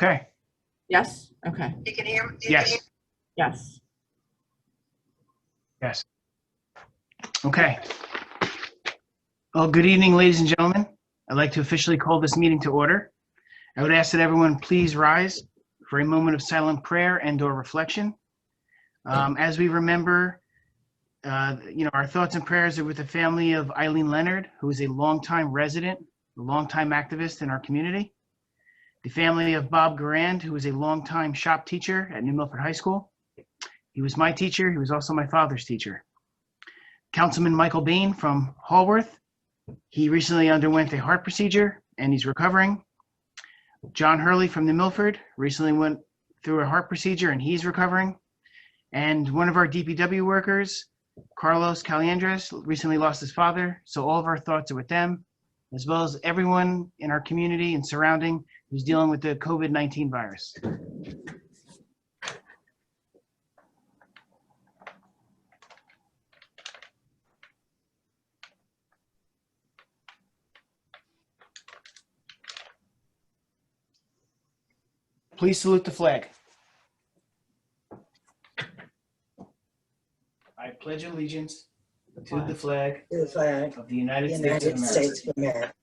Okay. Yes? Okay. You can hear me? Yes. Yes. Yes. Okay. Well, good evening, ladies and gentlemen. I'd like to officially call this meeting to order. I would ask that everyone please rise for a moment of silent prayer and/or reflection. As we remember, our thoughts and prayers are with the family of Eileen Leonard, who is a longtime resident, a longtime activist in our community. The family of Bob Garand, who is a longtime shop teacher at New Milford High School. He was my teacher. He was also my father's teacher. Councilman Michael Bain from Hallworth. He recently underwent a heart procedure and he's recovering. John Hurley from New Milford recently went through a heart procedure and he's recovering. And one of our DPW workers, Carlos Caliandres, recently lost his father. So all of our thoughts are with them, as well as everyone in our community and surrounding who's dealing with the COVID-19 virus. Please salute the flag. I pledge allegiance to the flag of the United States of America,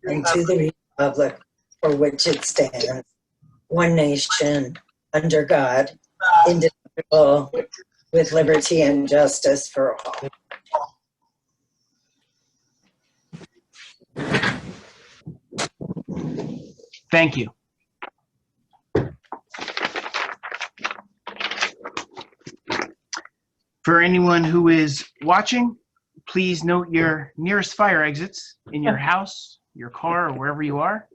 And to the republic for which it stands, one nation, under God, indivisible, with liberty and justice for all. Thank you. For anyone who is watching, please note your nearest fire exits in your house, your car, or wherever you are.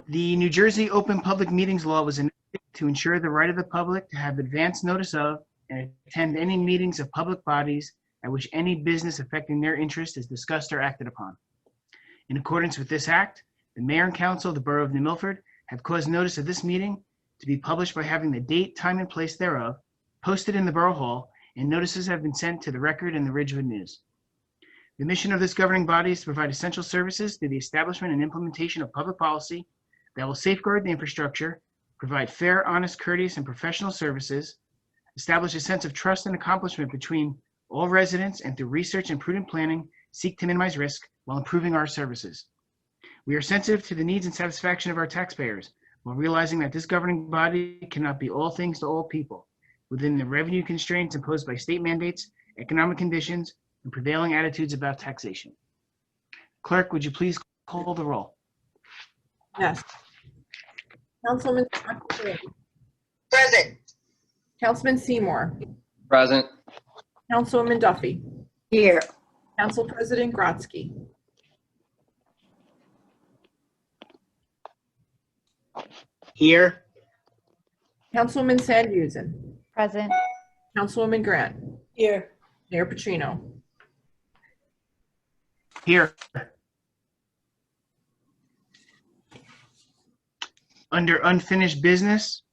The New Jersey Open Public Meetings Law was enacted to ensure the right of the public to have advance notice of and attend any meetings of public bodies at which any business affecting their interest is discussed or acted upon. In accordance with this act, the Mayor and Council of the Borough of New Milford have caused notice of this meeting to be published by having the date, time, and place thereof posted in the Borough Hall, and notices have been sent to the Record and the Ridgewood News. The mission of this governing body is to provide essential services through the establishment and implementation of public policy that will safeguard the infrastructure, provide fair, honest, courteous, and professional services, establish a sense of trust and accomplishment between all residents, and through research and prudent planning, seek to minimize risk while improving our services. We are sensitive to the needs and satisfaction of our taxpayers, while realizing that this governing body cannot be all things to all people, within the revenue constraints imposed by state mandates, economic conditions, and prevailing attitudes about taxation. Clerk, would you please call the roll? Yes. Councilman Present. Councilman Seymour. Present. Councilwoman Duffy. Here. Council President Grotzky. Here. Councilwoman Sandhusen. Present. Councilwoman Grant. Here. Mayor Petrino. Here. Under unfinished business,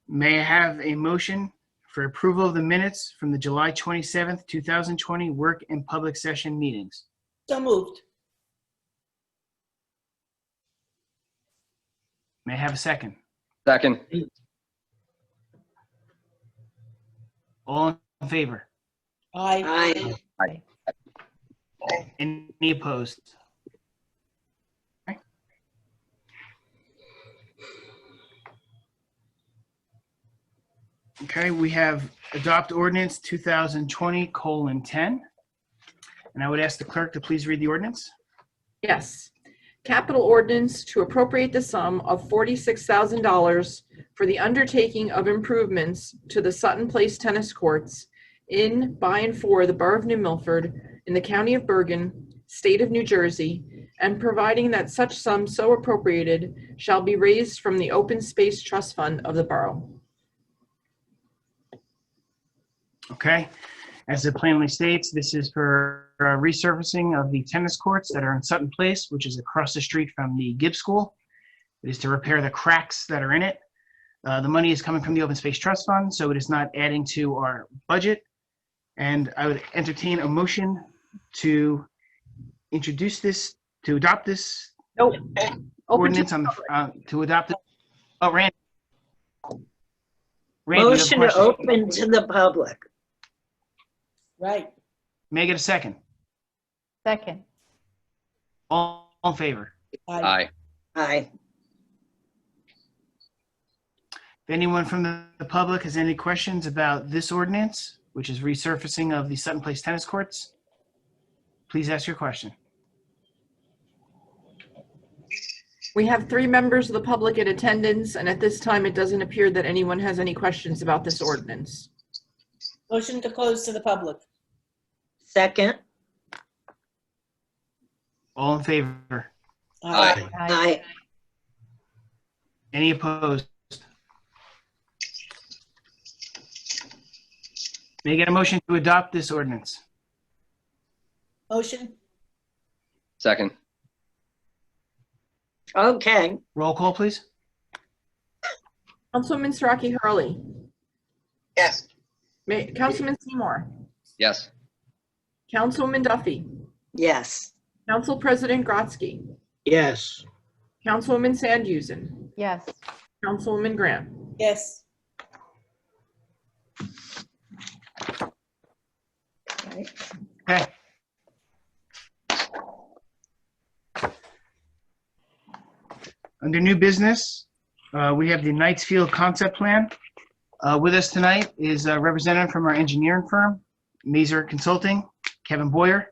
may I have a motion for approval of the minutes from the July 27th, 2020 work and public session meetings? So moved. May I have a second? Second. All in favor? Aye. Any opposed? Okay, we have adopt ordinance 2020:10. And I would ask the clerk to please read the ordinance. Yes. Capital ordinance to appropriate the sum of $46,000 for the undertaking of improvements to the Sutton Place tennis courts in, by, and for the Borough of New Milford in the County of Bergen, State of New Jersey, and providing that such sum so appropriated shall be raised from the Open Space Trust Fund of the Borough. Okay, as it plainly states, this is for resurfacing of the tennis courts that are in Sutton Place, which is across the street from the Gibbs School. It is to repair the cracks that are in it. The money is coming from the Open Space Trust Fund, so it is not adding to our budget. And I would entertain a motion to introduce this, to adopt this Nope. Open to ordinance on the, to adopt it? Oh, Randy. Randy, you have a Motion question? open to the public. Right. May I get a second? Second. All in favor? Aye. Aye. If anyone from the public has any questions about this ordinance, which is resurfacing of the Sutton Place tennis courts, please ask your question. We have 3 members of the public in attendance, and at this time, it doesn't appear that anyone has any questions about this ordinance. Motion to close to the public. Second. All in favor? Aye. Aye. Any opposed? May I get a motion to adopt this ordinance? Motion. Second. Okay. Roll call, please. Councilwoman Siraki Hurley. Yes. Councilman Seymour. Yes. Councilwoman Duffy. Yes. Council President Grotzky. yes, Councilwoman Sandhusen. Yes. Councilwoman Graham. Yes. Okay. Under new business, we have the Knightsfield concept plan. With us tonight is a representative from our engineering firm, Mazer Consulting, Kevin Boyer.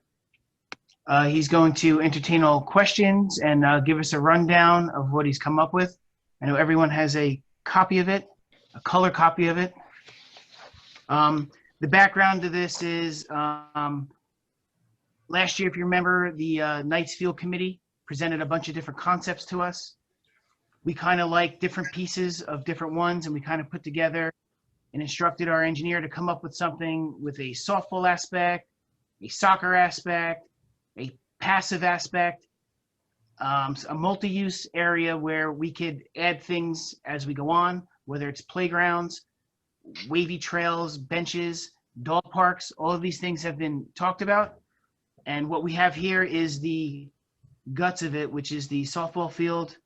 He's going to entertain all questions and give us a rundown of what he's come up with. I know everyone has a copy of it, a color copy of it. The background to this is last year, if you remember, the Knightsfield Committee presented a bunch of different concepts to us. We kind of like different pieces of different ones, and we kind of put together and instructed our engineer to come up with something with a softball aspect, a soccer aspect, a passive aspect, a multi-use area where we could add things as we go on, whether it's playgrounds, wavy trails, benches, dog parks. All of these things have been talked about. And what we have here is the guts of it, which is the softball field,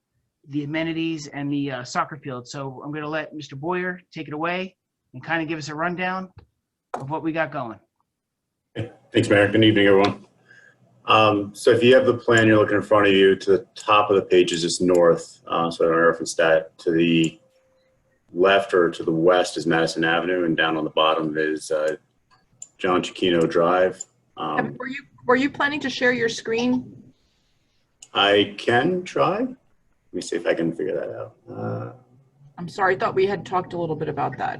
the amenities, and the soccer field. So I'm going to let Mr. Boyer take it away and kind of give us a rundown of what we got going. Thanks, Mayor. Good evening, everyone. So if you have the plan you're looking in front of you, to the top of the page is just north. So I don't reference that. To the left or to the west is Madison Avenue, and down on the bottom is John Chiquino Drive. Were you planning to share your screen? I can try. Let me see if I can figure that out. I'm sorry, I thought we had talked a little bit about that.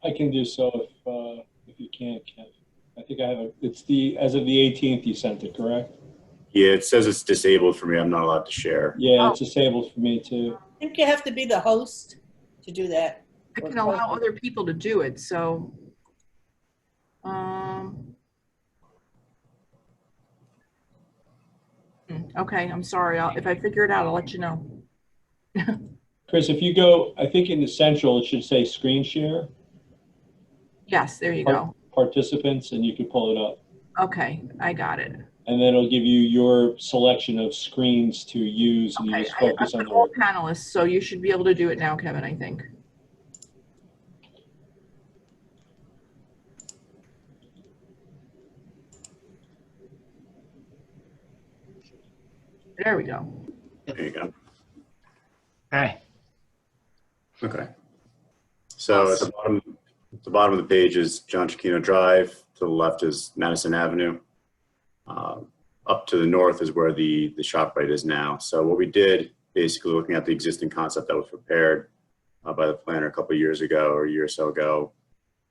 I can do so if you can't, Kev. I think I have it's as of the 18th you sent it, correct? Yeah, it says it's disabled for me. I'm not allowed to share. Yeah, it's disabled for me too. I think you have to be the host to do that. I can allow other people to do it, so. Okay, I'm sorry. If I figure it out, I'll let you know. Chris, if you go, I think in Essential, it should say screen share, Yes, there you go. participants, and you can pull it up. Okay, I got it. And then it'll give you your selection of screens to use, and you Okay, just focus I on put all the. panelists, so you should be able to do it now, Kevin, I think. There we go. There you go. Okay. Okay. So at the bottom of the page is John Chiquino Drive. To the left is Madison Avenue. Up to the north is where the ShopRite is now. So what we did, basically looking at the existing concept that was prepared by the planner a couple of years ago or a year or so ago,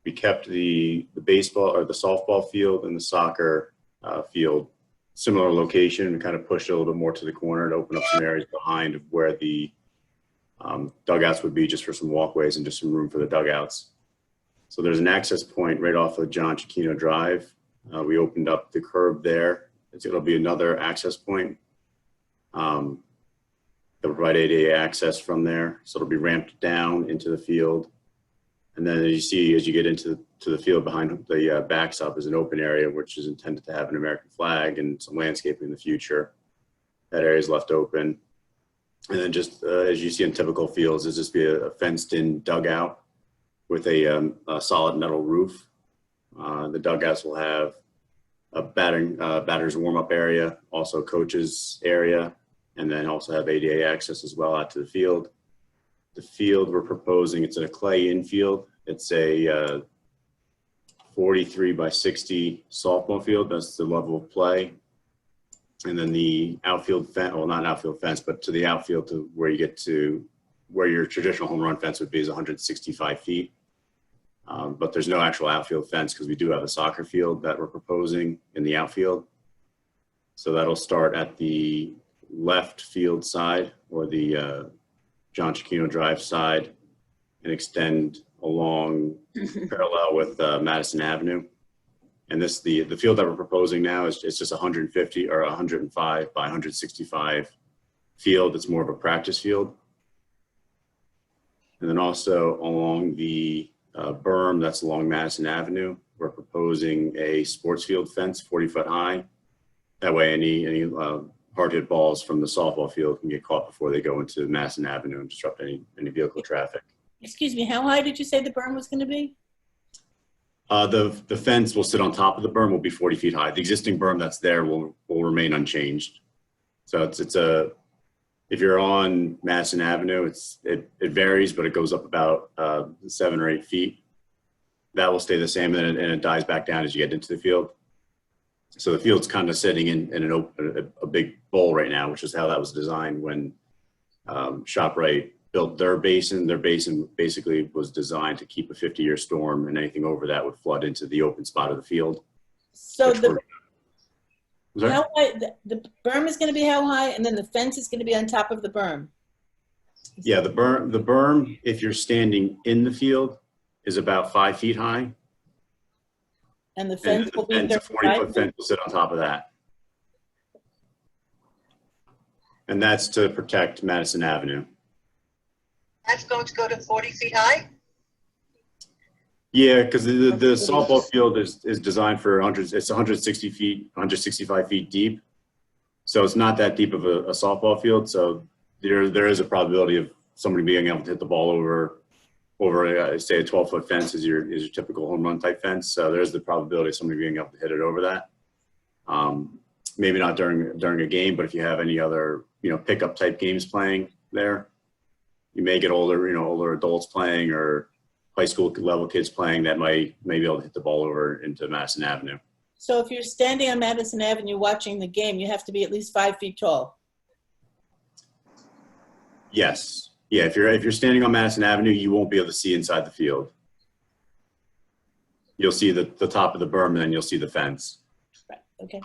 we kept the baseball or the softball field and the soccer field similar location. We kind of pushed it a little bit more to the corner to open up some areas behind of where the dugouts would be, just for some walkways and just some room for the dugouts. So there's an access point right off of John Chiquino Drive. We opened up the curb there. It'll be another access point. They'll provide ADA access from there. So it'll be ramped down into the field. And then as you see, as you get into to the field behind the backstop is an open area, which is intended to have an American flag and some landscaping in the future. That area is left open. And then just as you see in typical fields, there's just be a fenced-in dugout with a solid metal roof. The dugouts will have a batter's warm-up area, also coach's area, and then also have ADA access as well out to the field. The field we're proposing, it's a clay infield. It's a 43 by 60 softball field. That's the level of play. And then the outfield fence, well, not outfield fence, but to the outfield to where you get to where your traditional home run fence would be is 165 feet. But there's no actual outfield fence because we do have a soccer field that we're proposing in the outfield. So that'll start at the left field side or the John Chiquino Drive side and extend along parallel with Madison Avenue. And this, the field that we're proposing now is just 150 or 105 by 165 field. It's more of a practice field. And then also along the berm that's along Madison Avenue, we're proposing a sports field fence 40 foot high. That way any hard hit balls from the softball field can get caught before they go into Madison Avenue and disrupt any vehicle traffic. Excuse me, how high did you say the berm was going to be? The fence will sit on top of the berm, will be 40 feet high. The existing berm that's there will remain unchanged. So it's a, if you're on Madison Avenue, it varies, but it goes up about 7 or 8 feet. That will stay the same, and it dies back down as you get into the field. So the field's kind of sitting in a big bowl right now, which is how that was designed when ShopRite built their basin. Their basin basically was designed to keep a 50-year storm, and anything over that would flood into the open spot of the field. So how high, the berm is going to be how high, and then the fence is going to be on top of the berm? Yeah, the berm, if you're standing in the field, is about 5 feet high. And the fence will be 40-foot fence will sit on top of that. And that's to protect Madison Avenue. That's going to go to 40 feet high? Yeah, because the softball field is designed for 100. It's 160 feet, 165 feet deep. So it's not that deep of a softball field. So there is a probability of somebody being able to hit the ball over say a 12-foot fence is your typical home run type fence. So there's the probability of somebody being able to hit it over that. Maybe not during a game, but if you have any other pickup type games playing there, you may get older adults playing or high school level kids playing that may be able to hit the ball over into Madison Avenue. So if you're standing on Madison Avenue watching the game, you have to be at least 5 feet tall. Yes. Yeah, if you're standing on Madison Avenue, you won't be able to see inside the field. You'll see the top of the berm, and then you'll see the fence. Right. Okay.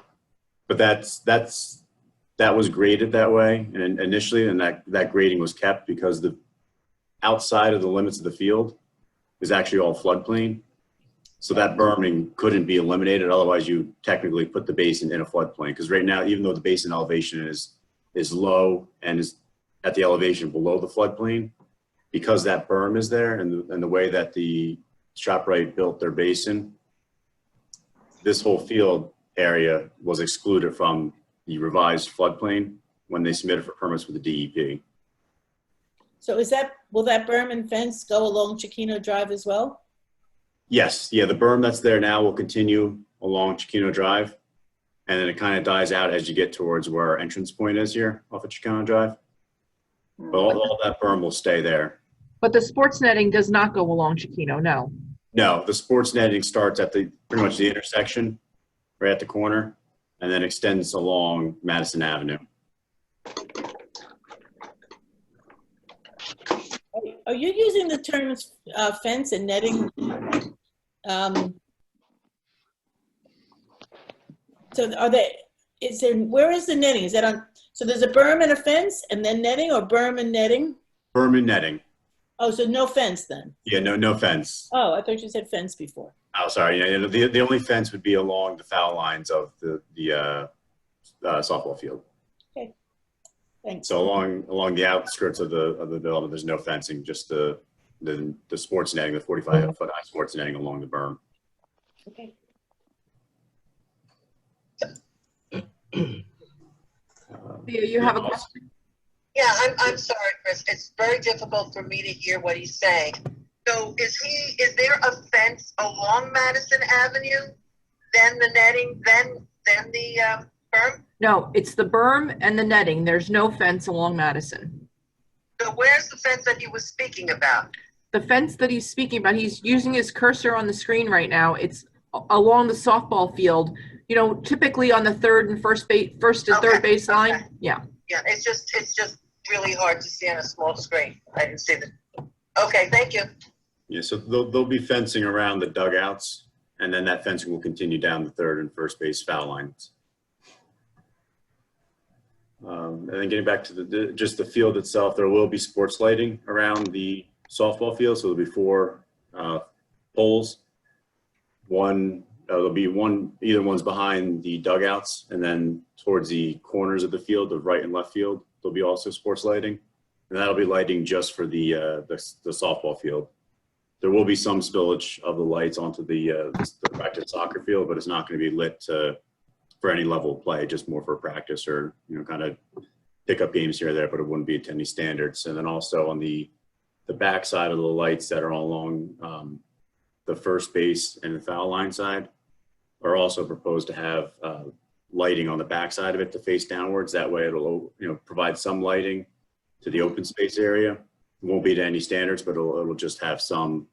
But that was graded that way, and initially, and that grading was kept because the outside of the limits of the field is actually all floodplain. So that berming couldn't be eliminated. Otherwise, you technically put the basin in a floodplain. Because right now, even though the basin elevation is low and is at the elevation below the floodplain, because that berm is there and the way that the ShopRite built their basin, this whole field area was excluded from the revised floodplain when they submitted for permits with the DEP. So will that berm and fence go along Chiquino Drive as well? Yes. Yeah, the berm that's there now will continue along Chiquino Drive, and then it kind of dies out as you get towards where our entrance point is here off of Chiquino Drive. But all that berm will stay there. But the sports netting does not go along Chiquino, no. No, the sports netting starts at pretty much the intersection, right at the corner, and then extends along Madison Avenue. Are you using the terms fence and netting? So where is the netting? Is that on? So there's a berm and a fence, and then netting, or berm and netting? Berm and netting. Oh, so no fence then? Yeah, no fence. Oh, I thought you said fence before. Oh, sorry. Yeah, the only fence would be along the foul lines of the softball field. Okay, thanks. So along the outskirts of the development, there's no fencing, just the then the sports netting, the 45-foot high sports netting along the berm. Okay. Thea, you have a question? Yeah, I'm sorry, Chris. It's very difficult for me to hear what he's saying. So is there a fence along Madison Avenue, then the netting, then the berm? No, it's the berm and the netting. There's no fence along Madison. So where's the fence that he was speaking about? The fence that he's speaking about, he's using his cursor on the screen right now. It's along the softball field, you know, typically on the third and first and third base line. Okay. Yeah. Yeah, it's just really hard to see on a small screen. I didn't see the. Okay, thank you. Yeah, so they'll be fencing around the dugouts, and then that fencing will continue down the third and first base foul lines. And then getting back to just the field itself, there will be sports lighting around the softball field. So there'll be 4 poles. There'll be either one's behind the dugouts, and then towards the corners of the field, the right and left field, there'll be also sports lighting, and that'll be lighting just for the softball field. There will be some spillage of the lights onto the practice soccer field, but it's not going to be lit for any level of play, just more for practice or, you know, kind of pick up games here or there, but it wouldn't be to any standards. And then also on the back side of the lights that are along the first base and the foul line side are also proposed to have lighting on the back side of it to face downwards. That way it'll, you know, provide some lighting to the open space area. It won't be to any standards, but it'll just have some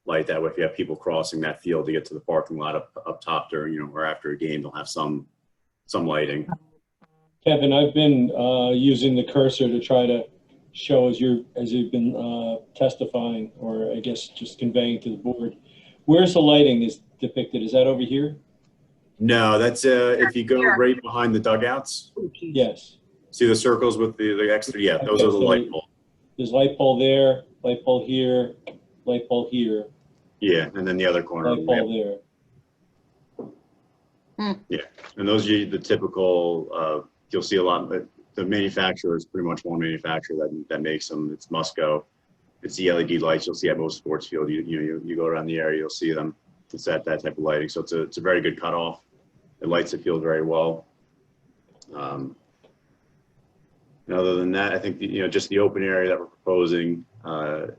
light. That way if you have people crossing that field to get to the parking lot up top during, you know, or after a game, they'll have some lighting. Kevin, I've been using the cursor to try to show as you've been testifying, or I guess just conveying to the board. Where's the lighting is depicted? Is that over here? No, that's if you go right behind the dugouts. Yes. See the circles with the extra? Yeah, those Okay, are the so light poles. There's light pole there, light pole here, light pole here, Yeah, and then the other corner. light pole there. Yeah, and those are the typical, you'll see a lot, the manufacturer is pretty much one manufacturer that makes them. It's Musco. It's the LED lights you'll see at most sports field. You go around the area, you'll see them. It's that type of lighting. So it's a very good cutoff. It lights the field very well. And other than that, I think, just the open area that we're proposing to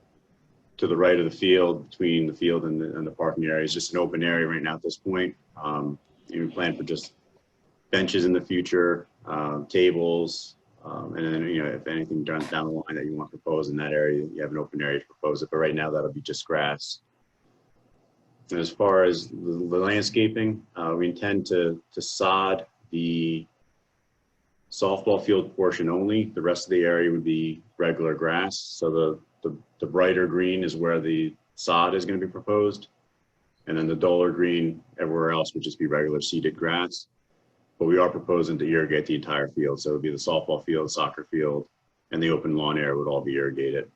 the right of the field, between the field and the parking area, is just an open area right now at this point. We plan for just benches in the future, tables, and then, if anything down the line that you want to propose in that area, you have an open area to propose it. But right now, that'll be just grass. And as far as the landscaping, we intend to sod the softball field portion only. The rest of the area would be regular grass. So the brighter green is where the sod is going to be proposed. And then the duller green everywhere else would just be regular seeded grass. But we are proposing to irrigate the entire field. So it would be the softball field, soccer field, and the open lawn area would all be irrigated.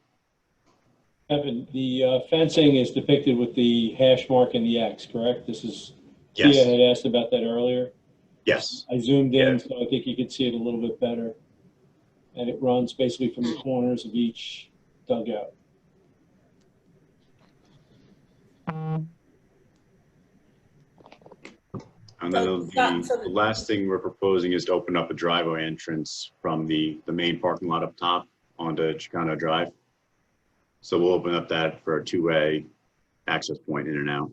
Evan, the fencing is depicted with the hash mark and the X, correct? This is, Yes. Tia had asked about that earlier. Yes. I zoomed in, Yeah. so I think you could see it a little bit better. And it runs basically from the corners of each dugout. And then the last thing we're proposing is to open up a driveway entrance from the main parking lot up top onto Chicano Drive. So we'll open up that for a two-way access point in and out.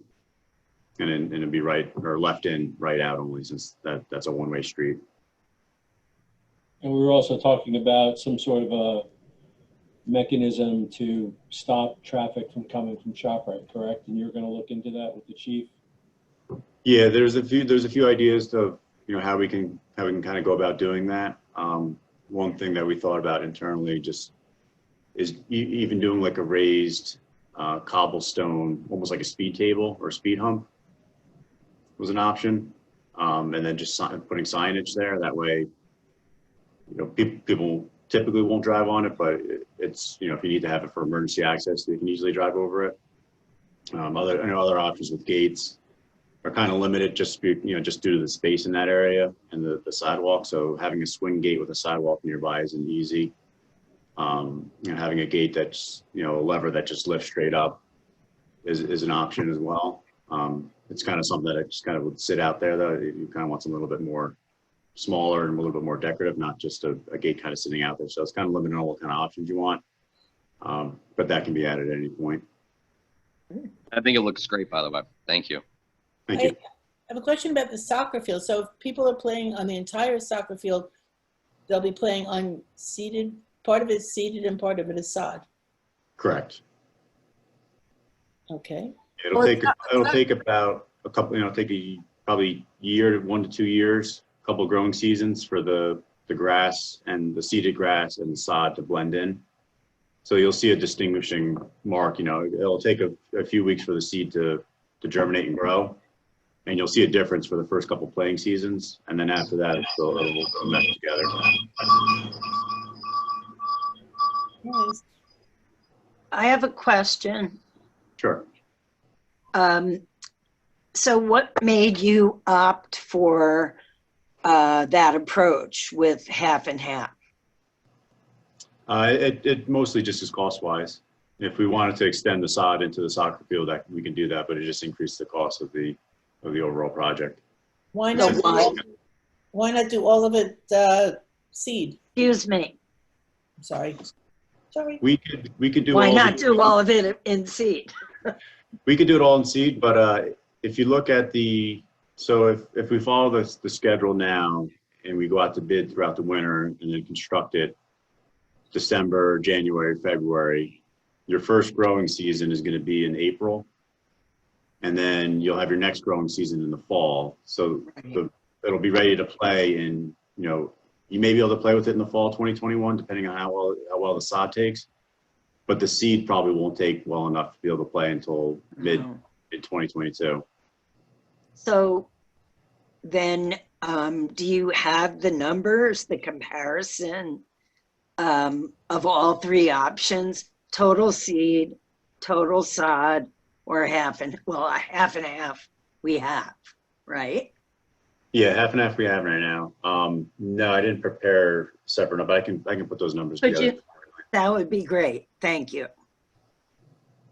And it'll be right, or left in, right out only, since that's a one-way street. And we were also talking about some sort of a mechanism to stop traffic from coming from ShopRite, correct? And you're going to look into that with the chief? Yeah, there's a few ideas of how we can kind of go about doing that. One thing that we thought about internally just is even doing like a raised cobblestone, almost like a speed table or a speed hump was an option, and then just putting signage there. That way, people typically won't drive on it, but it's if you need to have it for emergency access, they can easily drive over it. Other options with gates are kind of limited just due to the space in that area and the sidewalk. So having a swing gate with a sidewalk nearby isn't easy. Having a gate that's, a lever that just lifts straight up is an option as well. It's kind of something that I just kind of would sit out there though. You kind of want something a little bit more smaller and a little bit more decorative, not just a gate kind of sitting out there. So it's kind of limited on what kind of options you want. But that can be added at any point. I think it looks great, by the way. Thank you. Thank you. I have a question about the soccer field. So if people are playing on the entire soccer field, they'll be playing on seated, part of it is seated and part of it is sod. Correct. Okay. It'll take about a couple, probably year to 1 to 2 years, a couple growing seasons for the grass and the seeded grass and the sod to blend in. So you'll see a distinguishing mark. It'll take a few weeks for the seed to germinate and grow, and you'll see a difference for the first couple playing seasons, and then after that it'll mesh together. Nice. I have a question. Sure. So what made you opt for that approach with half and half? It mostly just is cost-wise. If we wanted to extend the sod into the soccer field, we can do that, but it just increased the cost of the overall project. Why not do all of it seed? Excuse me. Sorry. We could do. Why not do all of it in seed? We could do it all in seed, but if you look at so if we follow the schedule now and we go out to bid throughout the winter and then construct it December, January, February, your first growing season is going to be in April, and then you'll have your next growing season in the fall. So it'll be ready to play in, you may be able to play with it in the fall 2021, depending on how well the sod takes, but the seed probably won't take well enough to be able to play until mid 2022. So then do you have the numbers, the comparison of all three options, total seed, total sod, or half and half we have, right? Yeah, half and half we have right now. No, I didn't prepare separate, but I can put those numbers together. That would be great. Thank you.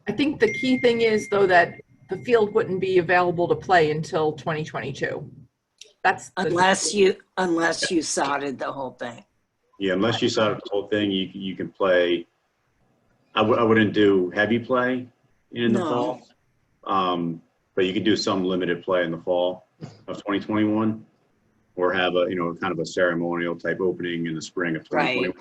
I think the key thing is, though, that the field wouldn't be available to play until 2022. That's unless you sodded the whole thing. Yeah, unless you sodded the whole thing, you can play. I wouldn't do heavy play in the fall, but you could do some limited play in the fall of 2021, or have a kind of a ceremonial type opening in the spring of 2021.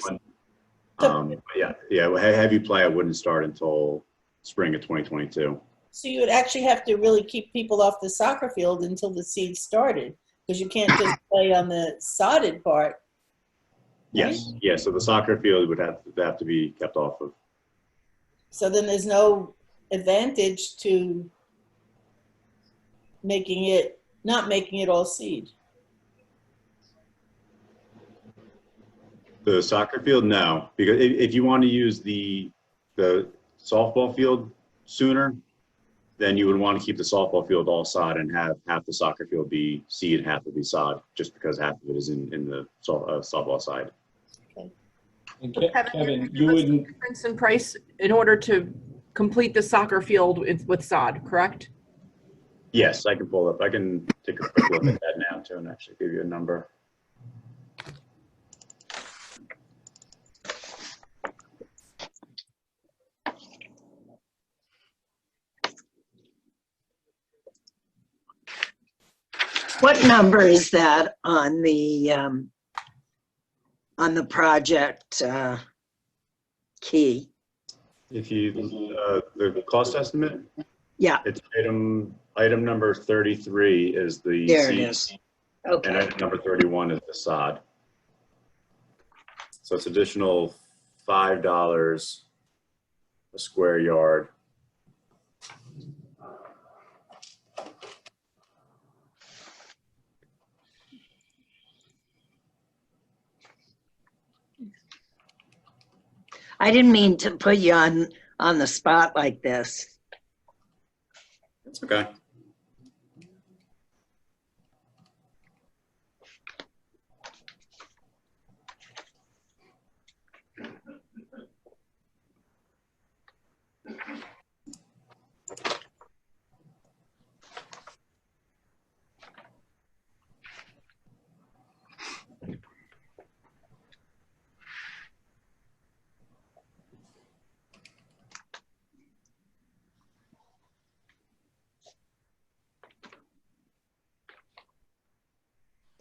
Right. Heavy play I wouldn't start until spring of 2022. So you would actually have to really keep people off the soccer field until the seed started, because you can't just play on the sodded part. Yes. Right? Yeah. So the soccer field would have to be kept off of. So then there's no advantage to not making it all seed. The soccer field, no, because if you want to use the softball field sooner, then you would want to keep the softball field all sod and have half the soccer field be seed, half would be sod, just because half of it is in the softball side. Okay. And Kevin, you wouldn't. Difference in price in order to complete the soccer field with sod, correct? Yes, I can pull up. I can take a quick look at that now too, and actually give you a number. What number is that on the project key? If you the cost estimate, yeah, it's item number 33 is the there seed, it is. Okay, and item number 31 is the sod. So it's additional $5 a square yard. I didn't mean to put you on the spot like this. That's okay.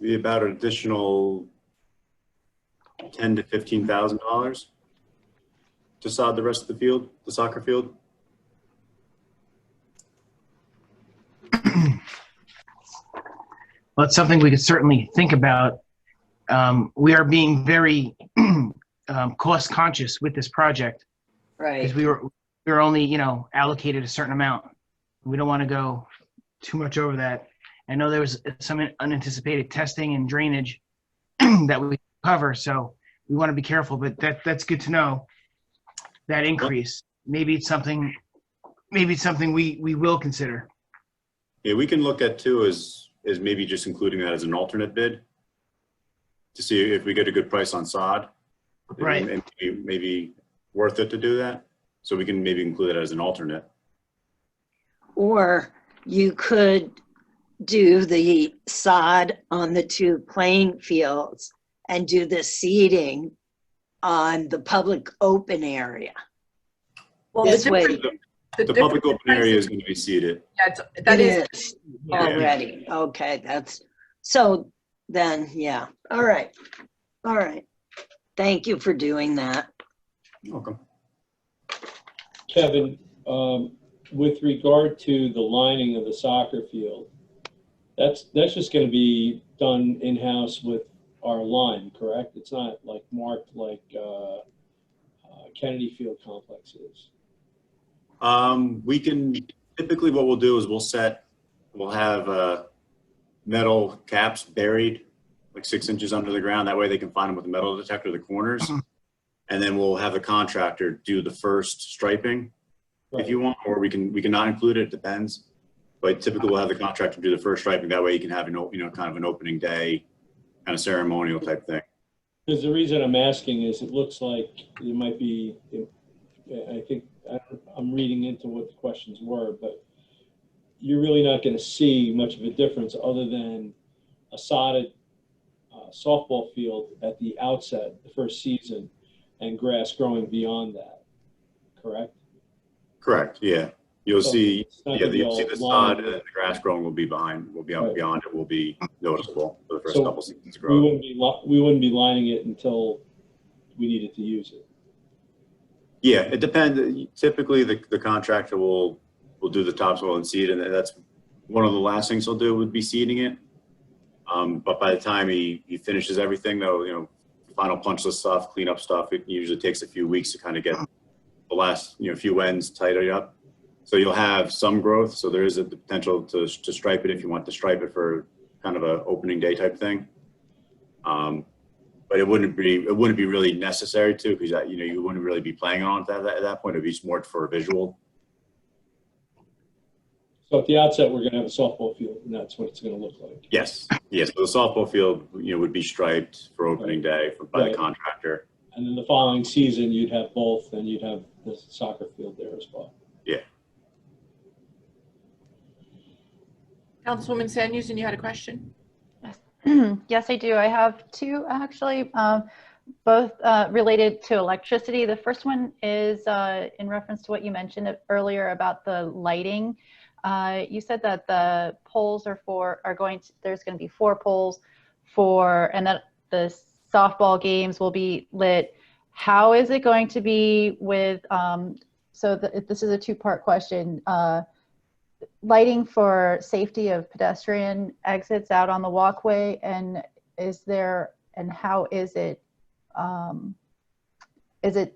be about an additional $10,000 to $15,000 to sod the rest of the field, the soccer field. Well, it's something we could certainly think about. We are being very cost conscious with this project because Right. we were only, allocated a certain amount. We don't want to go too much over that. I know there was some unanticipated testing and drainage that we cover, so we want to be careful, but that's good to know, that increase. Maybe it's something we will consider. Yeah, we can look at too is maybe just including that as an alternate bid to see if we get a good price on sod. Right. Maybe worth it to do that. So we can maybe include it as an alternate. Or you could do the sod on the 2 playing fields and do the seeding on the public open area. Well, This the way- difference- The public open area is going to be seeded. Yeah, that is. It is Yeah. already. Okay, that's, so then, yeah. All right. All right. Thank you for doing that. You're welcome. Kevin, with regard to the lining of the soccer field, that's just going to be done in-house with our line, correct? It's not like marked like Kennedy Field Complex is. We can, typically what we'll do is we'll have metal caps buried like 6 inches under the ground. That way they can find them with a metal detector, the corners. And then we'll have the contractor do the first striping if you want, or we can not include it, depends. But typically we'll have the contractor do the first striping. That way you can have kind of an opening day, kind of ceremonial type thing. Because the reason I'm asking is it looks like it might be, I think, I'm reading into what the questions were, but you're really not going to see much of a difference other than a sodded softball field at the outset, the first season, and grass growing beyond that, correct? Correct, yeah. You'll So see, it's not yeah, gonna be you'll see all the lined. sod and the grass growing will be behind, Right. beyond it will be noticeable for the first So couple seasons of We growth. wouldn't be lining it until we needed to use it. Yeah, it depends. Typically the contractor will do the topsoil and seed, and that's one of the last things he'll do would be seeding it. But by the time he finishes everything though, final punch list stuff, clean up stuff, it usually takes a few weeks to kind of get the last, few ends tidied up. So you'll have some growth. So there is the potential to stripe it if you want to stripe it for kind of a opening day type thing. But it wouldn't be really necessary to, because you wouldn't really be planning on it at that point. It'd be more for a visual. So at the outset, we're going to have a softball field, and that's what it's going to look like. Yes. Yes. So the softball field, would be striped for opening day by Right. the contractor. And then the following season, you'd have both, and you'd have the soccer field there as well. Yeah. Councilwoman Sandhusen, you had a question? Yes, I do. I have 2 actually, both related to electricity. The first one is in reference to what you mentioned earlier about the lighting. You said that the poles there's going to be 4 poles and that the softball games will be lit. How is it going to be with, this is a 2-part question. Lighting for safety of pedestrian exits out on the walkway, and how is it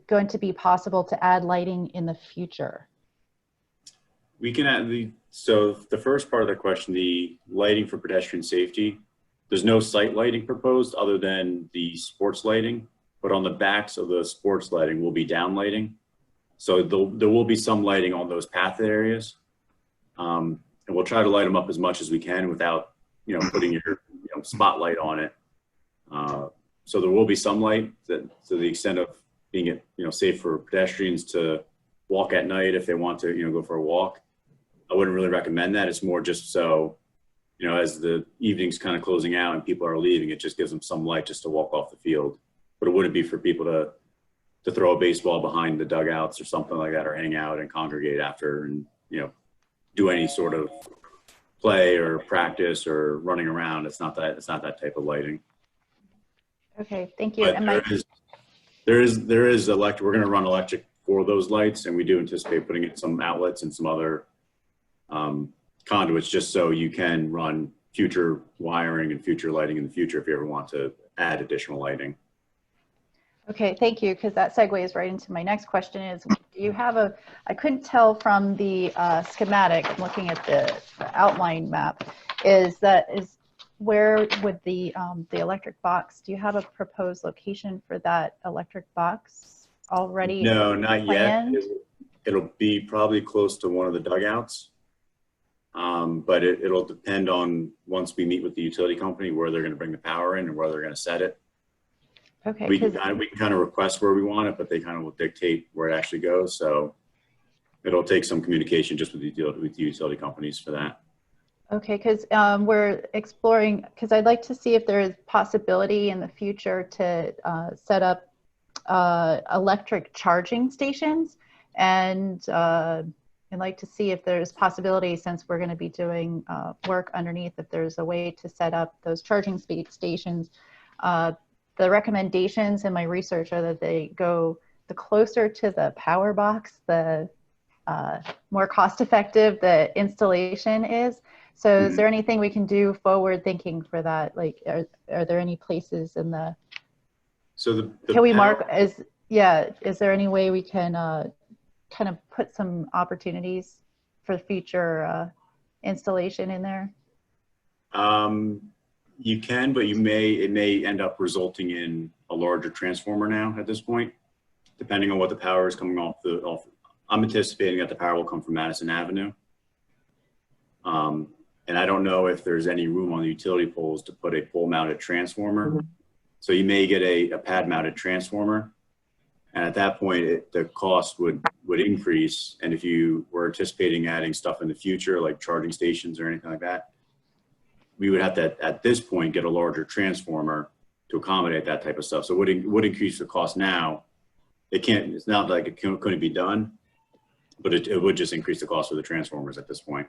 going to be possible to add lighting in the future? We can add so the first part of the question, the lighting for pedestrian safety, there's no site lighting proposed other than the sports lighting, but on the backs of the sports lighting will be down lighting. So there will be some lighting on those path areas. And we'll try to light them up as much as we can without, putting your spotlight on it. So there will be some light to the extent of being safe for pedestrians to walk at night if they want to, go for a walk. I wouldn't really recommend that. It's more just so, as the evening's kind of closing out and people are leaving, it just gives them some light just to walk off the field. But it wouldn't be for people to throw a baseball behind the dugouts or something like that, or hang out and congregate after and, do any sort of play or practice or running around. It's not that type of lighting. Okay, thank you. But And there is electric. We're going to run electric for those lights, and we do anticipate putting in some outlets and some other conduits, just so you can run future wiring and future lighting in the future if you ever want to add additional lighting. okay, thank you, because that segues right into my next question is, do you have I couldn't tell from the schematic, I'm looking at the outline map, where would the electric box, do you have a proposed location for that electric box already? No, not planned? yet. It'll be probably close to one of the dugouts. But it'll depend on, once we meet with the utility company, where they're going to bring the power in and where they're going to set it. Okay. We can kind of request where we want it, but they kind of will dictate where it actually goes. So it'll take some communication just with the utility companies for that. Okay, because we're exploring, because I'd like to see if there is possibility in the future to set up electric charging stations, and I'd like to see if there's possibility, since we're going to be doing work underneath, if there's a way to set up those charging stations. The recommendations in my research are that they go the closer to the power box, the more cost effective the installation is. So is there anything we can do forward thinking for that? Like, are there any places in the, so can we mark, is there any way we can kind of put some opportunities for future installation in there? You can, but it may end up resulting in a larger transformer now at this point, depending on what the power is coming off. I'm anticipating that the power will come from Madison Avenue. And I don't know if there's any room on the utility poles to put a pole mounted transformer. So you may get a pad mounted transformer. And at that point, the cost would increase. And if you were anticipating adding stuff in the future, like charging stations or anything like that, we would have to, at this point, get a larger transformer to accommodate that type of stuff. So it would increase the cost now. It's not like it couldn't be done, but it would just increase the cost of the transformers at this point.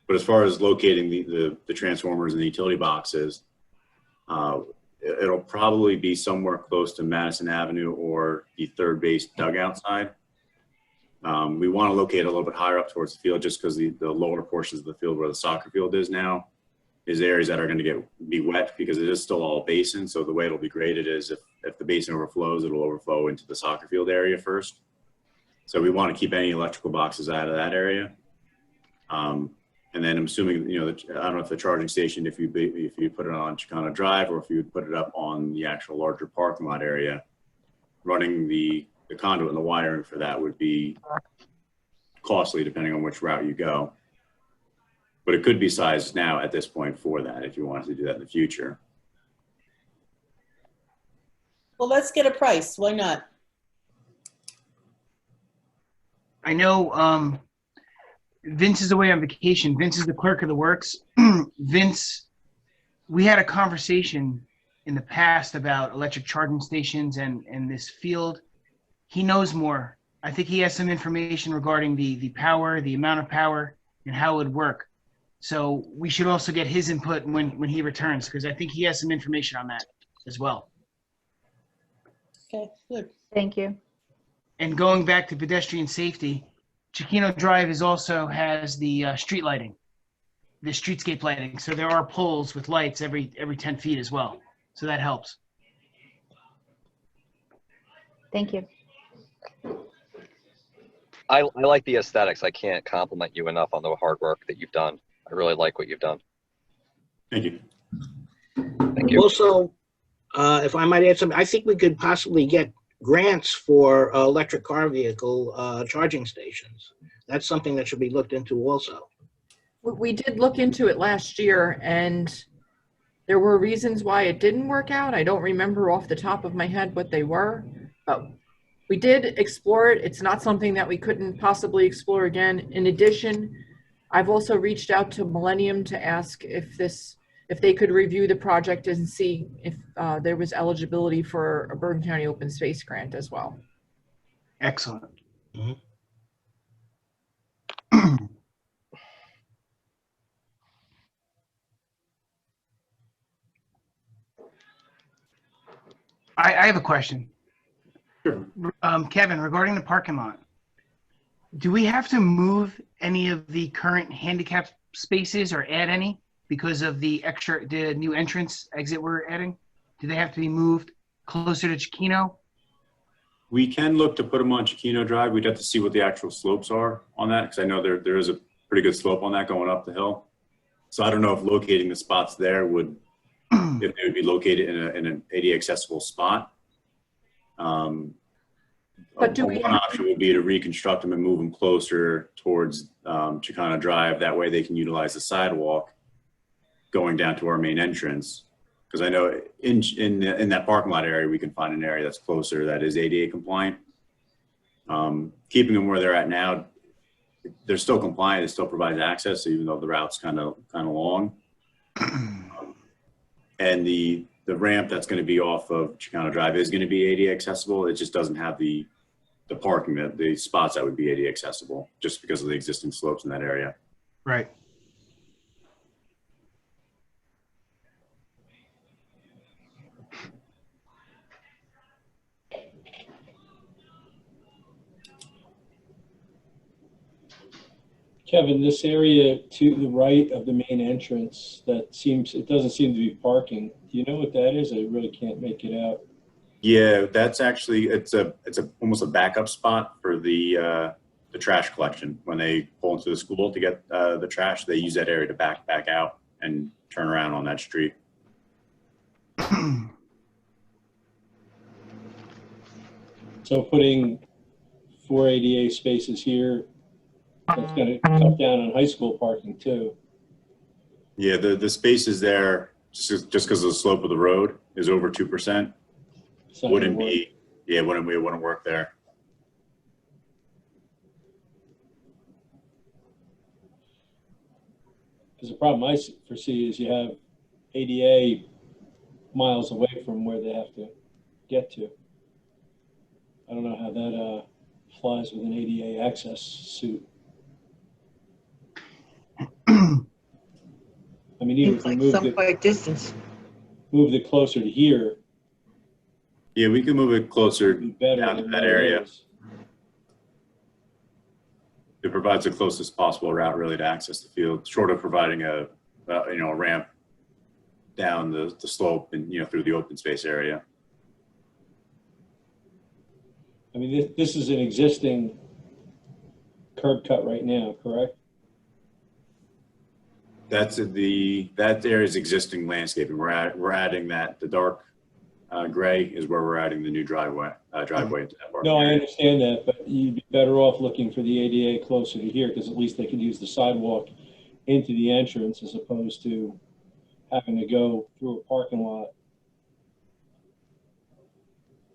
But as far as locating the transformers and the utility boxes, it'll probably be somewhere close to Madison Avenue or the third base dugout side. We want to locate a little bit higher up towards the field, just because the lower portions of the field where the soccer field is now is areas that are going to be wet, because it is still all basin. So the way it'll be graded is if the basin overflows, it'll overflow into the soccer field area first. So we want to keep any electrical boxes out of that area. And then I'm assuming, I don't know if the charging station, if you put it on Chicano Drive, or if you would put it up on the actual larger parking lot area, running the conduit and the wiring for that would be costly depending on which route you go. But it could be sized now at this point for that, if you wanted to do that in the future. Well, let's get a price. Why not? I know Vince is away on vacation. Vince is the clerk of the works. Vince, we had a conversation in the past about electric charging stations and this field. He knows more. I think he has some information regarding the power, the amount of power, and how it would work. So we should also get his input when he returns, because I think he has some information on that as well. Okay, good. Thank you. And going back to pedestrian safety, Chiquino Drive also has the street lighting, the streetscape lighting. So there are poles with lights every 10 feet as well. So that helps. Thank you. I like the aesthetics. I can't compliment you enough on the hard work that you've done. I really like what you've done. Thank you. Thank you. Also, if I might add something, I think we could possibly get grants for electric car vehicle charging stations. That's something that should be looked into also. We did look into it last year, and there were reasons why it didn't work out. I don't remember off the top of my head what they were, but we did explore it. It's not something that we couldn't possibly explore again. In addition, I've also reached out to Millennium to ask if they could review the project and see if there was eligibility for a Bergen County Open Space Grant as well. Excellent. Mm-hmm. I have a question. Sure. Kevin, regarding the parking lot, do we have to move any of the current handicap spaces or add any because of the new entrance exit we're adding? Do they have to be moved closer to Chiquino? We can look to put them on Chiquino Drive. We'd have to see what the actual slopes are on that, because I know there is a pretty good slope on that going up the hill. So I don't know if locating the spots there would, if they would be located in an ADA accessible spot. But do we one option would be to reconstruct them and move them closer towards Chicano Drive. That way they can utilize the sidewalk going down to our main entrance. Because I know in that parking lot area, we can find an area that's closer that is ADA compliant. Keeping them where they're at now, they're still compliant. It still provides access, even though the route's kind of long. And the ramp that's going to be off of Chicano Drive is going to be ADA accessible. It just doesn't have the parking, the spots that would be ADA accessible, just because of the existing slopes in that area. Right. Kevin, this area to the right of the main entrance, it doesn't seem to be parking. Do you know what that is? I really can't make it out. Yeah, that's actually, it's almost a backup spot for the trash collection. When they pull into the school to get the trash, they use that area to back out and turn around on that street. So putting 4 ADA spaces here, that's going to cut down on high school parking too. Yeah, the space is there just because of the slope of the road is over 2%. Wouldn't be, yeah, it wouldn't work there. Because the problem I foresee is you have ADA miles away from where they have to get to. I don't know how that flies with an ADA access suit. I mean, even if we like some quite distance. moved it closer to here. Yeah, we can move it closer Better down to that area. It provides the closest possible route really to access the field, short of providing a ramp down the slope and through the open space area. I mean, this is an existing curb cut right now, correct? That area is existing landscaping. We're adding the dark gray is where we're adding the new driveway into that park. No, I understand that, but you'd be better off looking for the ADA closer to here, because at least they could use the sidewalk into the entrance as opposed to having to go through a parking lot.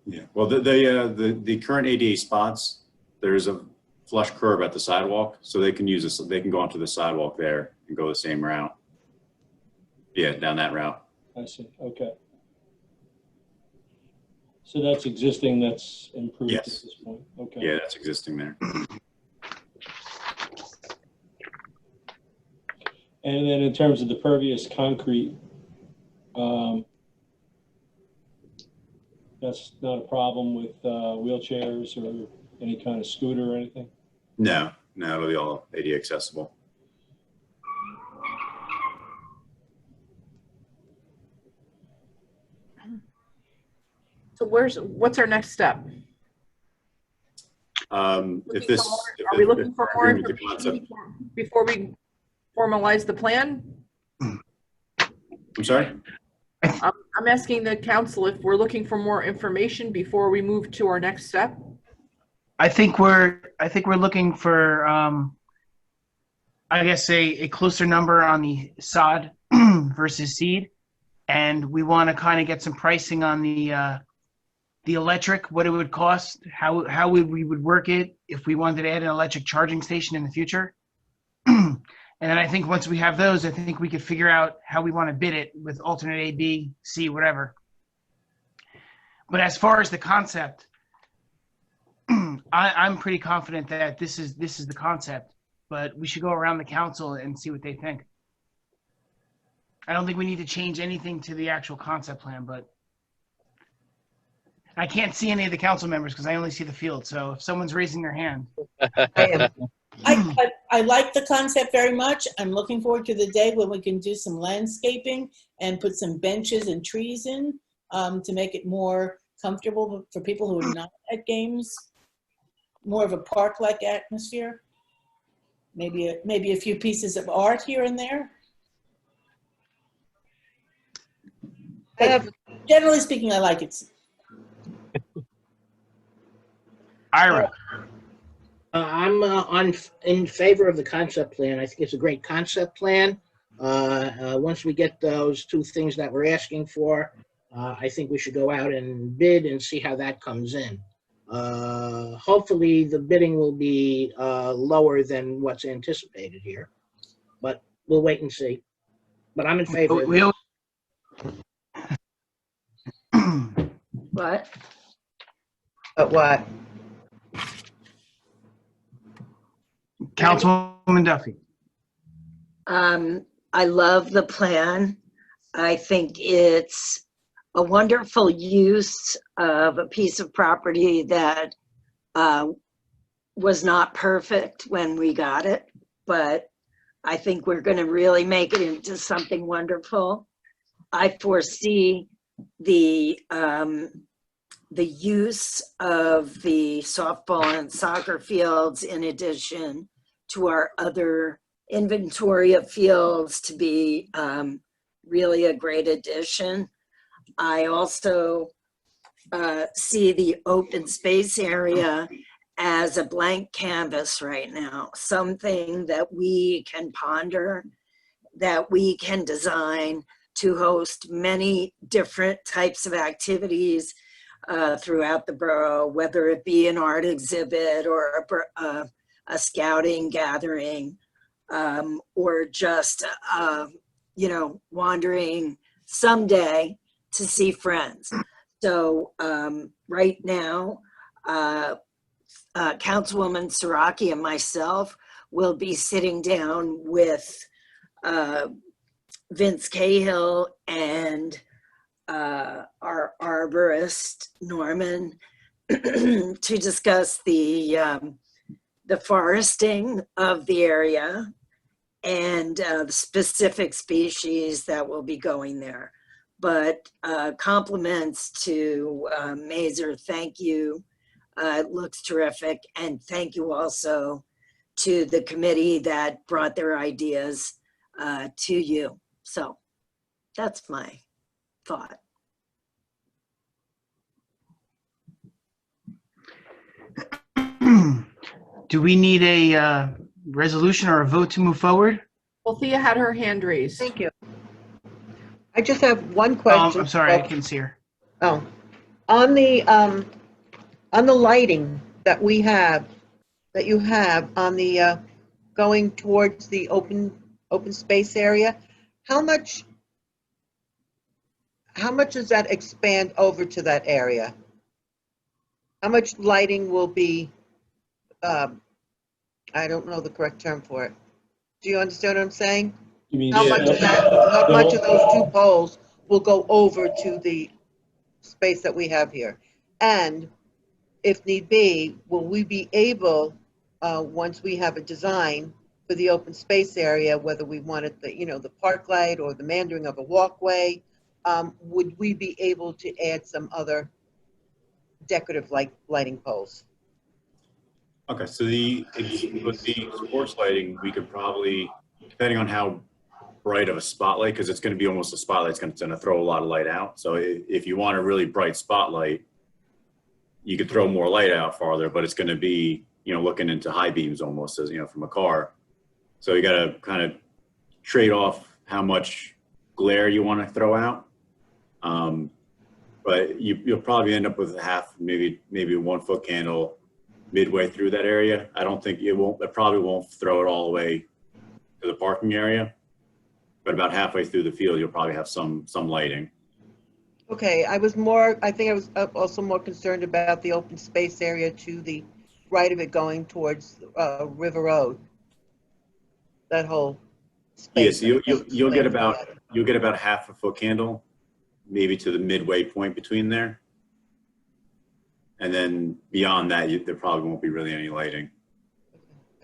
Yeah, well, the current ADA spots, there's a flush curb at the sidewalk, so they can use this. They can go onto the sidewalk there and go the same route. Yeah, down that route. I see. Okay. So that's existing. That's improved at this point. Okay. Yeah, that's existing there. And then in terms of the pervious concrete, that's not a problem with wheelchairs or any kind of scooter or anything? No, it'll be all ADA accessible. So what's our next step? Are we looking for more information before we formalize the plan? I'm sorry? I'm asking the council if we're looking for more information before we move to our next step. I think we're looking for I guess a closer number on the sod versus seed, and we want to kind of get some pricing on the electric, what it would cost, how we would work it if we wanted to add an electric charging station in the future. And then I think once we have those, I think we could figure out how we want to bid it with alternate A, B, C, whatever. But as far as the concept, I'm pretty confident that this is the concept, but we should go around the council and see what they think. I don't think we need to change anything to the actual concept plan, but I can't see any of the council members because I only see the field. So if someone's raising their hand. I am. I like the concept very much. I'm looking forward to the day when we can do some landscaping and put some benches and trees in to make it more comfortable for people who are not at games. More of a park-like atmosphere. Maybe a few pieces of art here and there. Generally speaking, I like it. Ira. I'm in favor of the concept plan. I think it's a great concept plan. Once we get those two things that we're asking for, I think we should go out and bid and see how that comes in. Hopefully the bidding will be lower than what's anticipated here, but we'll wait and see. But I'm in favor of it. What? But what? Councilwoman Duffy. I love the plan. I think it's a wonderful use of a piece of property that was not perfect when we got it, but I think we're going to really make it into something wonderful. I foresee the use of the softball and soccer fields in addition to our other inventory of fields to be really a great addition. I also see the open space area as a blank canvas right now, something that we can ponder, that we can design to host many different types of activities throughout the borough, whether it be an art exhibit or a scouting gathering, or just, wandering someday to see friends. So right now, Councilwoman Saraki and myself will be sitting down with Vince Cahill and our arborist, Norman, to discuss the foresting of the area and the specific species that will be going there. But compliments to Mazer, thank you. It looks terrific. And thank you also to the committee that brought their ideas to you. So that's my thought. Do we need a resolution or a vote to move forward? Well, Thea had her hand raised. Thank you. I just have one question. I'm sorry, I can see her. Oh, on the lighting that we have, that you have on the going towards the open space area, how much does that expand over to that area? How much lighting will be? I don't know the correct term for it. Do you understand what I'm saying? You mean How much of those two poles will go over to the space that we have here? And if need be, will we be able, once we have a design for the open space area, whether we wanted the park light or the meandering of a walkway, would we be able to add some other decorative lighting poles? Okay, so with the sports lighting, we could probably, depending on how bright of a spotlight, because it's going to be almost a spotlight, it's going to throw a lot of light out. So if you want a really bright spotlight, you could throw more light out farther, but it's going to be, looking into high beams almost, as from a car. So you got to kind of trade off how much glare you want to throw out. But you'll probably end up with maybe a 1 foot candle midway through that area. I don't think it probably won't throw it all the way to the parking area, but about halfway through the field, you'll probably have some lighting. Okay, I think I was also more concerned about the open space area to the right of it going towards River Road. That whole space. Yes, you'll get about half a foot candle, maybe to the midway point between there. And then beyond that, there probably won't be really any lighting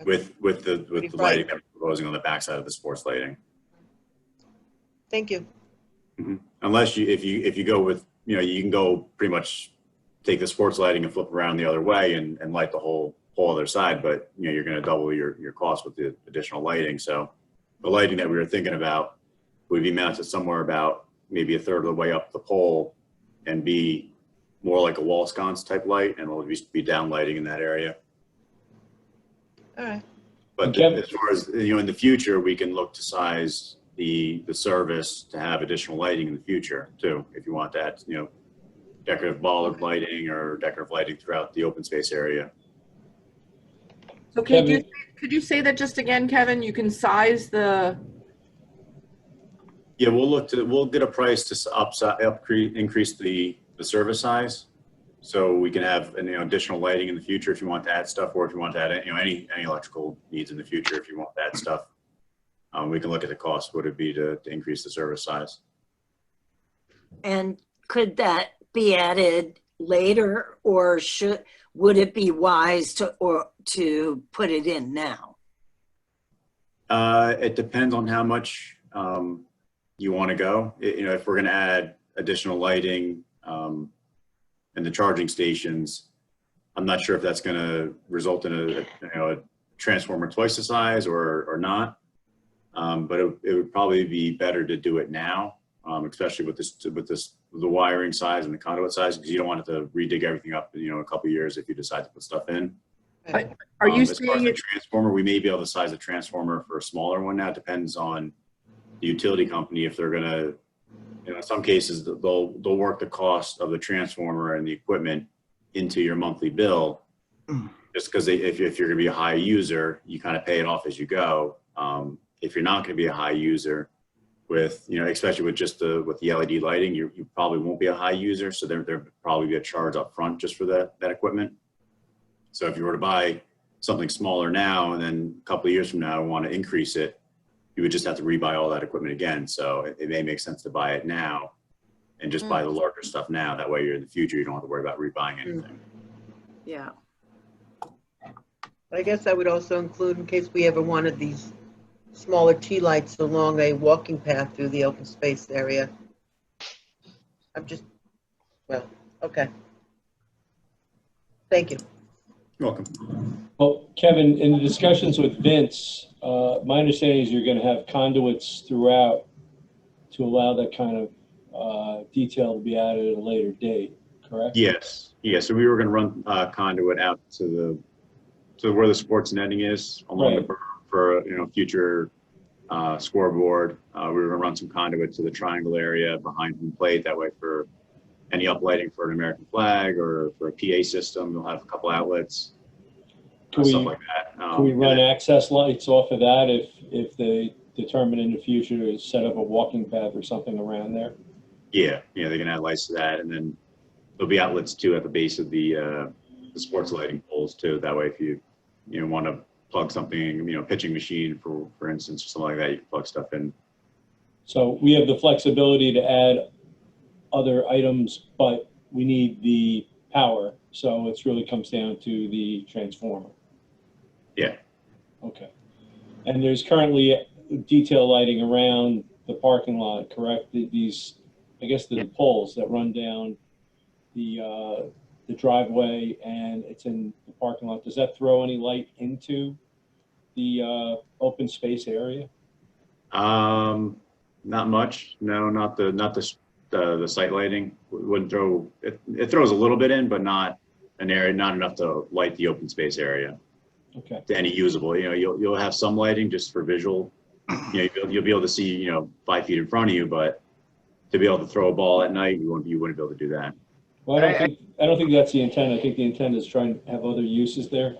with the lighting that we're proposing on the backside of the sports lighting. Thank you. Mm-hmm. Unless if you go with, you can go pretty much take the sports lighting and flip around the other way and light the whole other side, but you're going to double your cost with the additional lighting. So the lighting that we were thinking about would be mounted somewhere about maybe a third of the way up the pole and be more like a wall sconce type light, and it'll be down lighting in that area. All right. But as far as, in the future, we can look to size the service to have additional lighting in the future too, if you want that, decorative bollard lighting or decorative lighting throughout the open space area. Okay, could you say that just again, Kevin? You can size the. Yeah, we'll get a price to increase the service size, so we can have additional lighting in the future if you want to add stuff, or if you want to add any electrical needs in the future if you want to add stuff. We can look at the cost. Would it be to increase the service size? And could that be added later, or would it be wise to put it in now? It depends on how much you want to go. If we're going to add additional lighting and the charging stations, I'm not sure if that's going to result in a transformer twice the size or not. But it would probably be better to do it now, especially with the wiring size and the conduit size, because you don't want it to redig everything up, a couple of years if you decide to put stuff in. Are you as far as seeing the transformer, we may be able to size a transformer for a smaller one now. It depends on the utility company if they're going to, in some cases they'll work the cost of the transformer and the equipment into your monthly bill, just because if you're going to be a high user, you kind of pay it off as you go. If you're not going to be a high user, with especially with just the LED lighting, you probably won't be a high user, so there probably be a charge up front just for that equipment. So if you were to buy something smaller now and then a couple of years from now want to increase it, you would just have to rebuy all that equipment again. So it may make sense to buy it now and just buy the larger stuff now. That way, in the future, you don't have to worry about rebuying anything. Yeah. I guess I would also include, in case we ever wanted these smaller T lights along a walking path through the open space area. Okay. Thank you. You're welcome. Well, Kevin, in the discussions with Vince, my understanding is you're going to have conduits throughout to allow that kind of detail to be added at a later date, correct? Yes. Yeah. So we were going to run conduit out to where the sports netting is along the berm for future scoreboard. We were going to run some conduit to the triangle area behind home plate. That way, for any uplighting for an American flag or for a PA system, you'll have a couple outlets, stuff like that. Can we run access lights off of that if they determine in the future to set up a walking path or something around there? Yeah, they can add lights to that, and then there'll be outlets too at the base of the sports lighting poles too. That way, if you want to plug something, pitching machine for instance, or something like that, you can plug stuff in. So we have the flexibility to add other items, but we need the power. So it really comes down to the transformer. Yeah. Okay. And there's currently detail lighting around the parking lot, correct? These, I guess, the poles that run down the driveway, and it's in the parking lot. Does that throw any light into the open space area? Not much. No, not the site lighting. Wouldn't throw it. It throws a little bit in, but not an area, not enough to light the open space area. Okay. To any usable. You'll have some lighting just for visual. You'll be able to see 5 feet in front of you, but to be able to throw a ball at night, you wouldn't be able to do that. Well, I don't think that's the intent. I think the intent is trying to have other uses there.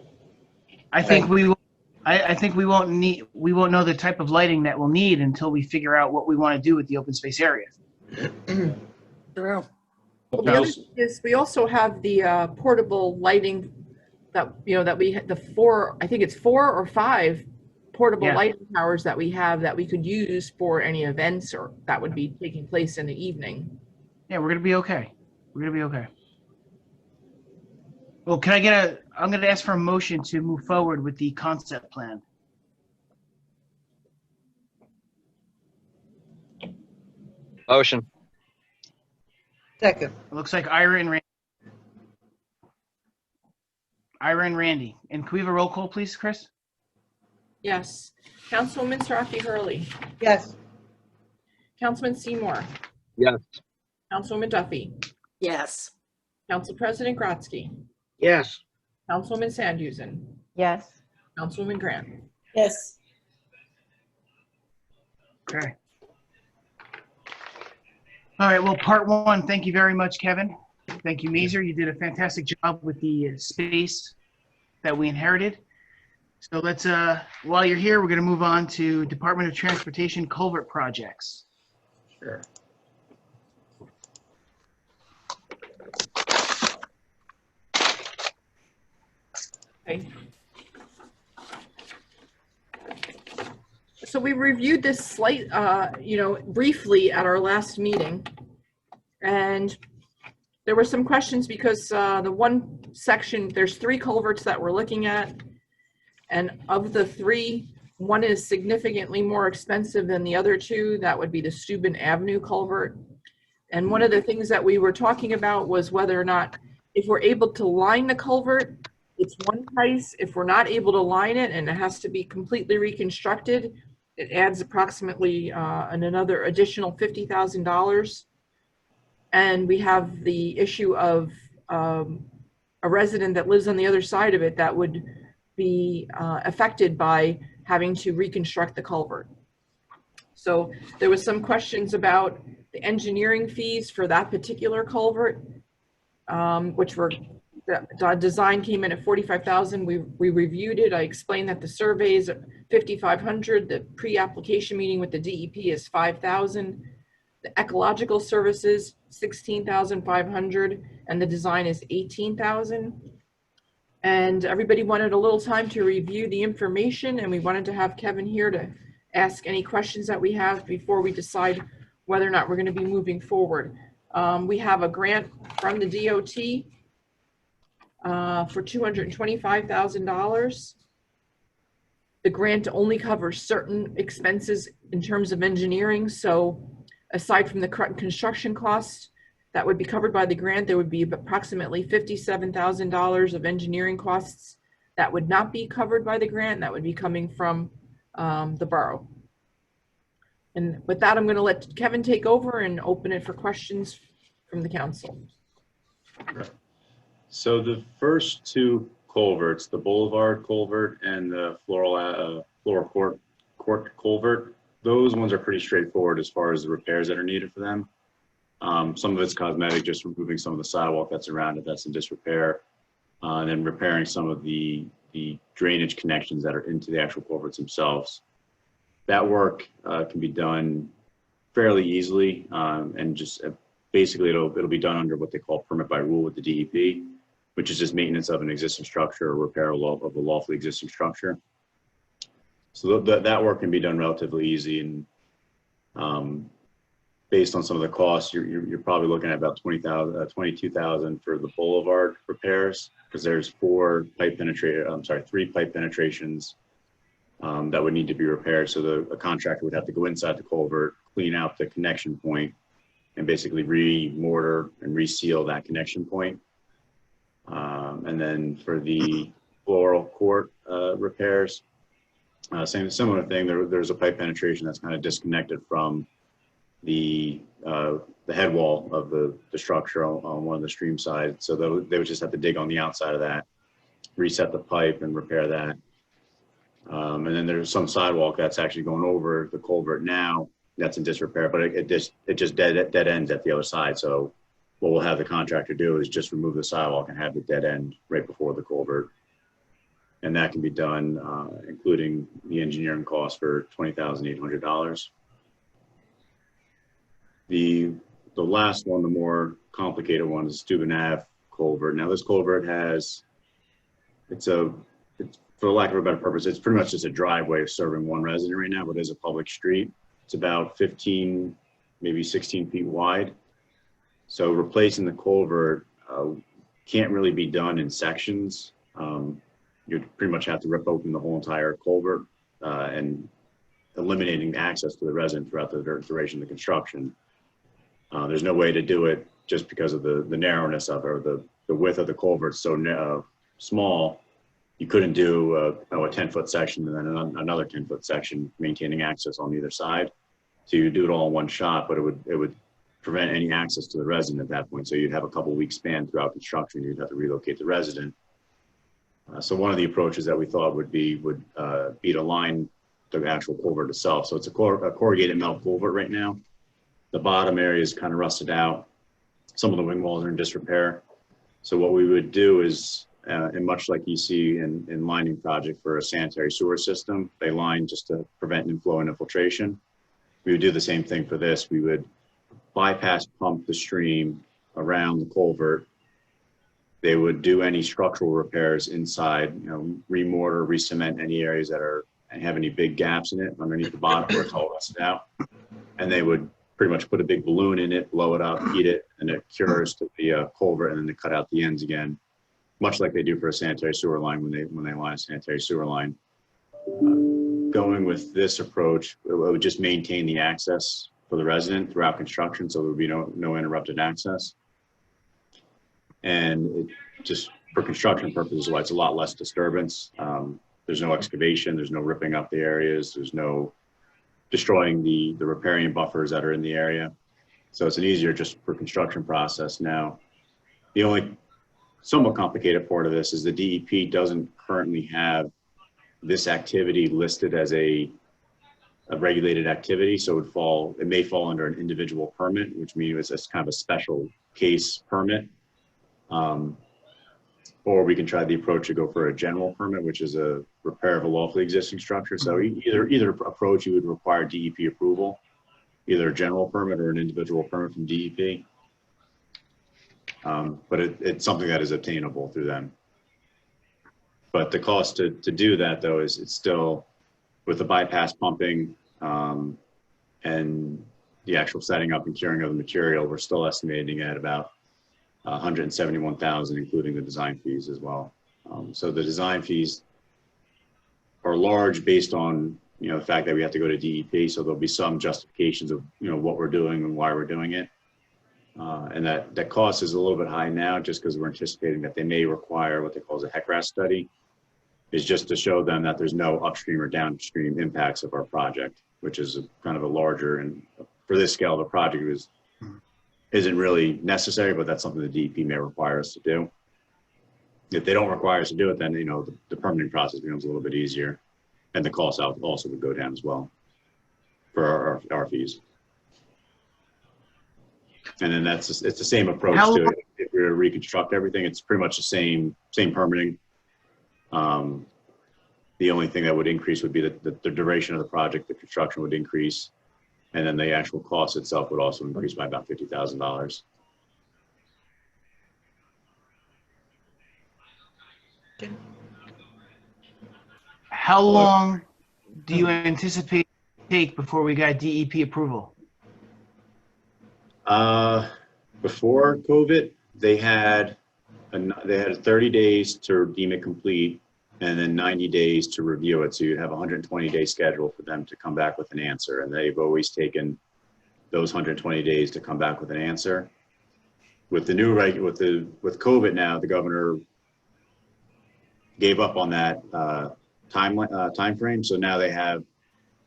I think we won't know the type of lighting that we'll need until we figure out what we want to do with the open space area. True. Well, the other thing is we also have the portable lighting that that we the 4, I think it's 4 or 5 portable lighting towers that we have that we could use for any events or that would be taking place in the evening. Yeah, we're gonna be okay. We're gonna be okay. Well, I'm going to ask for a motion to move forward with the concept plan. Motion. Second. It looks like Ira and Randy. And can we have a roll call, please, Chris? Yes. Councilwoman Sarafi Hurley. Yes. Councilman Seymour. Yes. Councilwoman Duffy. Yes. Council President Grotzky. Yes. Councilwoman Sandhusen. Yes. Councilwoman Grant. Yes. Okay. All right, well, part one, thank you very much, Kevin. Thank you, Mazer. You did a fantastic job with the space that we inherited. So let's, while you're here, we're going to move on to Department of Transportation culvert projects. Sure. Okay. So we reviewed this briefly at our last meeting. And there were some questions because the one section, there's 3 culverts that we're looking at. And of the 3, one is significantly more expensive than the other 2. That would be the Steuben Avenue culvert. And one of the things that we were talking about was whether or not, if we're able to line the culvert, it's one price. If we're not able to line it and it has to be completely reconstructed, it adds approximately another additional $50,000. And we have the issue of a resident that lives on the other side of it that would be affected by having to reconstruct the culvert. So there was some questions about the engineering fees for that particular culvert, which were, the design came in at $45,000. We reviewed it. I explained that the survey is $5,500. The pre-application meeting with the DEP is $5,000. The ecological services, $16,500, and the design is $18,000. And everybody wanted a little time to review the information, and we wanted to have Kevin here to ask any questions that we have before we decide whether or not we're going to be moving forward. We have a grant from the DOT for $225,000. The grant only covers certain expenses in terms of engineering. So aside from the construction costs that would be covered by the grant, there would be approximately $57,000 of engineering costs that would not be covered by the grant. That would be coming from the borough. And with that, I'm going to let Kevin take over and open it for questions from the council. So the first 2 culverts, the Boulevard culvert and the Floral Court culvert, those ones are pretty straightforward as far as the repairs that are needed for them. Some of it's cosmetic, just removing some of the sidewalk that's around it that's in disrepair, and then repairing some of the drainage connections that are into the actual culverts themselves. That work can be done fairly easily, and just basically it'll be done under what they call permit by rule with the DEP, which is just maintenance of an existing structure or repair of a lawfully existing structure. So that work can be done relatively easy, and based on some of the costs, you're probably looking at about $22,000 for the Boulevard repairs, because there's 3 pipe penetrations that would need to be repaired. So a contractor would have to go inside the culvert, clean out the connection point, and basically re-mortar and reseal that connection point. And then for the Floral Court repairs, similar thing. There's a pipe penetration that's kind of disconnected from the head wall of the structure on one of the stream sides. So they would just have to dig on the outside of that, reset the pipe and repair that. And then there's some sidewalk that's actually going over the culvert now that's in disrepair, but it just dead ends at the other side. So what we'll have the contractor do is just remove the sidewalk and have the dead end right before the culvert. And that can be done, including the engineering cost for $20,800. The last one, the more complicated one, is Steuben Ave culvert. Now this culvert it's for lack of a better purpose, it's pretty much just a driveway serving one resident right now, but it is a public street. It's about 15, maybe 16 feet wide. So replacing the culvert can't really be done in sections. You'd pretty much have to rip open the whole entire culvert and eliminating access to the resident throughout the duration of the construction. There's no way to do it just because of the narrowness of it, or the width of the culvert so small. You couldn't do a 10-foot section and then another 10-foot section maintaining access on either side. So you do it all in one shot, but it would prevent any access to the resident at that point. So you'd have a couple weeks span throughout construction. You'd have to relocate the resident. So one of the approaches that we thought would be to line the actual culvert itself. So it's a corrugated metal culvert right now. The bottom area is kind of rusted out. Some of the wing walls are in disrepair. So what we would do is, and much like you see in lining project for a sanitary sewer system, they line just to prevent inflow and infiltration. We would do the same thing for this. We would bypass pump the stream around the culvert. They would do any structural repairs inside, remortar, re-cement any areas that have any big gaps in it underneath the bottom where it's all rusted out. And they would pretty much put a big balloon in it, blow it up, heat it, and it cures to the culvert, and then they cut out the ends again, much like they do for a sanitary sewer line when they line a sanitary sewer line. Going with this approach, it would just maintain the access for the resident throughout construction, so there would be no interrupted access. And just for construction purposes, it's a lot less disturbance. There's no excavation, there's no ripping up the areas, there's no destroying the riparian buffers that are in the area. So it's an easier just for construction process. Now, the only somewhat complicated part of this is the DEP doesn't currently have this activity listed as a regulated activity. So it may fall under an individual permit, which means it's kind of a special case permit. Or we can try the approach to go for a general permit, which is a repair of a lawfully existing structure. So either approach, you would require DEP approval, either a general permit or an individual permit from DEP. But it's something that is obtainable through them. But the cost to do that, though, is it's still with the bypass pumping and the actual setting up and curing of the material, we're still estimating at about $171,000, including the design fees as well. So the design fees are large based on the fact that we have to go to DEP. So there'll be some justifications of what we're doing and why we're doing it, and that cost is a little bit high now, just because we're anticipating that they may require what they call a HECRAS study, is just to show them that there's no upstream or downstream impacts of our project, which is kind of a larger, and for this scale of a project isn't really necessary, but that's something the DEP may require us to do. If they don't require us to do it, then the permitting process becomes a little bit easier, and the cost also would go down as well for our fees. And then it's the same approach to it. If we were to reconstruct everything, it's pretty much the same permitting. The only thing that would increase would be the duration of the project. The construction would increase, and then the actual cost itself would also increase by about $50,000. How long do you anticipate it will take before we got DEP approval? Before COVID, they had 30 days to deem it complete, and then 90 days to review it. So you'd have a 120-day schedule for them to come back with an answer. And they've always taken those 120 days to come back with an answer. With the new with COVID now, the governor gave up on that time frame. So now they have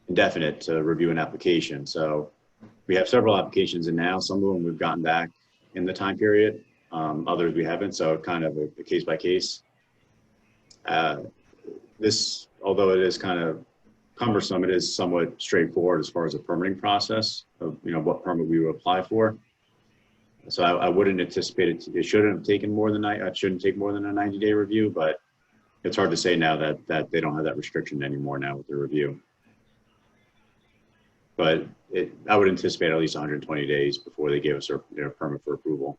indefinite to review an application. So we have several applications in now. Some of them we've gotten back in the time period. Others we haven't. So kind of a case by case. This, although it is kind of cumbersome, it is somewhat straightforward as far as the permitting process of what permit we would apply for. So I wouldn't anticipate it shouldn't take more than a 90-day review, but it's hard to say now that they don't have that restriction anymore now with the review. But I would anticipate at least 120 days before they give us their permit for approval.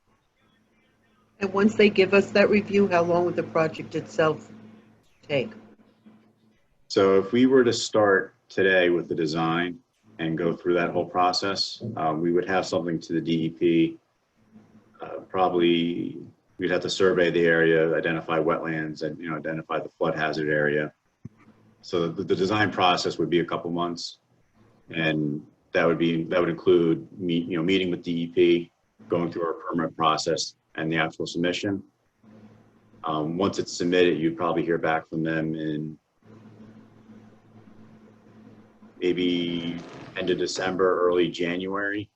And once they give us that review, how long would the project itself take? So if we were to start today with the design and go through that whole process, we would have something to the DEP probably we'd have to survey the area, identify wetlands, and identify the flood hazard area. So the design process would be a couple months, and that would include meeting with DEP, going through our permit process, and the actual submission. Once it's submitted, you'd probably hear back from them in maybe end of December, early January.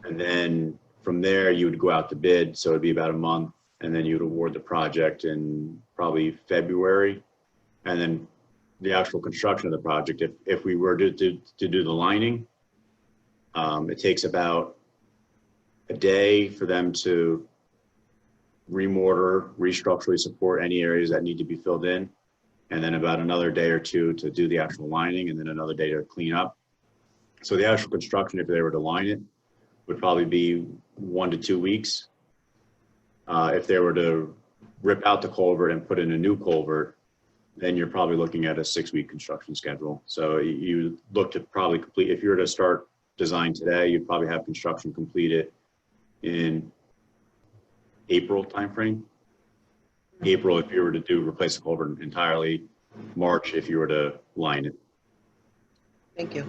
And then from there, you would go out to bid. So it'd be about a month, and then you'd award the project in probably February. And then the actual construction of the project, if we were to do the lining, it takes about a day for them to remortar, restructurally support any areas that need to be filled in, and then about another day or two to do the actual lining, and then another day to clean up. So the actual construction, if they were to line it, would probably be 1 to 2 weeks. If they were to rip out the culvert and put in a new culvert, then you're probably looking at a 6-week construction schedule. So you look to probably complete, if you were to start design today, you'd probably have construction completed in April timeframe. April if you were to replace the culvert entirely. March if you were to line it. Thank you.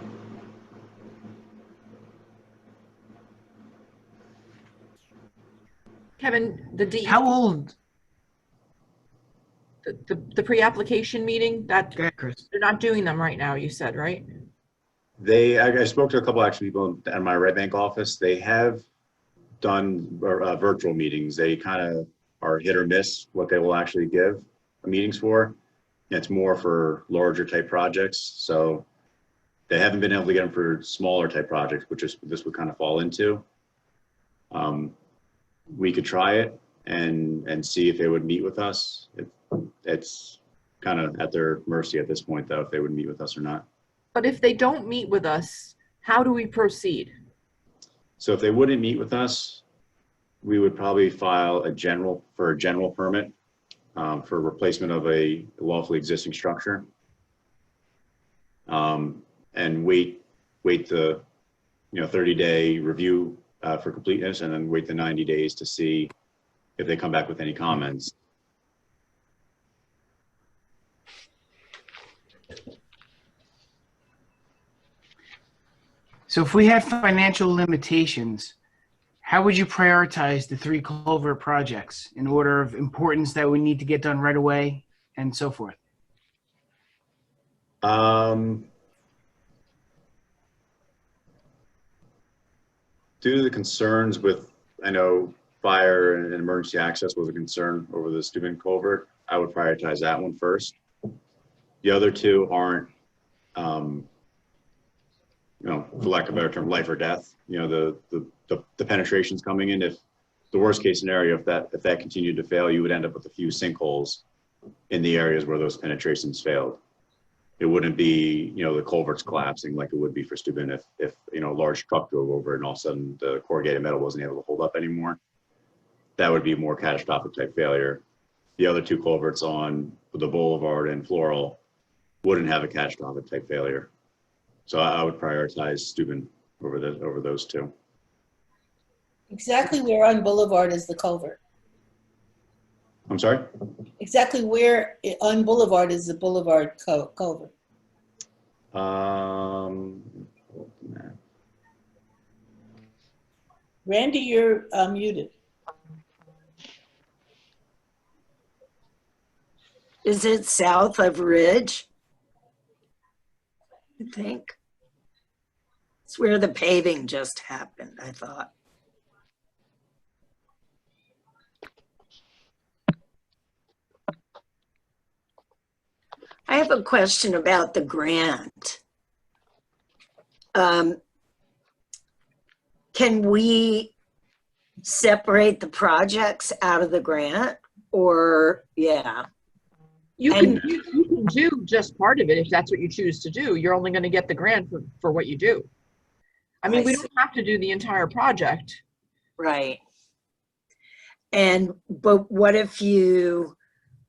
Kevin, the DEP, How old? the pre-application meeting, that Go ahead, Chris. they're not doing them right now, you said, right? I spoke to a couple actually people at my Red Bank office. They have done virtual meetings. They kind of are hit or miss what they will actually give meetings for. It's more for larger type projects. So they haven't been able to get them for smaller type projects, which is this would kind of fall into. We could try it and see if they would meet with us. It's kind of at their mercy at this point, though, if they would meet with us or not. But if they don't meet with us, how do we proceed? So if they wouldn't meet with us, we would probably file a general permit for replacement of a lawfully existing structure, and wait the 30-day review for completeness, and then wait the 90 days to see if they come back with any comments. So if we had financial limitations, how would you prioritize the 3 culvert projects in order of importance that we need to get done right away and so forth? Due to the concerns with, I know fire and emergency access was a concern over the Steuben culvert, I would prioritize that one first. The other 2 aren't, for lack of a better term, life or death. The penetrations coming in. If the worst case scenario, if that continued to fail, you would end up with a few sinkholes in the areas where those penetrations failed. It wouldn't be, the culverts collapsing like it would be for Steuben if a large truck drove over and all of a sudden the corrugated metal wasn't able to hold up anymore. That would be a more catastrophic type failure. The other 2 culverts on the Boulevard and Floral wouldn't have a catastrophic type failure. So I would prioritize Steuben over those 2. Exactly where on Boulevard is the culvert? I'm sorry? Exactly where on Boulevard is the Boulevard culvert? Randy, you're muted. Is it south of Ridge? I think. It's where the paving just happened, I thought. I have a question about the grant. Can we separate the projects out of the grant, or yeah? You can do just part of it if that's what you choose to do. You're only going to get the grant for what you do. I mean, we don't have to do the entire project. Right. But what if you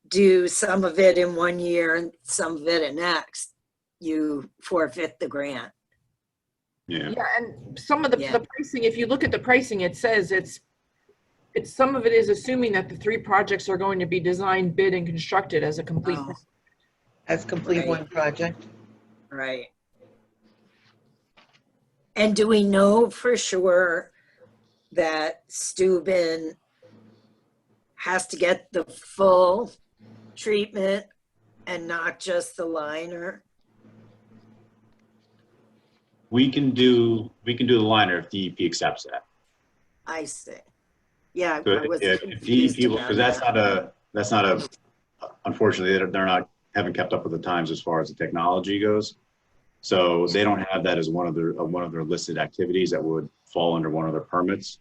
do some of it in 1 year and some of it in next? You forfeit the grant. Yeah. Yeah, and some of the pricing, if you look at the pricing, it says it's some of it is assuming that the 3 projects are going to be designed, bid, and constructed as a complete. Oh, As complete Right. one project. right. And do we know for sure that Steuben has to get the full treatment and not just the liner? We can do the liner if DEP accepts that. I see. Yeah, So I was if confused DEP, about because that. that's not a, unfortunately, they're not, haven't kept up with the times as far as the technology goes. So they don't have that as one of their listed activities that would fall under one of their permits.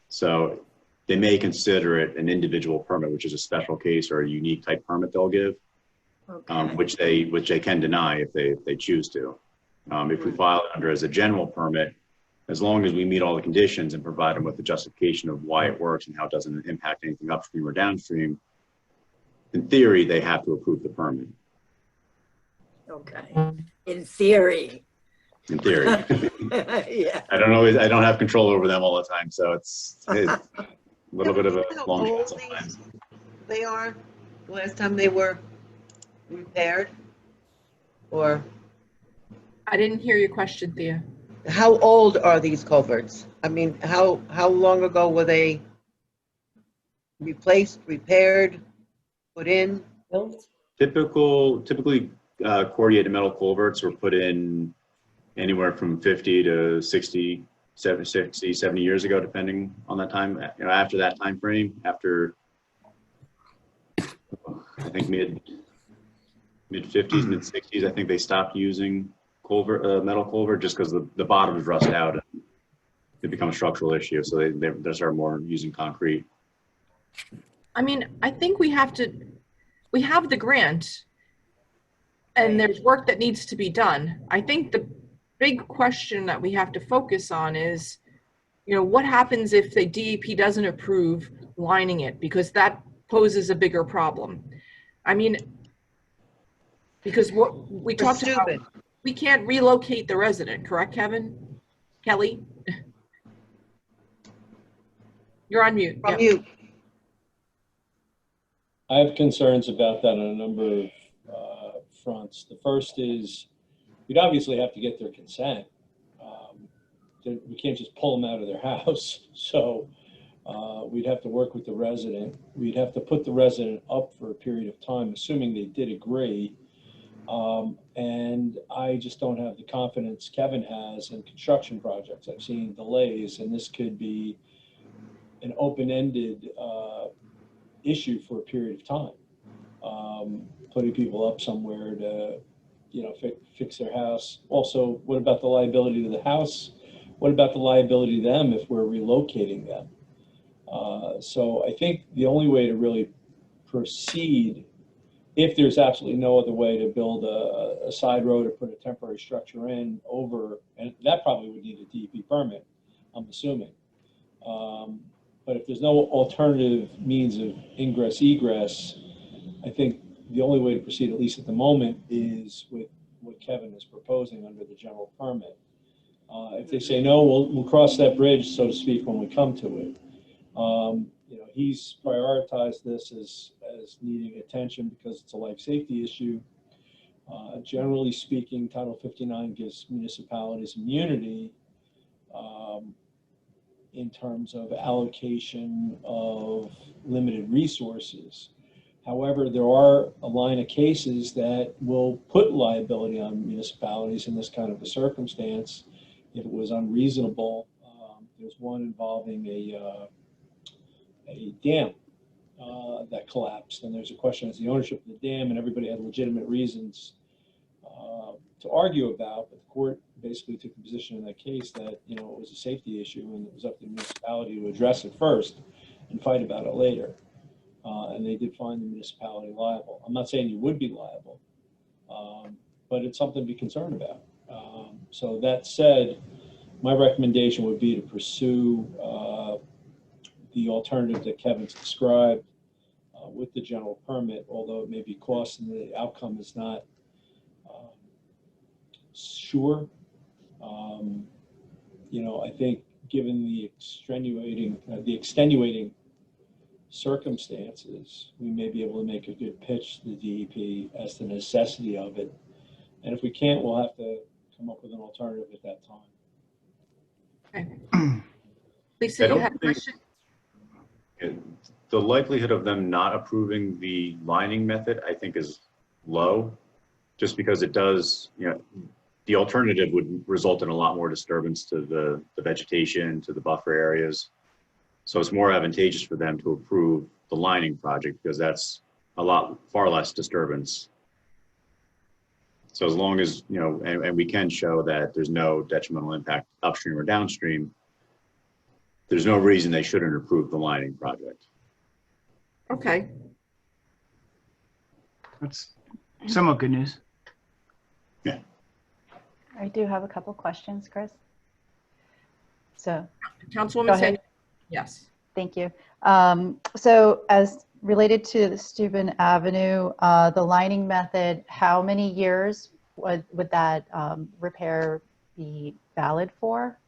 So they may consider it an individual permit, which is a special case or a unique type permit they'll give, Okay. which they can deny if they choose to. If we file it under as a general permit, as long as we meet all the conditions and provide them with the justification of why it works and how it doesn't impact anything upstream or downstream, in theory, they have to approve the permit. Okay. In theory. In theory. Yeah. I don't have control over them all the time, so it's a little bit of a How long shot old sometimes. they are? The last time they were repaired? Or I didn't hear your question, Thea. how old are these culverts? I mean, how long ago were they replaced, repaired, put in? Typically, corrugated metal culverts were put in anywhere from 50 to 60, 70 years ago, depending on that time. You know, after that time frame, after I think mid 50s, mid 60s, I think they stopped using metal culvert just because the bottoms rust out and it becomes a structural issue. So they start more using concrete. I mean, I think we have the grant and there's work that needs to be done. I think the big question that we have to focus on is, you know, what happens if the DEP doesn't approve lining it? Because that poses a bigger problem. I mean, because what we talked about, we can't relocate the resident, correct, Kelly? You're on mute. From Yeah. you. I have concerns about that on a number of fronts. The first is we'd obviously have to get their consent. We can't just pull them out of their house. So we'd have to work with the resident. We'd have to put the resident up for a period of time, assuming they did agree. And I just don't have the confidence Kevin has in construction projects. I've seen delays, and this could be an open-ended issue for a period of time. Putting people up somewhere to, you know, fix their house. Also, what about the liability to the house? What about the liability to them if we're relocating them? So I think the only way to really proceed, if there's absolutely no other way to build a side road or put a temporary structure in over, and that probably would need a DEP permit, I'm assuming. But if there's no alternative means of ingress, egress, I think the only way to proceed, at least at the moment, is with what Kevin is proposing under the general permit. If they say no, we'll cross that bridge, so to speak, when we come to it. You know, he's prioritized this as needing attention because it's a life safety issue. Generally speaking, Title 59 gives municipalities immunity in terms of allocation of limited resources. However, there are a line of cases that will put liability on municipalities in this kind of a circumstance if it was unreasonable. There's one involving a dam that collapsed, and there's a question as the ownership of the dam, and everybody had legitimate reasons to argue about, but the court basically took the position in that case that, you know, it was a safety issue and it was up to the municipality to address it first and fight about it later. And they did find the municipality liable. I'm not saying you would be liable, but it's something to be concerned about. So that said, my recommendation would be to pursue the alternative that Kevin's described with the general permit, although it may be cost and the outcome is not sure. You know, I think given the extenuating circumstances, we may be able to make a good pitch to the DEP as the necessity of it. And if we can't, we'll have to come up with an alternative at that time. Okay. Lisa, you had a question? The likelihood of them not approving the lining method, I think, is low, just because it does, the alternative would result in a lot more disturbance to the vegetation, to the buffer areas. So it's more advantageous for them to approve the lining project because that's far less disturbance. So as long as, and we can show that there's no detrimental impact upstream or downstream, there's no reason they shouldn't approve the lining project. Okay. That's somewhat good news. Yeah. I do have a couple questions, Chris. So, Councilwoman Sandy. Yes. Thank you. So as related to the Steuben Avenue, the lining method, how many years would that repair be valid for?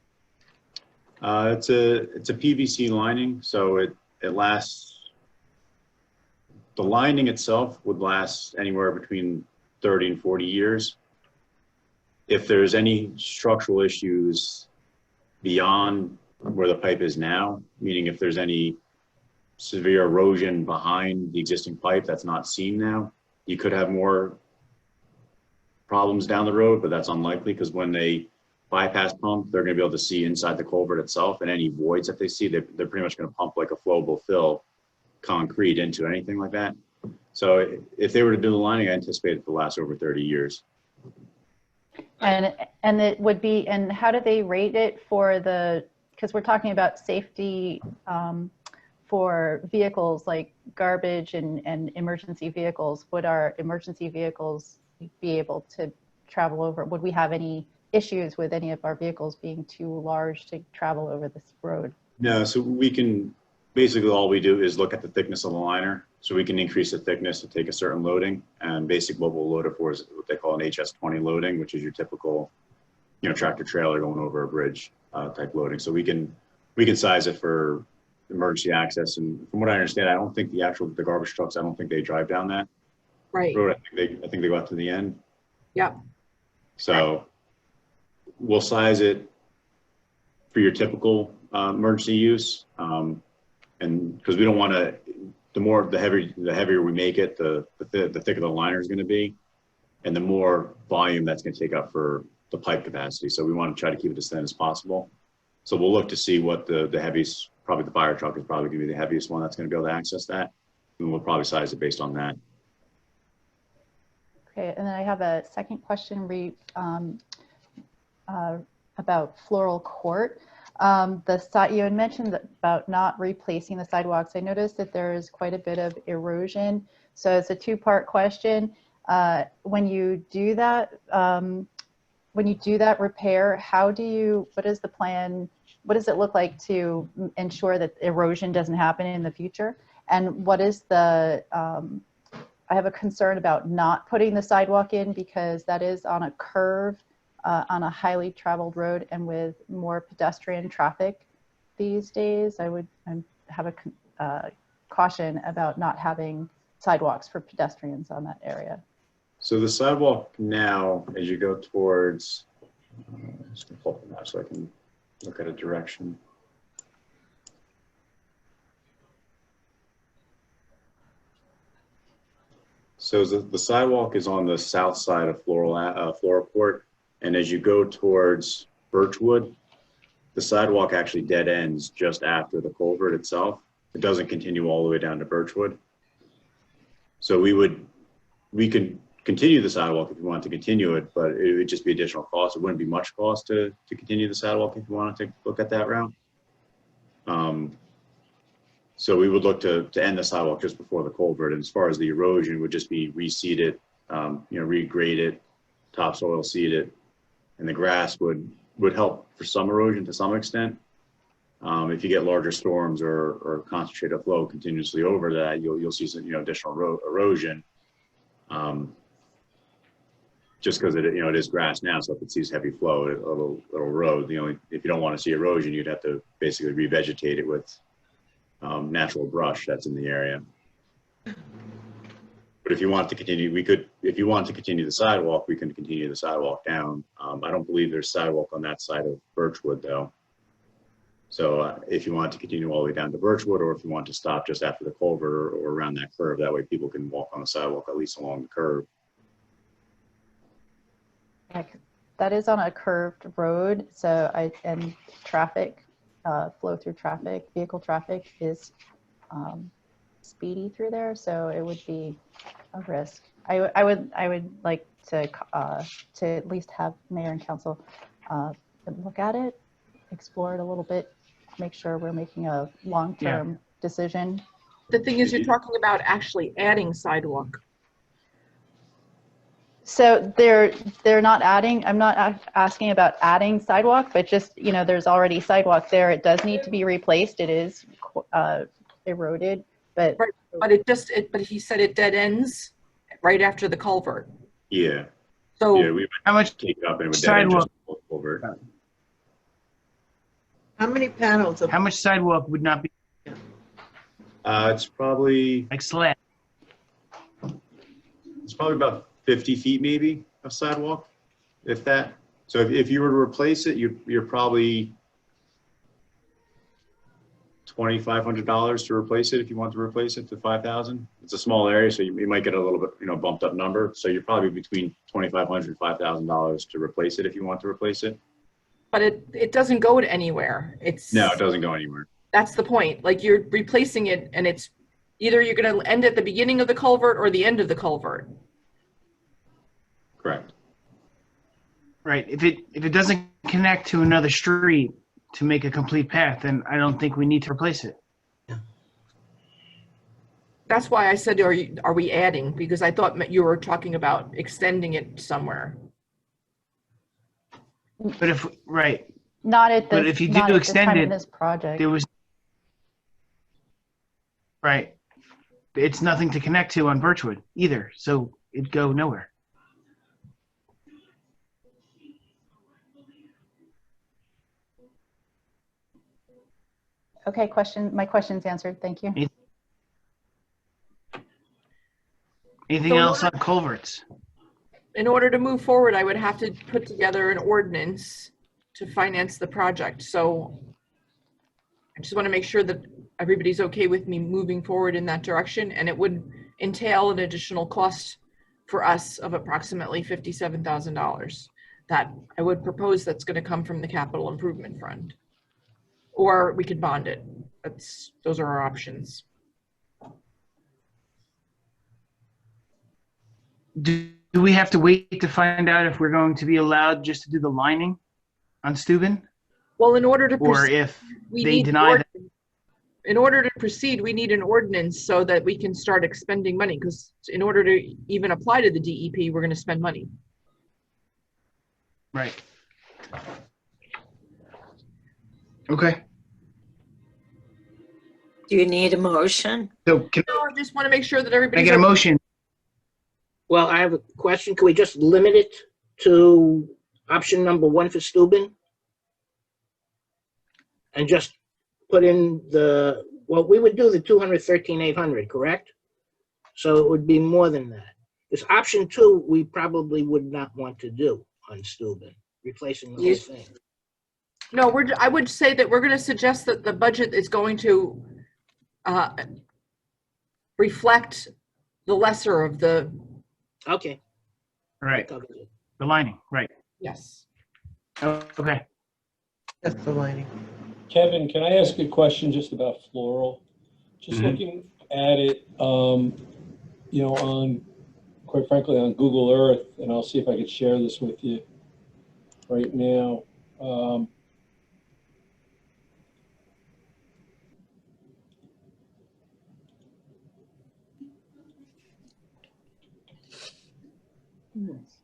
It's a PVC lining, so it lasts. The lining itself would last anywhere between 30 and 40 years. If there's any structural issues beyond where the pipe is now, meaning if there's any severe erosion behind the existing pipe that's not seen now, you could have more problems down the road, but that's unlikely because when they bypass pump, they're going to be able to see inside the culvert itself, and any voids that they see, they're pretty much going to pump like a flowable fill concrete into anything like that. So if they were to do the lining, I anticipate it to last over 30 years. And it would be, and how do they rate it for because we're talking about safety for vehicles like garbage and emergency vehicles. Would our emergency vehicles be able to travel over? Would we have any issues with any of our vehicles being too large to travel over this road? No, so we can, basically all we do is look at the thickness of the liner. So we can increase the thickness to take a certain loading, and basically what we'll load it for is what they call an HS20 loading, which is your typical, tractor trailer going over a bridge type loading. So we can size it for emergency access. And from what I understand, I don't think the garbage trucks, I don't think they drive down that road. I think they go out to the end. Yeah. So we'll size it for your typical emergency use. And because we don't want to, the heavier we make it, the thicker the liner is going to be, and the more volume that's going to take up for the pipe capacity. So we want to try to keep it as thin as possible. So we'll look to see what the heaviest, probably the fire truck is probably going to be the heaviest one that's going to be able to access that. And we'll probably size it based on that. Okay, and then I have a second question about Floral Court. You had mentioned about not replacing the sidewalks. I noticed that there is quite a bit of erosion. So it's a two-part question. When you do that repair, what is the plan? What does it look like to ensure that erosion doesn't happen in the future? And what is I have a concern about not putting the sidewalk in because that is on a curve on a highly traveled road, and with more pedestrian traffic these days, I have a caution about not having sidewalks for pedestrians on that area. So the sidewalk now, as you go towards, I'm just going to pull up the map so I can look at a direction. So the sidewalk is on the south side of Floral Court, and as you go towards Birchwood, the sidewalk actually dead ends just after the culvert itself. It doesn't continue all the way down to Birchwood. So we could continue the sidewalk if you want to continue it, but it would just be additional cost. It wouldn't be much cost to continue the sidewalk if you want to take a look at that route. So we would look to end the sidewalk just before the culvert. And as far as the erosion, would just be reseed it, regrade it, topsoil seed it, and the grass would help for some erosion to some extent. If you get larger storms or concentrated flow continuously over that, you'll see some additional erosion. just because it is grass now, so if it sees heavy flow, it'll erode. If you don't want to see erosion, you'd have to basically revegetate it with natural brush that's in the area. But if you want to continue, if you want to continue the sidewalk, we can continue the sidewalk down. I don't believe there's sidewalk on that side of Birchwood though. So if you want to continue all the way down to Birchwood, or if you want to stop just after the culvert or around that curve, that way people can walk on the sidewalk at least along the curve. That is on a curved road, so and traffic, flow through traffic, vehicle traffic is speedy through there, so it would be a risk. I would like to at least have mayor and council look at it, explore it a little bit, make sure we're making a long-term decision. The thing is, you're talking about actually adding sidewalk. So they're not adding, I'm not asking about adding sidewalk, but just, there's already sidewalk there. It does need to be replaced. It is eroded, but. Right, but he said it dead ends right after the culvert. Yeah. So yeah, we would how much take up and it would sidewalk? Culvert. How many panels of? How much sidewalk would not be It's probably like slab? It's probably about 50 feet maybe of sidewalk, if that. So if you were to replace it, you're probably $2,500 to replace it if you want to replace it to 5,000. It's a small area, so you might get a little bit, bumped up number. So you're probably between $2,500 and $5,000 to replace it if you want to replace it. but it doesn't go anywhere. No, it doesn't go anywhere. That's the point. Like, you're replacing it, and it's either you're going to end at the beginning of the culvert or the end of the culvert. Correct. Right. If it doesn't connect to another street to make a complete path, then I don't think we need to replace it. That's why I said, are we adding? Because I thought you were talking about extending it somewhere. But if right. Not at this, But if you not do at this time extend in it, this project. there was right. It's nothing to connect to on Birchwood either, so it'd go nowhere. Okay, my question's answered. Thank you. Anything So else on culverts? In order to move forward, I would have to put together an ordinance to finance the project. So I just want to make sure that everybody's okay with me moving forward in that direction. And it would entail an additional cost for us of approximately $57,000 that I would propose that's going to come from the capital improvement fund. Or we could bond it. Those are our options. Do we have to wait to find out if we're going to be allowed just to do the lining on Steuben? Well, in order to Or proceed, if we they need deny that? in order to proceed, we need an ordinance so that we can start expending money, because in order to even apply to the DEP, we're going to spend money. Right. Okay. Do you need a motion? So can No, I just want to make sure that I everybody's get a okay. motion? Well, I have a question. Can we just limit it to option number 1 for Steuben? And just put in we would do the 213,800, correct? So it would be more than that. This option 2, we probably would not want to do on Steuben, replacing the whole thing. No, I would say that we're going to suggest that the budget is going to reflect the lesser of the. Okay. Right. That covers it. The lining, right. Yes. Okay. That's the lining. Kevin, can I ask a question just about floral? Just looking at it, quite frankly, on Google Earth, and I'll see if I could share this with you right now.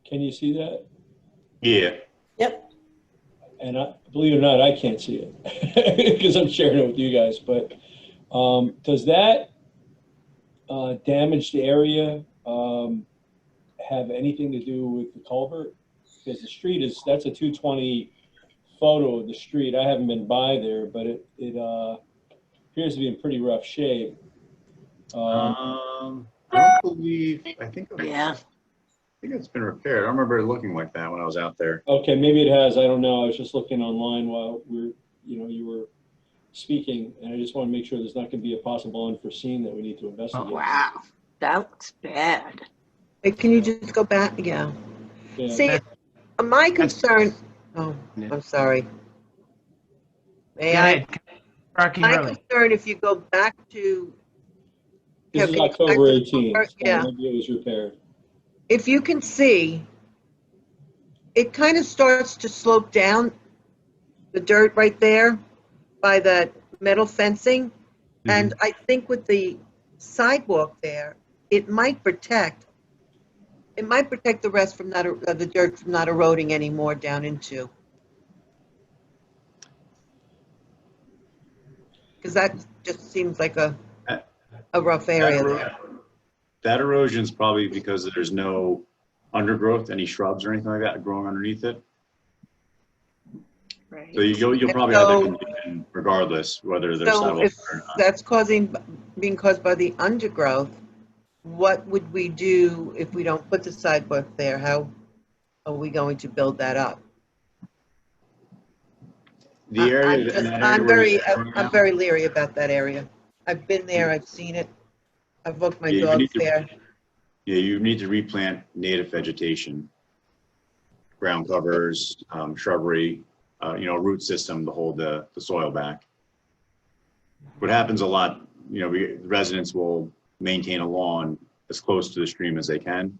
Can you see that? Yeah. Yep. And believe it or not, I can't see it because I'm sharing it with you guys. But does that damaged area have anything to do with the culvert? Because the street is, that's a 220 photo of the street. I haven't been by there, but it appears to be in pretty rough shape. I don't believe, I think Yeah. it's been repaired. I don't remember it looking like that when I was out there. Okay, maybe it has. I don't know. I was just looking online while you were speaking, and I just want to make sure there's not going to be a possible unforeseen that we need to investigate. Wow, that looks bad. Wait, can you just go back? Yeah. Yeah. See, my concern, oh, I'm sorry. May Go I? ahead. Rocky My Harley. concern, if you go back to, This is can you go back October to the 18th. culvert? So Yeah. maybe it was repaired. If you can see, it kind of starts to slope down the dirt right there by that metal fencing. And I think with the sidewalk there, it might protect the rest from not, the dirt from not eroding anymore down into. Because that just seems like a rough area there. That erosion is probably because there's no undergrowth, any shrubs or anything like that growing underneath it. Right. So you'll probably have that condition regardless whether there's So sidewalks if or not. that's being caused by the undergrowth, what would we do if we don't put the sidewalk there? How are we going to build that up? The area, I'm very leery about that area. I've been there, I've seen it. I've walked my dogs there. Yeah, you need to replant native vegetation, ground covers, shrubbery, root system to hold the soil back. What happens a lot, residents will maintain a lawn as close to the stream as they can.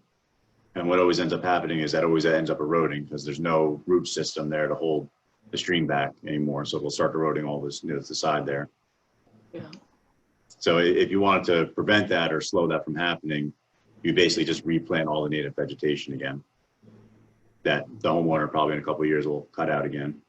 And what always ends up happening is that always ends up eroding because there's no root system there to hold the stream back anymore. So it'll start eroding all this, to the side there. Yeah. So if you wanted to prevent that or slow that from happening, you basically just replant all the native vegetation again. That the homeowner probably in a couple of years will cut out again.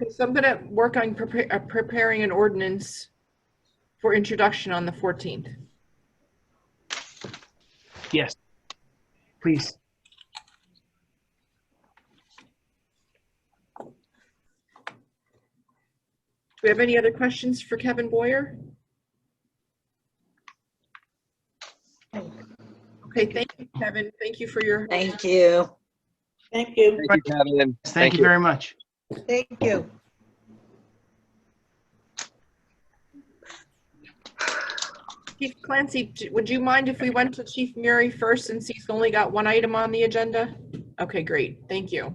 Okay, so I'm going to work on preparing an ordinance for introduction on the 14th. Yes. Please. Do we have any other questions for Kevin Boyer? Okay, thank you, Kevin. Thank you for your. Thank you. Thank you. Thank you, Kevin. Thank you very much. Thank you. Chief Clancy, would you mind if we went to Chief Murray first since he's only got one item on the agenda? Okay, great. Thank you.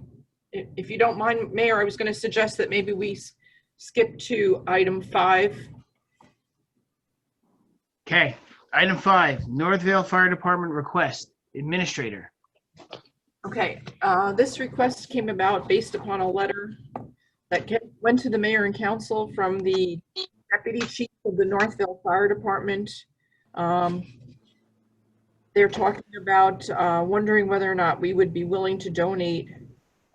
If you don't mind, Mayor, I was going to suggest that maybe we skip to item 5. Okay. Item 5, Northville Fire Department request, administrator. Okay, this request came about based upon a letter that went to the mayor and council from the deputy chief of the Northville Fire Department. They're talking about wondering whether or not we would be willing to donate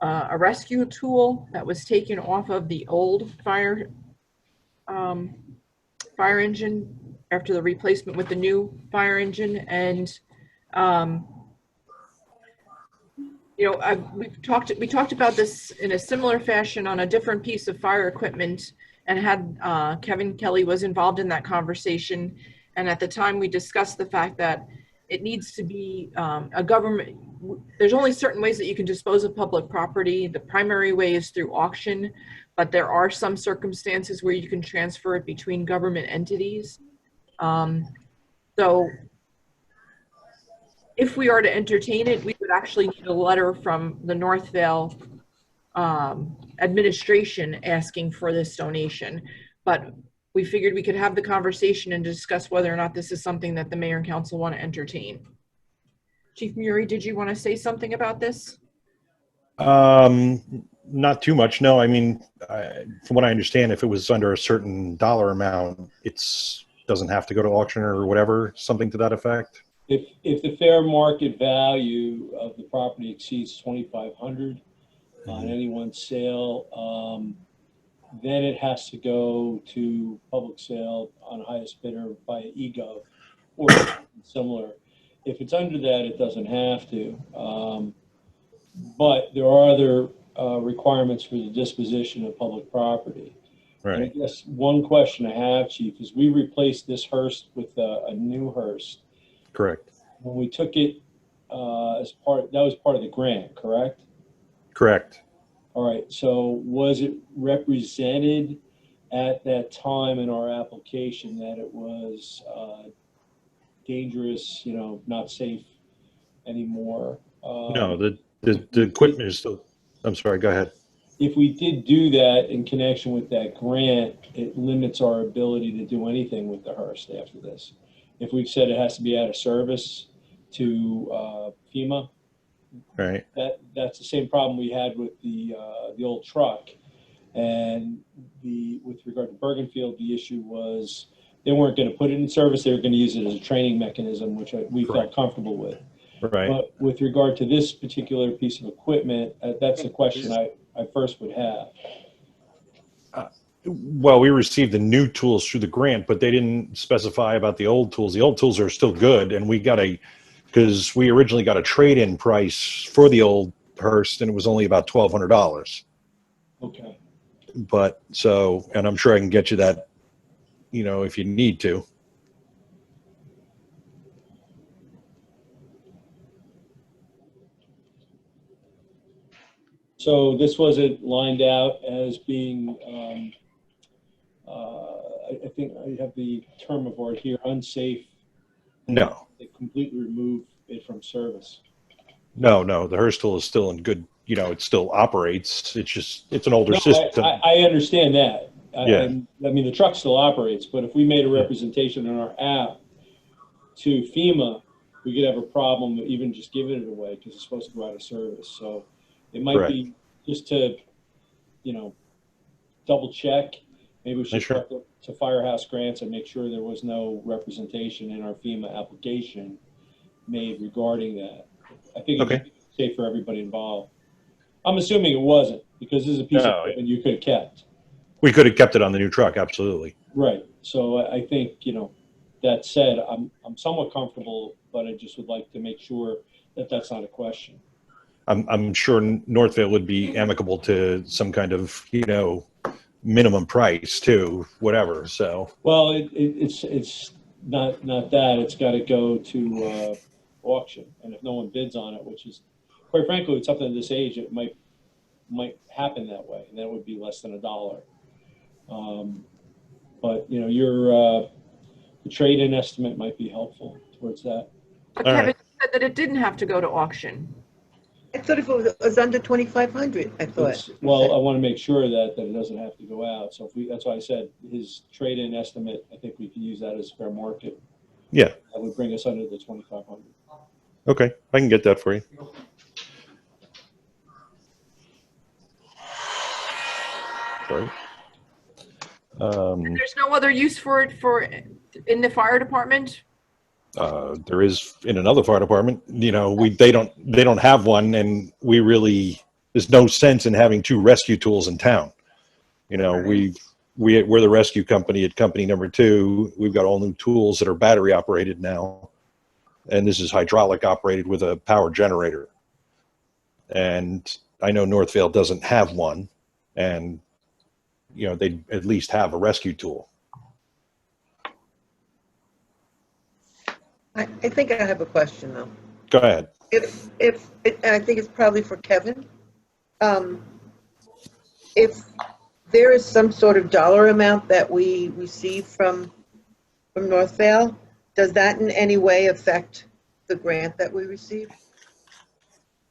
a rescue tool that was taken off of the old fire engine after the replacement with the new fire engine. And we talked about this in a similar fashion on a different piece of fire equipment, and had Kevin Kelly was involved in that conversation. And at the time we discussed the fact that it needs to be a government, there's only certain ways that you can dispose of public property. The primary way is through auction, but there are some circumstances where you can transfer it between government entities. So if we are to entertain it, we would actually need a letter from the Northville administration asking for this donation. But we figured we could have the conversation and discuss whether or not this is something that the mayor and council want to entertain. Chief Murray, did you want to say something about this? Not too much, no. I mean, from what I understand, if it was under a certain dollar amount, it's doesn't have to go to auction or whatever, something to that effect. If the fair market value of the property exceeds $2,500 on any one sale, then it has to go to public sale on highest bidder by EGO or similar. If it's under that, it doesn't have to. But there are other requirements for the disposition of public property. And I Right. guess one question I have, Chief, is we replaced this hearse with a new hearse. Correct. When we took it as part, that was part of the grant, correct? Correct. All right, so was it represented at that time in our application that it was dangerous, not safe anymore? No, the equipment is still, I'm sorry, go ahead. If we did do that in connection with that grant, it limits our ability to do anything with the hearse after this. If we've said it has to be out of service to FEMA, Right. that's the same problem we had with the old truck. And with regard to Bergenfield, the issue was they weren't going to put it in service. They were going to use it as a training mechanism, which we felt comfortable with. Right. But with regard to this particular piece of equipment, that's the question I first would have. Well, we received the new tools through the grant, but they didn't specify about the old tools. The old tools are still good, and because we originally got a trade-in price for the old hearse, and it was only about $1,200. Okay. But and I'm sure I can get you that, if you need to. So this wasn't lined out as being, I think I have the term of art here, unsafe. No. They completely remove it from service. No, the hearse tool is still in good, it still operates. It's an older No, system. I understand that. Yeah. I mean, the truck still operates, but if we made a representation in our app to FEMA, we could have a problem with even just giving it away because it's supposed to go out of service. So it might be just to, double check. Maybe we should talk to Firehouse Grants and make sure there was no representation in our FEMA application made regarding that. I think it would be safe for everybody involved. I'm assuming it wasn't because this is a piece of equipment you could have kept. We could have kept it on the new truck, absolutely. Right. So I think, that said, I'm somewhat comfortable, but I just would like to make sure that that's not a question. I'm sure Northville would be amicable to some kind of, minimum price too, whatever. So. Well, it's not that. It's got to go to auction, and if no one bids on it, which is, quite frankly, with something at this age, it might happen that way, and that would be less than $1. But your the trade-in estimate might be helpful towards that. But Kevin said that it didn't have to go to auction. I thought if it was under 2,500, I thought. Well, I want to make sure that it doesn't have to go out. So that's why I said his trade-in estimate, I think we can use that as fair market. Yeah. That would bring us under the 2,500. Okay, I can get that for you. Sorry. There's no other use for it in the fire department? There is in another fire department. They don't have one, and there's no sense in having two rescue tools in town. We're the rescue company at company number 2. We've got all new tools that are battery operated now, and this is hydraulic operated with a power generator. And I know Northvale doesn't have one, and they at least have a rescue tool. I think I have a question though. Go ahead. If I think it's probably for Kevin. If there is some sort of dollar amount that we receive from Northvale, does that in any way affect the grant that we receive?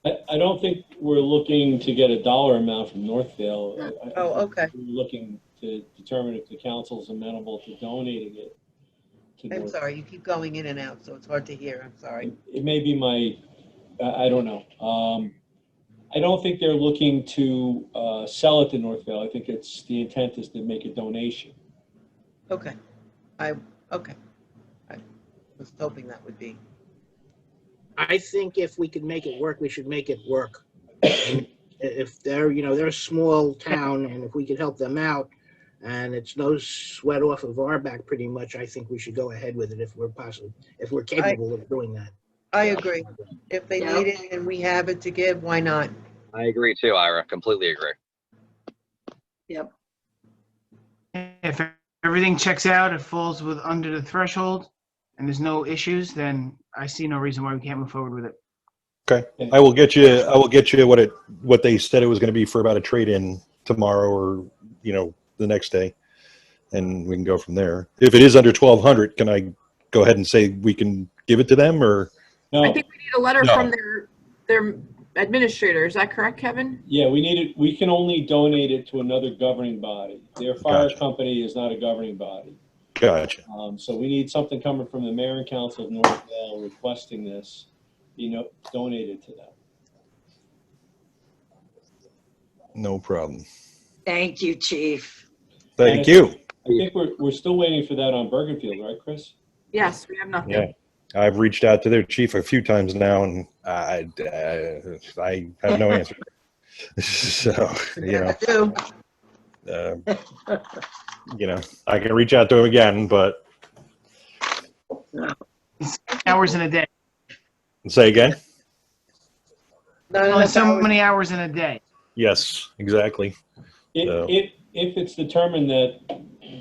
I don't think we're looking to get a dollar amount from Northvale. Okay. We're looking to determine if the council's amenable to donating it. I'm sorry, you keep going in and out, so it's hard to hear. I'm sorry. It may be I don't know. I don't think they're looking to sell it to Northvale. I think the intent is to make a donation. Okay. I was hoping that would be. I think if we could make it work, we should make it work. if they're, they're a small town, and if we could help them out, and it's no sweat off of our back pretty much, I think we should go ahead with it if we're possible, if we're capable of doing that. I agree. If they need it and we have it to give, why not? I agree too, Ira. Completely agree. Yep. If everything checks out, it falls under the threshold, and there's no issues, then I see no reason why we can't move forward with it. Okay. I will get you what they said it was going to be for about a trade-in tomorrow, or, the next day, and we can go from there. If it is under 1,200, can I go ahead and say we can give it to them, or? No. I think we need a letter No. from their administrator. Is that correct, Kevin? Yeah, we can only donate it to another governing body. Their fire Gotcha. company is not a governing body. Gotcha. So we need something coming from the mayor and council of Northville requesting this, donated to them. No problem. Thank you, Chief. Thank you. I think we're still waiting for that on Bergenfield, right, Chris? Yes, we have nothing. Yeah. I've reached out to their chief a few times now, and I have no answer. So, I can reach out to him again, but Hours in a day. say again. Only so many hours in a day. Yes, exactly. If it's determined that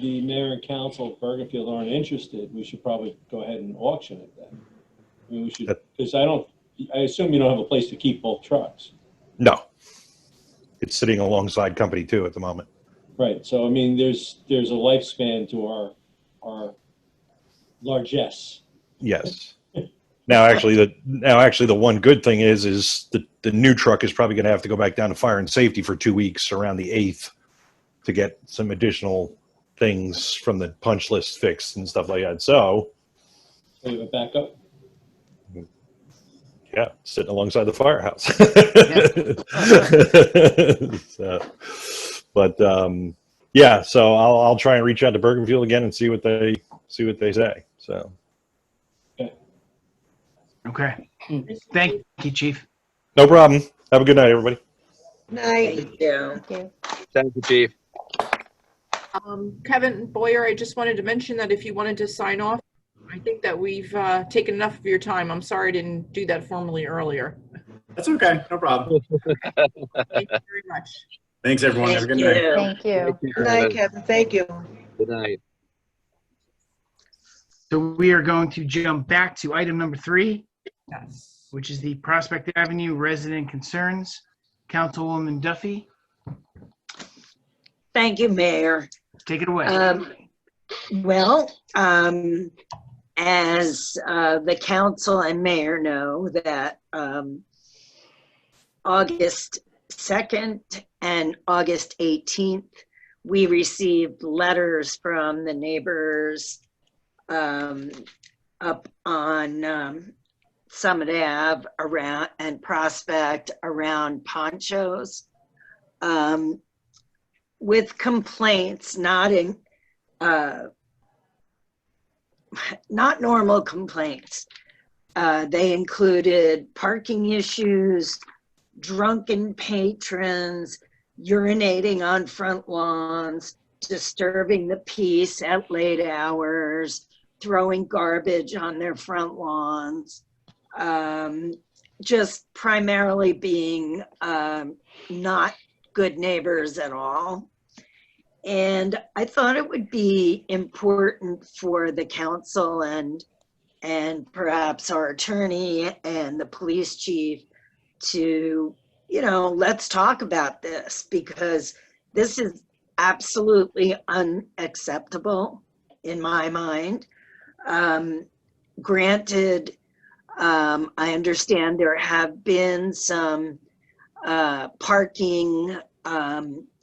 the mayor and council of Bergenfield aren't interested, we should probably go ahead and auction it then. I mean, we should, because I assume you don't have a place to keep both trucks. No, it's sitting alongside company 2 at the moment. Right. So, I mean, there's a lifespan to our largesse. Yes. Now, actually, the one good thing is the new truck is probably going to have to go back down to fire and safety for 2 weeks around the 8th to get some additional things from the punch list fixed and stuff like that. So, you have a backup. Yeah, sitting alongside the firehouse. So I'll try and reach out to Bergenfield again and see what they say. So. Okay. Thank you, Chief. No problem. Have a good night, everybody. Night. Thank you. Thank you, Chief. Kevin Boyer, I just wanted to mention that if you wanted to sign off, I think that we've taken enough of your time. I'm sorry I didn't do that formally earlier. That's okay. No problem. Thank you very much. Thanks, everyone. Have a good night. Thank you. Good night, Kevin. Thank you. Good night. So we are going to jump back to item number 3, Yes. which is the Prospect Avenue resident concerns. Councilwoman Duffy, Thank you, Mayor. take it away. As the council and mayor know, that August 2nd and August 18th, we received letters from the neighbors up on Summit Ave around and Prospect around ponchos, with complaints, not normal complaints. They included parking issues, drunken patrons, urinating on front lawns, disturbing the peace at late hours, throwing garbage on their front lawns, just primarily being not good neighbors at all. And I thought it would be important for the council and perhaps our attorney and the police chief to, let's talk about this, because this is absolutely unacceptable in my mind. Granted, I understand there have been some parking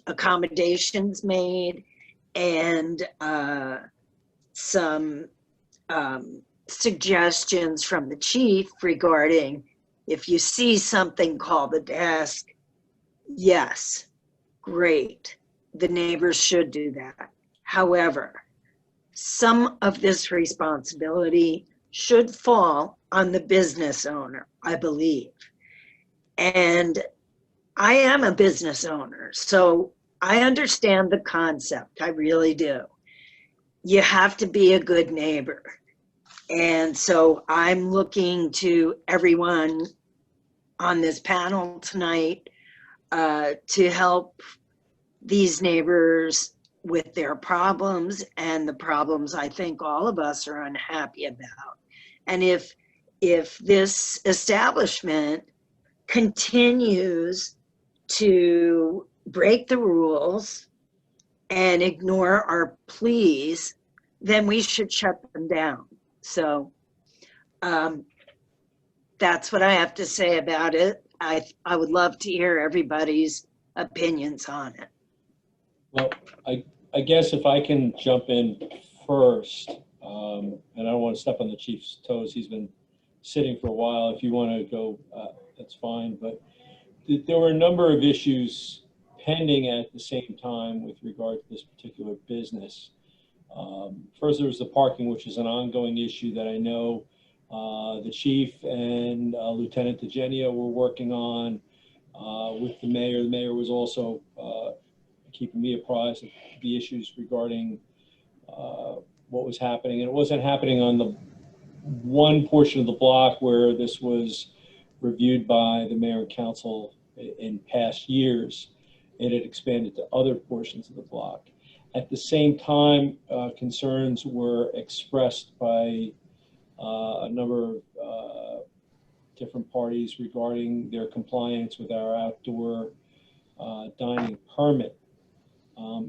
accommodations made and some suggestions from the chief regarding if you see something, call the desk. Yes, great. The neighbors should do that. However, some of this responsibility should fall on the business owner, I believe. And I am a business owner, so I understand the concept. I really do. You have to be a good neighbor. And so I'm looking to everyone on this panel tonight to help these neighbors with their problems and the problems I think all of us are unhappy about. And if this establishment continues to break the rules and ignore our pleas, then we should shut them down. So that's what I have to say about it. I would love to hear everybody's opinions on it. Well, I guess if I can jump in first, and I don't want to step on the chief's toes. He's been sitting for a while. If you want to go, that's fine. But there were a number of issues pending at the same time with regard to this particular business. First, there was the parking, which is an ongoing issue that I know the chief and Lieutenant DeGenio were working on with the mayor. The mayor was also keeping me apprised of the issues regarding what was happening. And it wasn't happening on the one portion of the block where this was reviewed by the mayor and council in past years. It had expanded to other portions of the block. At the same time, concerns were expressed by a number of different parties regarding their compliance with our outdoor dining permit.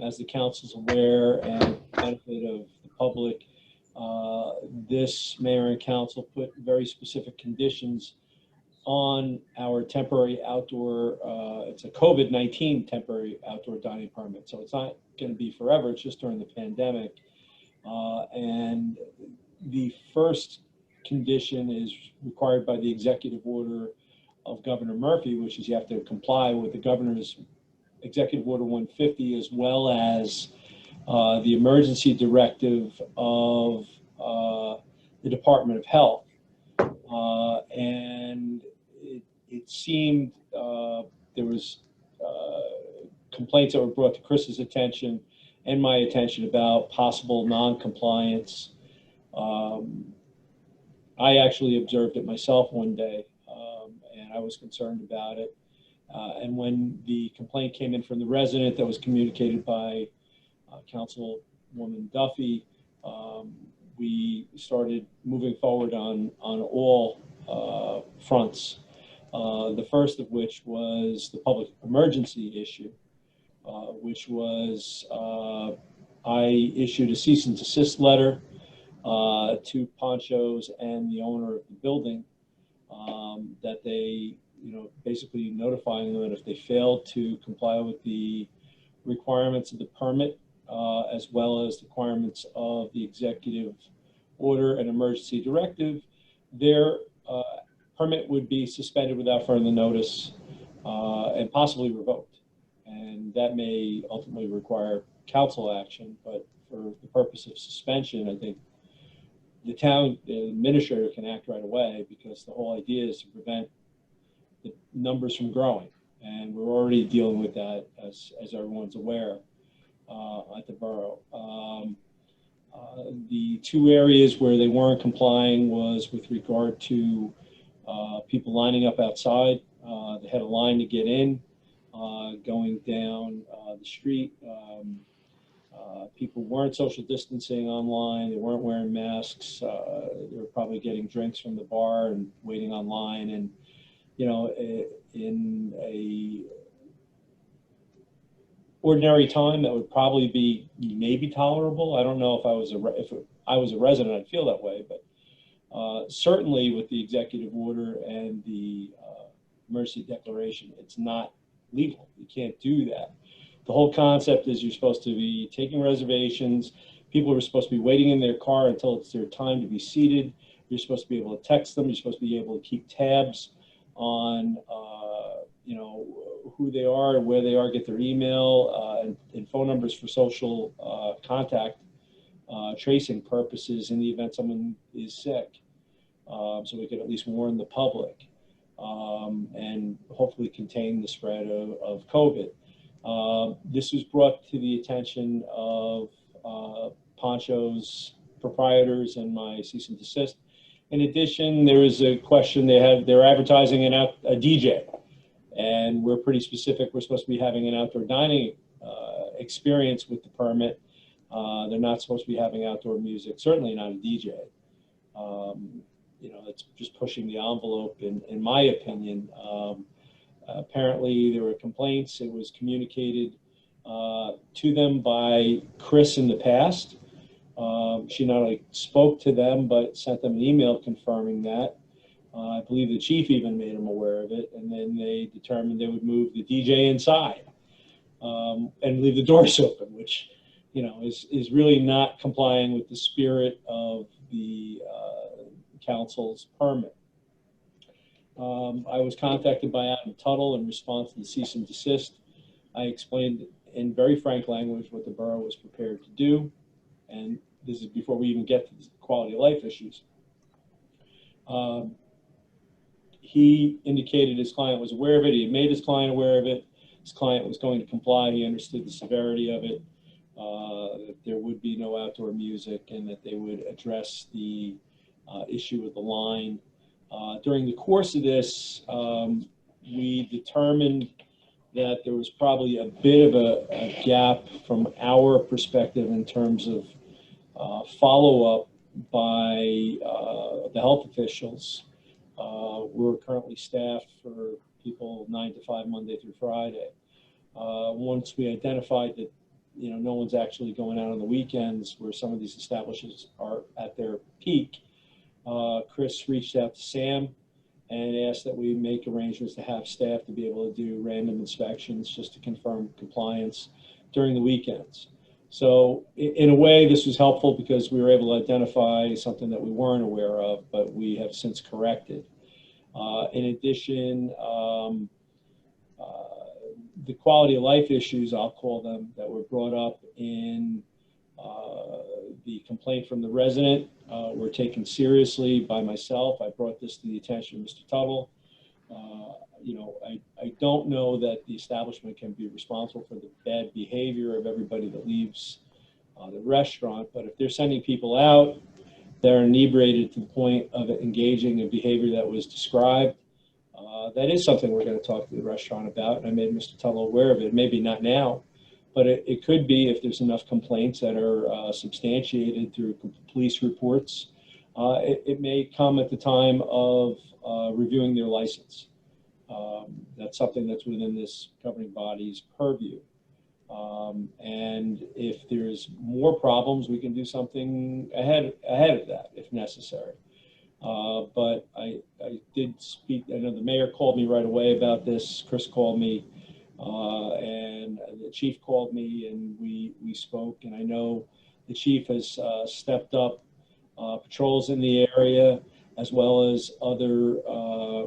As the council's aware and for the benefit of the public, this mayor and council put very specific conditions on our temporary outdoor, it's a COVID-19 temporary outdoor dining permit. So it's not going to be forever, it's just during the pandemic. And the first condition is required by the executive order of Governor Murphy, which is you have to comply with the governor's Executive Order 150, as well as the emergency directive of the Department of Health. And it seemed there was complaints that were brought to Chris's attention and my attention about possible non-compliance. I actually observed it myself one day, and I was concerned about it. And when the complaint came in from the resident that was communicated by Councilwoman Duffy, we started moving forward on all fronts. The first of which was the public emergency issue, which was I issued a cease and desist letter to Ponchos and the owner of the building that they, basically notifying them that if they failed to comply with the requirements of the permit, as well as the requirements of the executive order and emergency directive, their permit would be suspended without further notice and possibly revoked. And that may ultimately require council action, but for the purpose of suspension, I think the town administrator can act right away, because the whole idea is to prevent the numbers from growing. And we're already dealing with that, as everyone's aware, at the borough. The two areas where they weren't complying was with regard to people lining up outside. They had a line to get in, going down the street. People weren't social distancing online. They weren't wearing masks. They were probably getting drinks from the bar and waiting online. And, in a ordinary time, that would probably be maybe tolerable. I don't know if I was a resident, I'd feel that way, but certainly with the executive order and the emergency declaration, it's not legal. You can't do that. The whole concept is you're supposed to be taking reservations. People are supposed to be waiting in their car until it's their time to be seated. You're supposed to be able to text them. You're supposed to be able to keep tabs on, who they are and where they are, get their email and phone numbers for social contact tracing purposes in the event someone is sick. So we could at least warn the public. and hopefully contain the spread of COVID. This was brought to the attention of Poncho's proprietors and my cease and desist. In addition, there is a question they're advertising a DJ, and we're pretty specific. We're supposed to be having an outdoor dining experience with the permit. They're not supposed to be having outdoor music, certainly not a DJ. You know, it's just pushing the envelope in my opinion. Apparently there were complaints. It was communicated to them by Chris in the past. She not only spoke to them, but sent them an email confirming that. I believe the chief even made them aware of it, and then they determined they would move the DJ inside and leave the doors open, which, you know, is really not complying with the spirit of the council's permit. I was contacted by Adam Tuttle in response to the cease and desist. I explained in very frank language what the borough was prepared to do, and this is before we even get to the quality of life issues. He indicated his client was aware of it. He had made his client aware of it. His client was going to comply. He understood the severity of it, that there would be no outdoor music, and that they would address the issue with the line. During the course of this, we determined that there was probably a bit of a gap from our perspective in terms of follow-up by the health officials. We're currently staffed for people 9 to 5 Monday through Friday. Once we identified that, you know, no one's actually going out on the weekends where some of these establishments are at their peak, Chris reached out to Sam and asked that we make arrangements to have staff to be able to do random inspections just to confirm compliance during the weekends. So in a way, this was helpful because we were able to identify something that we weren't aware of, but we have since corrected. In addition, the quality of life issues, I'll call them, that were brought up in the complaint from the resident were taken seriously by myself. I brought this to the attention of Mr. Tuttle. You know, I don't know that the establishment can be responsible for the bad behavior of everybody that leaves the restaurant, but if they're sending people out that are inebriated to the point of engaging in behavior that was described, that is something we're going to talk to the restaurant about, and I made Mr. Tuttle aware of it. Maybe not now, but it could be if there's enough complaints that are substantiated through police reports. It may come at the time of reviewing their license. That's something that's within this governing body's purview. And if there's more problems, we can do something ahead of that if necessary. But I did speak. I know the mayor called me right away about this. Chris called me, and the chief called me, and we spoke. And I know the chief has stepped up patrols in the area, as well as other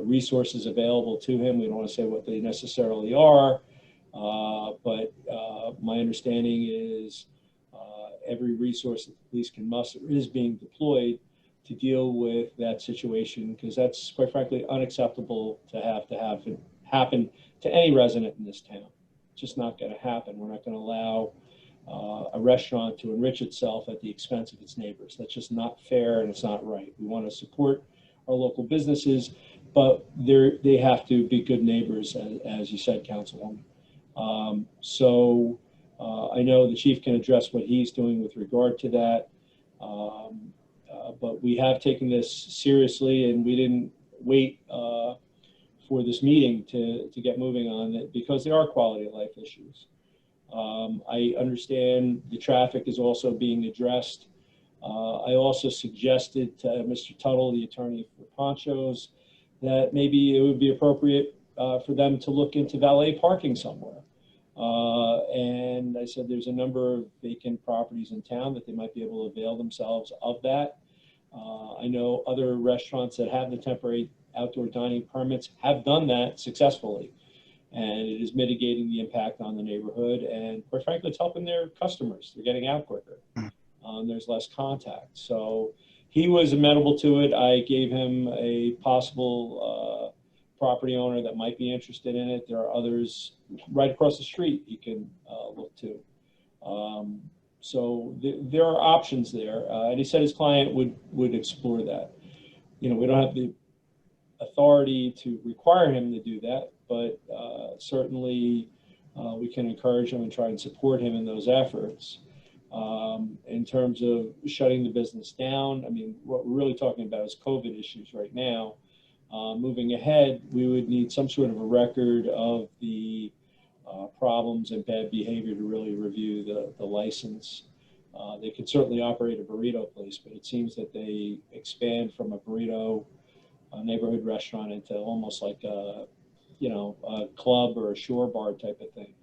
resources available to him. We don't want to say what they necessarily are, but my understanding is every resource that the police can muster is being deployed to deal with that situation, because that's, quite frankly, unacceptable to happen to any resident in this town. It's just not going to happen. We're not going to allow a restaurant to enrich itself at the expense of its neighbors. That's just not fair, and it's not right. We want to support our local businesses, but they have to be good neighbors, as you said, Councilwoman. So I know the chief can address what he's doing with regard to that. But we have taken this seriously, and we didn't wait for this meeting to get moving on it, because there are quality of life issues. I understand the traffic is also being addressed. I also suggested to Mr. Tuttle, the attorney for Poncho's, that maybe it would be appropriate for them to look into valet parking somewhere. And I said there's a number of vacant properties in town that they might be able to avail themselves of that. I know other restaurants that have the temporary outdoor dining permits have done that successfully, and it is mitigating the impact on the neighborhood, and quite frankly, it's helping their customers. They're getting out quicker. There's less contact. So he was amenable to it. I gave him a possible property owner that might be interested in it. There are others right across the street you can look to. So there are options there. And he said his client would explore that. You know, we don't have the authority to require him to do that, but certainly we can encourage him and try and support him in those efforts. In terms of shutting the business down, I mean, what we're really talking about is COVID issues right now. Moving ahead, we would need some sort of a record of the problems and bad behavior to really review the license. They could certainly operate a burrito place, but it seems that they expand from a burrito neighborhood restaurant into almost like a, you know, a club or a shore bar type of thing.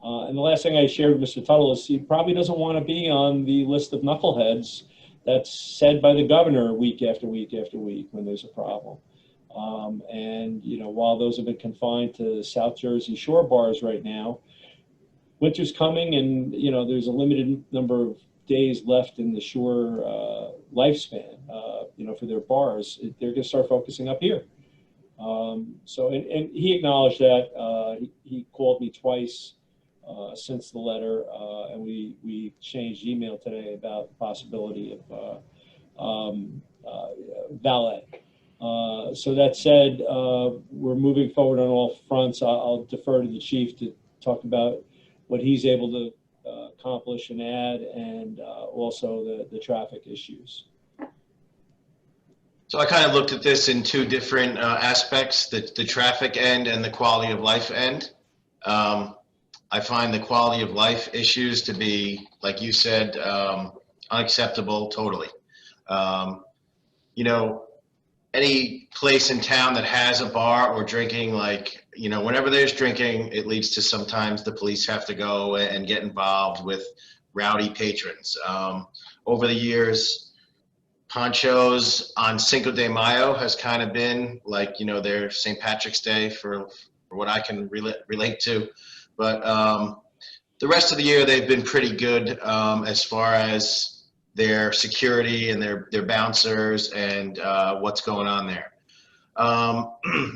And the last thing I shared with Mr. Tuttle is he probably doesn't want to be on the list of knuckleheads that's said by the governor week after week after week when there's a problem. And, you know, while those have been confined to South Jersey shore bars right now, winter's coming and, you know, there's a limited number of days left in the shore lifespan, you know, for their bars. They're going to start focusing up here. So, and he acknowledged that. He called me twice since the letter, and we exchanged email today about the possibility of valet. So that said, we're moving forward on all fronts. I'll defer to the chief to talk about what he's able to accomplish and add, and also the traffic issues. So I kind of looked at this in two different aspects, the traffic end and the quality of life end. I find the quality of life issues to be, like you said, unacceptable totally. You know, any place in town that has a bar or drinking, like, you know, whenever there's drinking, it leads to sometimes the police have to go and get involved with rowdy patrons. Over the years, ponchos on Cinco de Mayo has kind of been like, you know, their St. Patrick's Day for what I can relate to. But the rest of the year, they've been pretty good as far as their security and their bouncers and what's going on there.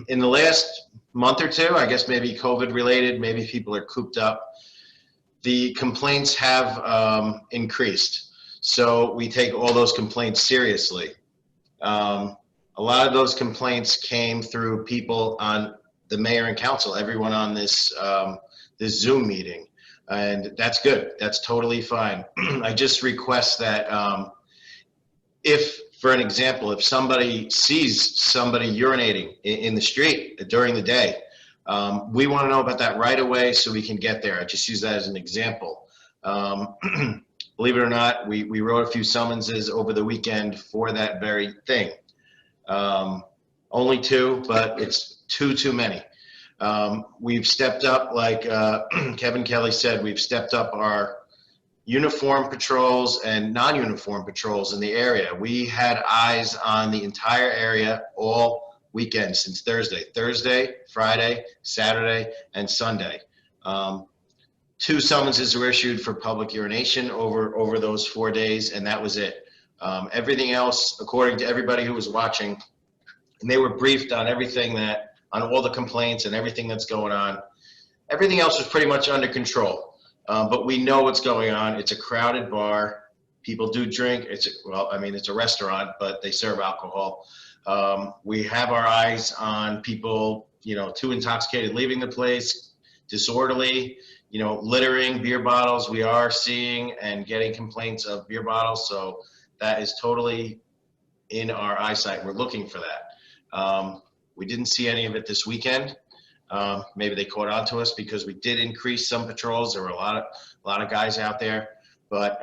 In the last month or two, I guess maybe COVID related, maybe people are cooped up, the complaints have increased. So we take all those complaints seriously. A lot of those complaints came through people on the mayor and council, everyone on this, this Zoom meeting. And that's good. That's totally fine. I just request that if, for an example, if somebody sees somebody urinating in the street during the day, we want to know about that right away so we can get there. I just use that as an example. Believe it or not, we wrote a few summonses over the weekend for that very thing. Only two, but it's too many. We've stepped up, like Kevin Kelly said, we've stepped up our uniform patrols and non-uniform patrols in the area. We had eyes on the entire area all weekend since Thursday, Friday, Saturday, and Sunday. 2 summonses were issued for public urination over those 4 days, and that was it. Everything else, according to everybody who was watching, and they were briefed on everything on all the complaints and everything that's going on. Everything else was pretty much under control, but we know what's going on. It's a crowded bar. People do drink. It's a restaurant, but they serve alcohol. We have our eyes on people, you know, too intoxicated leaving the place, disorderly, you know, littering, beer bottles. We are seeing and getting complaints of beer bottles, so that is totally in our eyesight. We're looking for that. We didn't see any of it this weekend. Maybe they caught on to us because we did increase some patrols. There were a lot of guys out there, but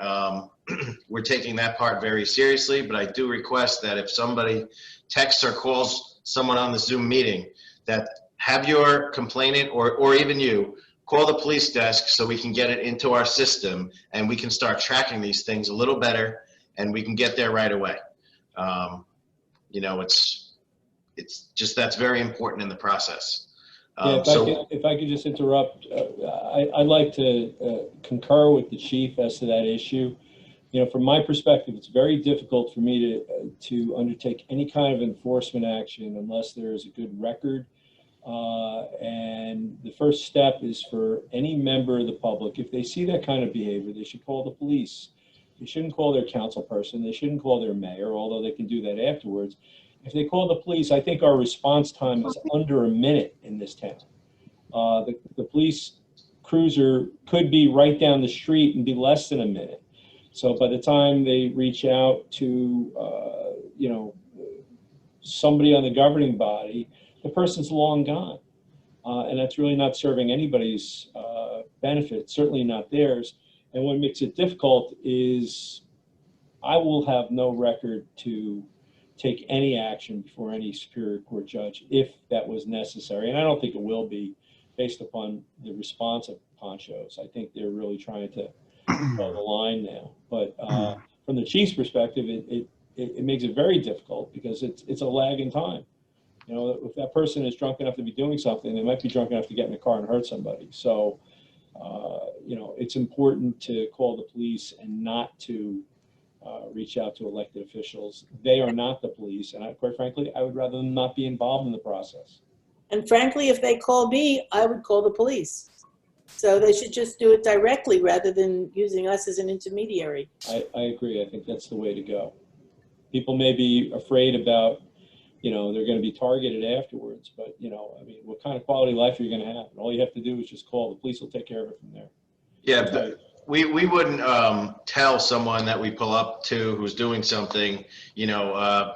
we're taking that part very seriously. But I do request that if somebody texts or calls someone on the Zoom meeting, that have your complainant or even you call the police desk so we can get it into our system and we can start tracking these things a little better and we can get there right away. You know, it's just, that's very important in the process. Yeah, if I could just interrupt, I'd like to concur with the chief as to that issue. You know, from my perspective, it's very difficult for me to undertake any kind of enforcement action unless there is a good record And the first step is for any member of the public, if they see that kind of behavior, they should call the police. They shouldn't call their council person. They shouldn't call their mayor, although they can do that afterwards. If they call the police, I think our response time is under a minute in this town. The police cruiser could be right down the street and be less than a minute. So by the time they reach out to, somebody on the governing body, the person's long gone. And that's really not serving anybody's benefit, certainly not theirs. And what makes it difficult is I will have no record to take any action before any Superior Court judge if that was necessary. And I don't think it will be based upon the response of Ponchos. I think they're really trying to hold the line now. But from the chief's perspective, it makes it very difficult because it's a lag in time. You know, if that person is drunk enough to be doing something, they might be drunk enough to get in a car and hurt somebody. So, it's important to call the police and not to reach out to elected officials. They are not the police. And quite frankly, I would rather them not be involved in the process. And frankly, if they call me, I would call the police. So they should just do it directly rather than using us as an intermediary. I agree. I think that's the way to go. People may be afraid about, they're going to be targeted afterwards, but, what kind of quality life are you going to have? And all you have to do is just call. The police will take care of it from there. Yeah, but we wouldn't tell someone that we pull up to who's doing something, a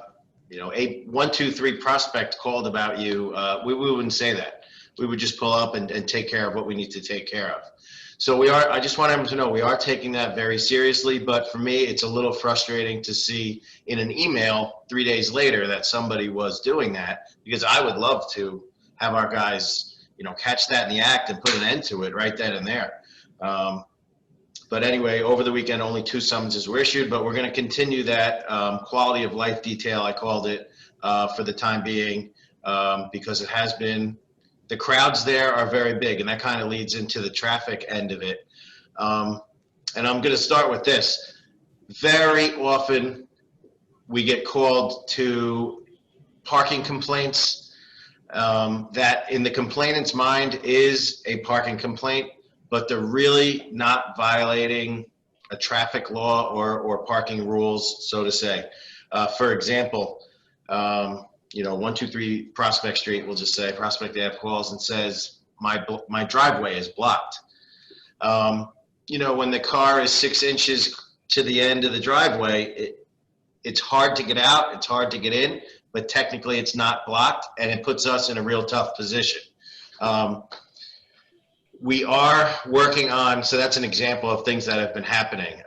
1, 2, 3 prospect called about you. We wouldn't say that. We would just pull up and take care of what we need to take care of. So I just want everyone to know we are taking that very seriously, but for me, it's a little frustrating to see in an email 3 days later that somebody was doing that, because I would love to have our guys, catch that in the act and put an end to it right then and there. But anyway, over the weekend, only 2 summonses were issued, but we're going to continue that quality of life detail, I called it, for the time being, because it has been, the crowds there are very big, and that kind of leads into the traffic end of it. And I'm going to start with this. Very often, we get called to parking complaints that in the complainant's mind is a parking complaint, but they're really not violating a traffic law or parking rules, so to say. For example, 1, 2, 3 Prospect Street, we'll just say Prospect Ave calls and says, my driveway is blocked. When the car is 6 inches to the end of the driveway, it's hard to get out, it's hard to get in, but technically it's not blocked, and it puts us in a real tough position. We are working on, so that's an example of things that have been happening.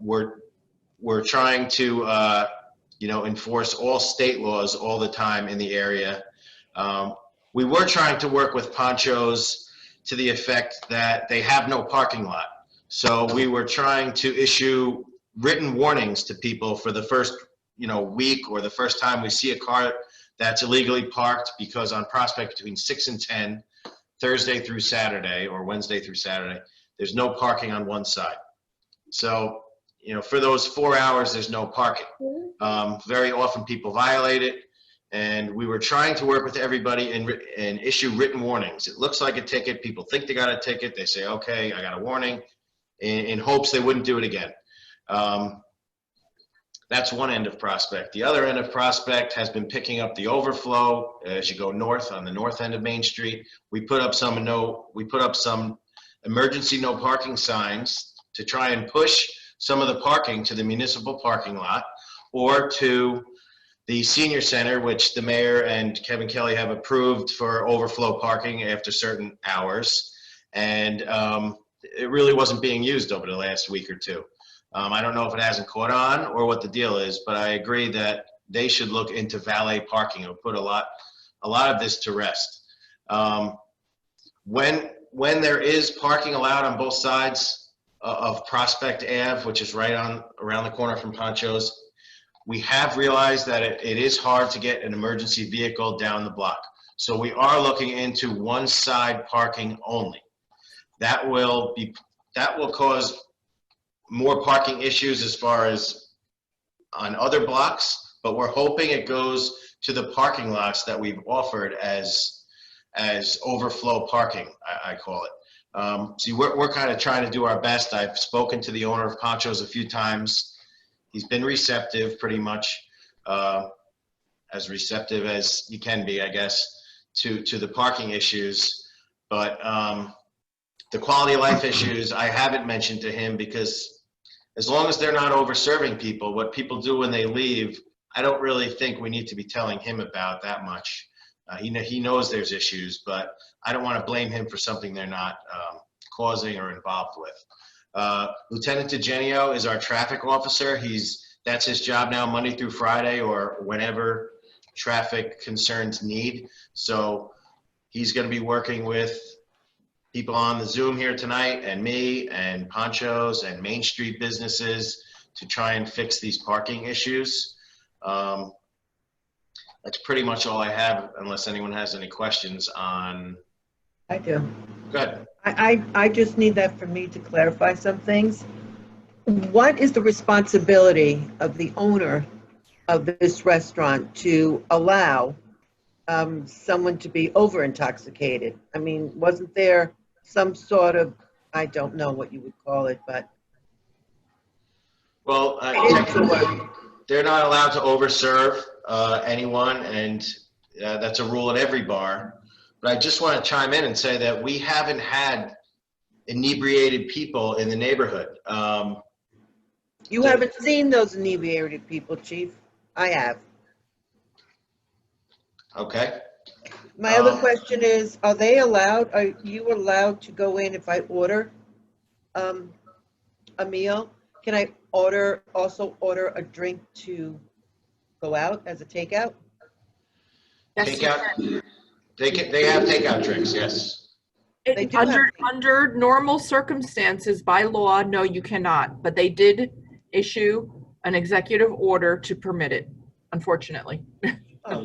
We're trying to, enforce all state laws all the time in the area. We were trying to work with Ponchos to the effect that they have no parking lot. So we were trying to issue written warnings to people for the first, week or the first time we see a car that's illegally parked, because on Prospect between 6 and 10, Thursday through Saturday or Wednesday through Saturday, there's no parking on one side. So, for those 4 hours, there's no parking. Very often people violate it, and we were trying to work with everybody and issue written warnings. It looks like a ticket. People think they got a ticket. They say, okay, I got a warning, in hopes they wouldn't do it again. That's one end of Prospect. The other end of Prospect has been picking up the overflow as you go north on the north end of Main Street. We put up some emergency no parking signs to try and push some of the parking to the municipal parking lot or to the senior center, which the mayor and Kevin Kelly have approved for overflow parking after certain hours. And it really wasn't being used over the last week or two. I don't know if it hasn't caught on or what the deal is, but I agree that they should look into valet parking. It'll put a lot of this to rest. When there is parking allowed on both sides of Prospect Ave, which is right around the corner from Ponchos, we have realized that it is hard to get an emergency vehicle down the block. So we are looking into one side parking only. That will cause more parking issues as far as on other blocks, but we're hoping it goes to the parking lots that we've offered as as overflow parking, I call it. See, we're kind of trying to do our best. I've spoken to the owner of Poncho's a few times. He's been receptive, pretty much, as receptive as you can be, I guess, to the parking issues. But the quality of life issues, I haven't mentioned to him, because as long as they're not over-serving people, what people do when they leave, I don't really think we need to be telling him about that much. He knows there's issues, but I don't want to blame him for something they're not causing or involved with. Lieutenant DeGenio is our traffic officer. That's his job now, Monday through Friday, or whenever traffic concerns need. So he's going to be working with people on the Zoom here tonight, and me, and Poncho's, and Main Street businesses to try and fix these parking issues. That's pretty much all I have, unless anyone has any questions on. I do. Good. I just need that for me to clarify some things. What is the responsibility of the owner of this restaurant to allow someone to be over intoxicated? I mean, wasn't there some sort of, I don't know what you would call it, but. Well, they're not allowed to overserve anyone, and that's a rule at every bar. But I just want to chime in and say that we haven't had inebriated people in the neighborhood. You haven't seen those inebriated people, Chief? I have. Okay. My other question is, are you allowed to go in if I order a meal? Can I also order a drink to go out as a takeout? Yes, Takeout? They have takeout drinks, yes. Under normal circumstances, by law, no, you cannot. But they did issue an executive order to permit it, unfortunately.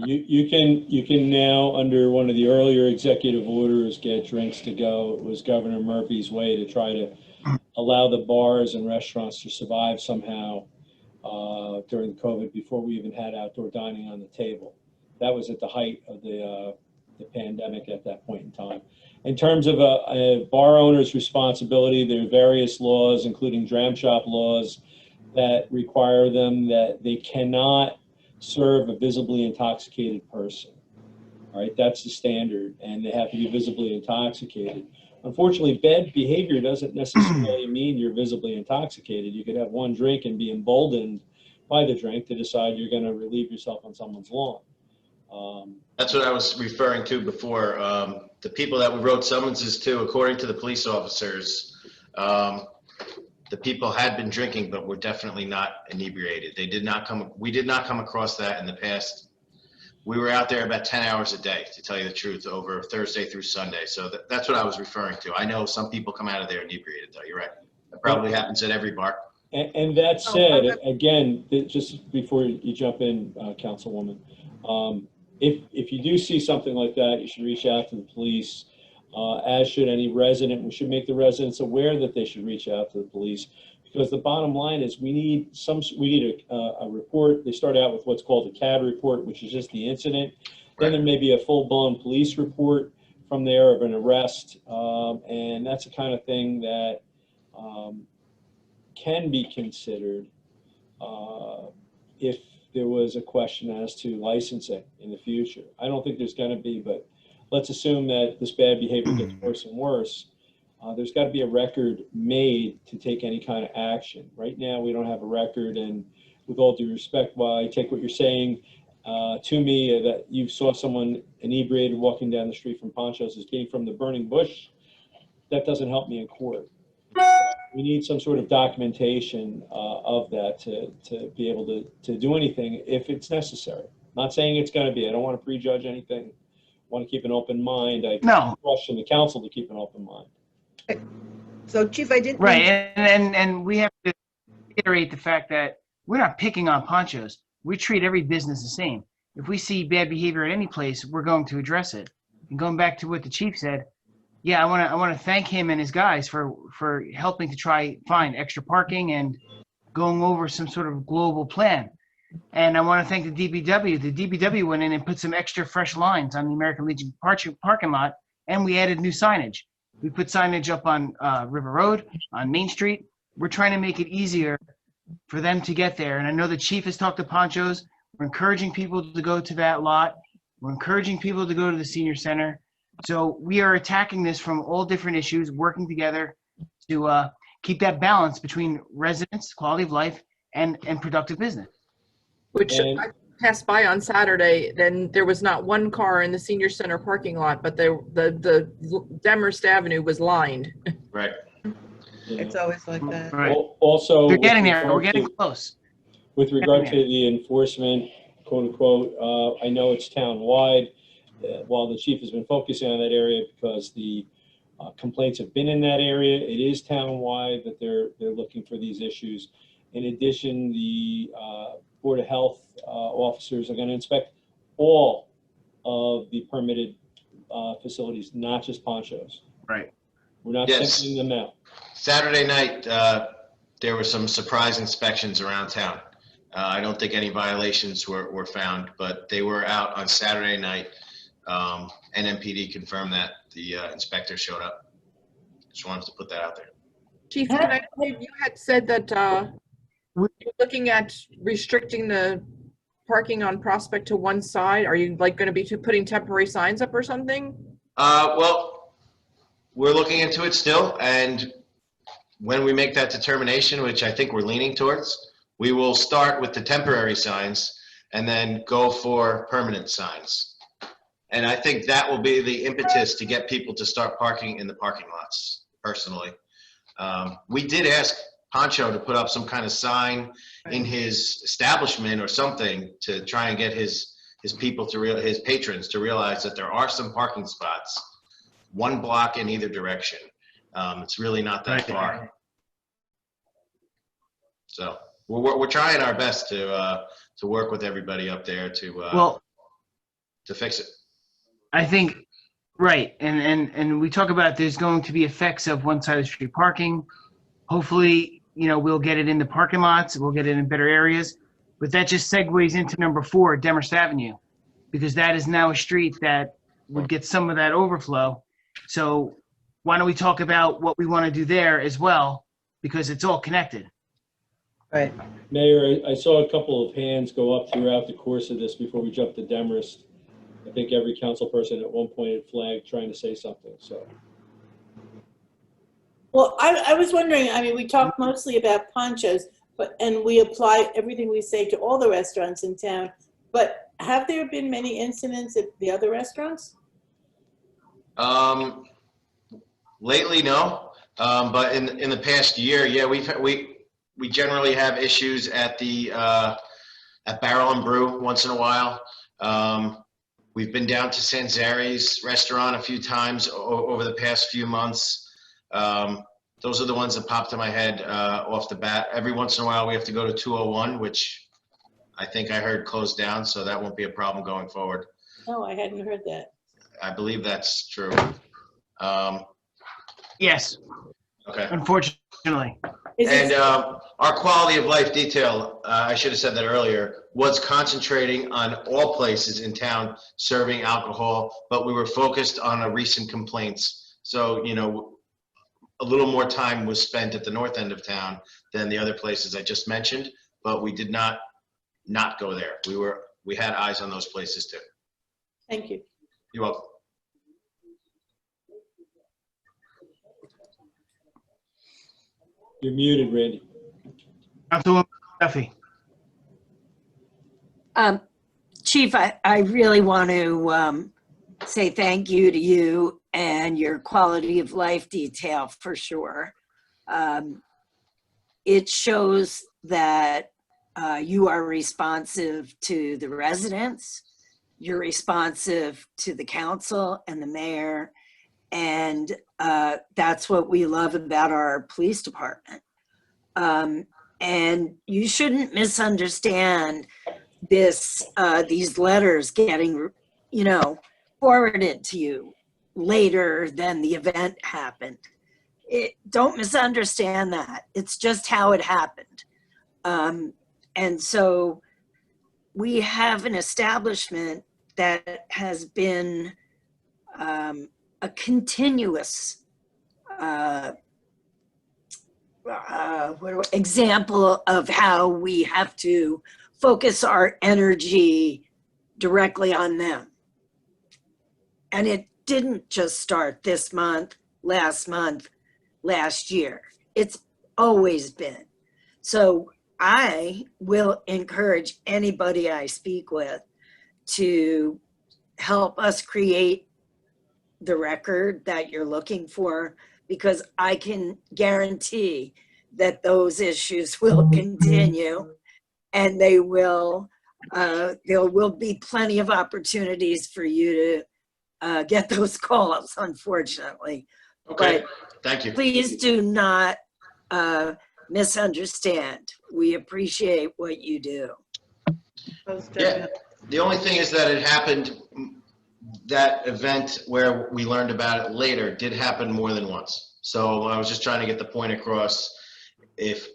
You can now, under one of the earlier executive orders, get drinks to go. It was Governor Murphy's way to try to allow the bars and restaurants to survive somehow during COVID, before we even had outdoor dining on the table. That was at the height of the pandemic at that point in time. In terms of a bar owner's responsibility, there are various laws, including dram shop laws, that require them that they cannot serve a visibly intoxicated person. All right, that's the standard, and they have to be visibly intoxicated. Unfortunately, bad behavior doesn't necessarily mean you're visibly intoxicated. You could have one drink and be emboldened by the drink to decide you're going to relieve yourself on someone's lawn. That's what I was referring to before. The people that we wrote summonses to, according to the police officers, the people had been drinking, but were definitely not inebriated. We did not come across that in the past. We were out there about 10 hours a day, to tell you the truth, over Thursday through Sunday. So that's what I was referring to. I know some people come out of there inebriated, though. You're right. That probably happens at every bar. And that said, again, just before you jump in, Councilwoman, if you do see something like that, you should reach out to the police, as should any resident. We should make the residents aware that they should reach out to the police, because the bottom line is we need a report. They start out with what's called a CAD report, which is just the incident. Then there may be a full-blown police report from there of an arrest, and that's the kind of thing that can be considered if there was a question as to licensing in the future. I don't think there's going to be, but let's assume that this bad behavior gets worse and worse. There's got to be a record made to take any kind of action. Right now, we don't have a record, and with all due respect, while I take what you're saying to me, that you saw someone inebriated walking down the street from Poncho's as being from the burning bush, that doesn't help me in court. We need some sort of documentation of that to be able to do anything if it's necessary. Not saying it's going to be. I don't want to prejudge anything. I want to keep an open mind. I question the council to keep an open mind. So, Chief, I didn't. Right, and we have to reiterate the fact that we're not picking on Poncho's. We treat every business the same. If we see bad behavior at any place, we're going to address it. And going back to what the chief said, yeah, I want to thank him and his guys for helping to try find extra parking and going over some sort of global plan. And I want to thank the DPW. The DPW went in and put some extra fresh lines on the American Legion parking lot, and we added new signage. We put signage up on River Road, on Main Street. We're trying to make it easier for them to get there. And I know the chief has talked to Ponchos. We're encouraging people to go to that lot. We're encouraging people to go to the senior center. So we are attacking this from all different issues, working together to keep that balance between residents, quality of life, and productive business. Which And- I passed by on Saturday, then there was not one car in the senior center parking lot, but the Demorest Avenue was lined. Right. It's always like that. Right. Also, They're with getting there. regard We're getting to- close. With regard to the enforcement, quote unquote, I know it's town-wide. While the chief has been focusing on that area because the complaints have been in that area, it is town-wide that they're looking for these issues. In addition, the Board of Health officers are going to inspect all of the permitted facilities, not just Ponchos. Right. We're not Yes. sending them out. Saturday night, there were some surprise inspections around town. I don't think any violations were found, but they were out on Saturday night. NMPD confirmed that the inspector showed up. Just wanted to put that out there. Chief, can I, you had said that you're looking at restricting the parking on Prospect to one side. Are you like going to be putting temporary signs up or something? Well, we're looking into it still, and when we make that determination, which I think we're leaning towards, we will start with the temporary signs and then go for permanent signs. And I think that will be the impetus to get people to start parking in the parking lots, personally. We did ask Poncho to put up some kind of sign in his establishment or something to try and get his people his patrons to realize that there are some parking spots, one block in either direction. It's really not that far. So we're trying our best to work with everybody up there to fix it. I think, right, and we talk about there's going to be effects of one side of the street parking. Hopefully, we'll get it in the parking lots, we'll get it in better areas, but that just segues into number 4, Demorest Avenue, because that is now a street that would get some of that overflow. So why don't we talk about what we want to do there as well, because it's all connected. Right. Mayor, I saw a couple of hands go up throughout the course of this before we jumped to Demorest. I think every council person at one point had flagged trying to say something, so. Well, I was wondering, I mean, we talk mostly about Ponchos, and we apply everything we say to all the restaurants in town, but have there been many incidents at the other restaurants? Lately, no. But in the past year, yeah, we generally have issues at the at Barrel and Brew once in a while. We've been down to Sanzari's restaurant a few times over the past few months. Those are the ones that popped in my head off the bat. Every once in a while, we have to go to 201, which I think I heard closed down, so that won't be a problem going forward. Oh, I hadn't heard that. I believe that's true. Yes. Okay. Unfortunately. And our quality of life detail, I should have said that earlier, was concentrating on all places in town serving alcohol, but we were focused on a recent complaints. So, a little more time was spent at the north end of town than the other places I just mentioned, but we did not go there. We had eyes on those places too. Thank you. You're welcome. You're muted, Randy. Councilwoman Duffy. Chief, I really want to say thank you to you and your quality of life detail for sure. It shows that you are responsive to the residents, you're responsive to the council and the mayor, and that's what we love about our police department. And you shouldn't misunderstand these letters getting, forwarded to you later than the event happened. Don't misunderstand that. It's just how it happened. And so we have an establishment that has been a continuous example of how we have to focus our energy directly on them. And it didn't just start this month, last year. It's always been. So I will encourage anybody I speak with to help us create the record that you're looking for, because I can guarantee that those issues will continue, and there will be plenty of opportunities for you to get those calls, unfortunately. Okay, But thank you. please do not misunderstand. We appreciate what you do. Yeah, the only thing is that it happened, that event where we learned about it later did happen more than once. So I was just trying to get the point across. If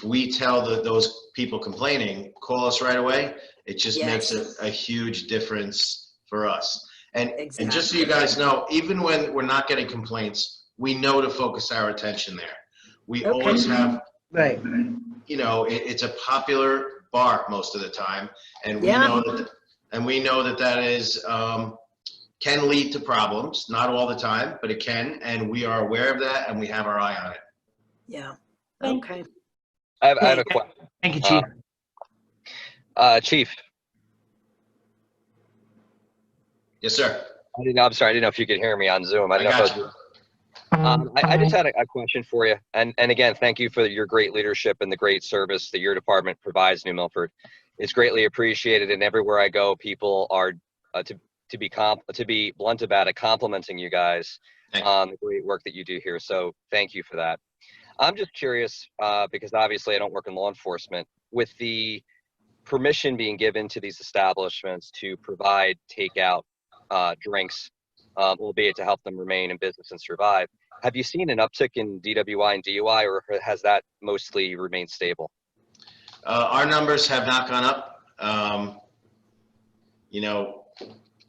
we tell those people complaining, call us right away, it just makes a huge difference for us. And just so you guys know, even when we're not getting complaints, we know to focus our attention there. We always have, right. You know, it's a popular bar most of the time, and we know that that is can lead to problems. Not all the time, but it can, and we are aware of that, and we have our eye on it. Yeah. Okay. I have a question. Thank you, Chief. Chief. Yes, sir. I'm sorry. I didn't know if you could hear me on Zoom. I just had a question for you. And again, thank you for your great leadership and the great service that your department provides New Milford. It's greatly appreciated, and everywhere I go, people are, to be blunt about it, complimenting you guys on the great work that you do here. So thank you for that. I'm just curious, because obviously I don't work in law enforcement, with the permission being given to these establishments to provide takeout drinks, albeit to help them remain in business and survive. Have you seen an uptick in DWI and DUI, or has that mostly remained stable? Our numbers have not gone up. You know,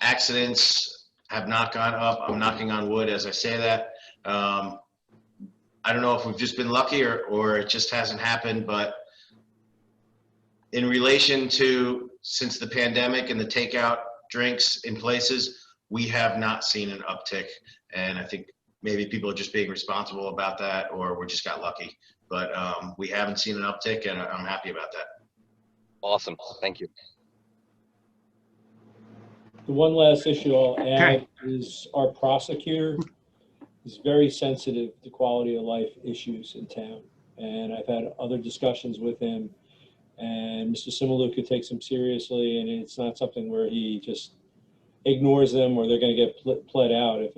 accidents have not gone up. I'm knocking on wood as I say that. I don't know if we've just been lucky or it just hasn't happened, but in relation to since the pandemic and the takeout drinks in places, we have not seen an uptick. And I think maybe people are just being responsible about that, or we just got lucky. But we haven't seen an uptick, and I'm happy about that. Awesome. Thank you. The one last issue I'll add is our prosecutor is very sensitive to quality of life issues in town. And I've had other discussions with him, and Mr. Simaluka takes them seriously, and it's not something where he just ignores them or they're going to get pled out. If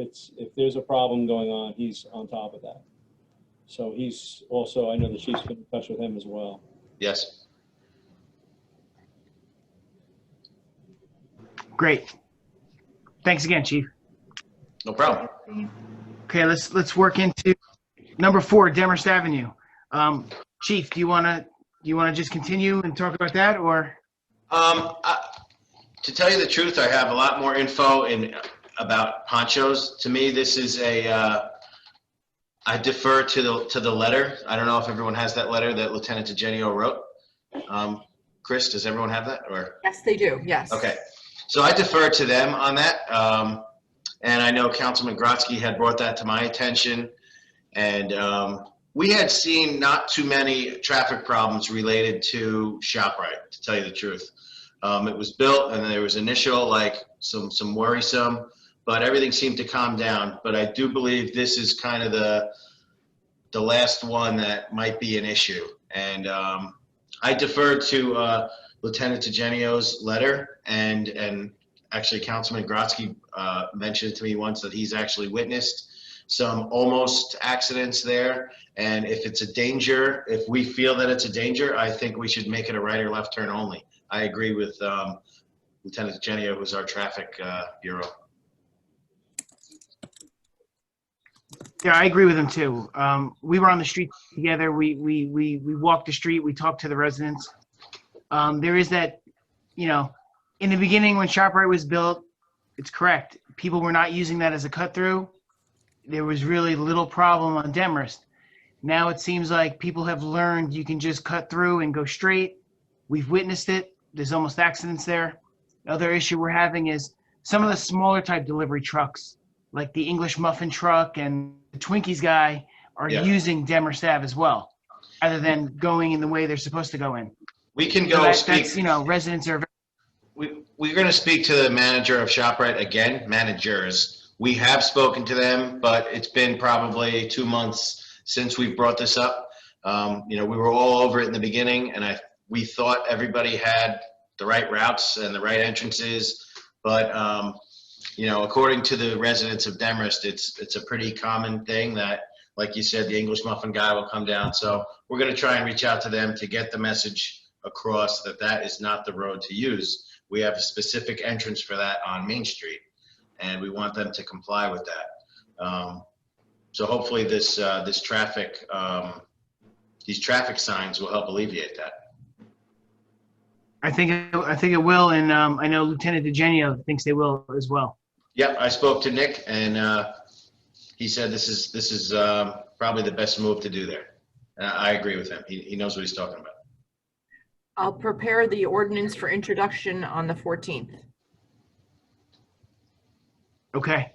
there's a problem going on, he's on top of that. So he's also, I know the chief's been in touch with him as well. Yes. Great. Thanks again, Chief. No problem. Okay, let's work into number 4, Demorest Avenue. Chief, do you want to just continue and talk about that, or? To tell you the truth, I have a lot more info about ponchos. To me, this is I defer to the letter. I don't know if everyone has that letter that Lieutenant DeGenio wrote. Chris, does everyone have that? Or? Yes, they do. Yes. Okay. So I defer to them on that. And I know Councilman Grotzky had brought that to my attention. And we had seen not too many traffic problems related to ShopRite, to tell you the truth. It was built, and there was initial, like, some worrisome, but everything seemed to calm down. But I do believe this is kind of the last one that might be an issue. And I deferred to Lieutenant DeGenio's letter, and actually Councilman Grotzky mentioned to me once that he's actually witnessed some almost accidents there. And if it's a danger, if we feel that it's a danger, I think we should make it a right or left turn only. I agree with Lieutenant DeGenio, who's our traffic bureau. Yeah, I agree with him too. We were on the street together. We walked the street. We talked to the residents. There is that you know, in the beginning when ShopRite was built, it's correct. People were not using that as a cut through. There was really little problem on Demorest. Now it seems like people have learned you can just cut through and go straight. We've witnessed it. There's almost accidents there. The other issue we're having is some of the smaller type delivery trucks, like the English muffin truck and the Twinkies guy, are Yeah. using Demorest Ave as well, other than going in the way they're supposed to go in. We can So go that's, speak. residents are. We're going to speak to the manager of ShopRite again, managers. We have spoken to them, but it's been probably 2 months since we brought this up. We were all over it in the beginning, and we thought everybody had the right routes and the right entrances, but according to the residents of Demorest, it's a pretty common thing that, like you said, the English muffin guy will come down. So we're going to try and reach out to them to get the message across that is not the road to use. We have a specific entrance for that on Main Street, and we want them to comply with that. So hopefully this traffic, these traffic signs will help alleviate that. I think it will, and I know Lieutenant DeGenio thinks they will as well. Yep, I spoke to Nick, and he said this is probably the best move to do there. And I agree with him. He knows what he's talking about. I'll prepare the ordinance for introduction on the 14th. Okay.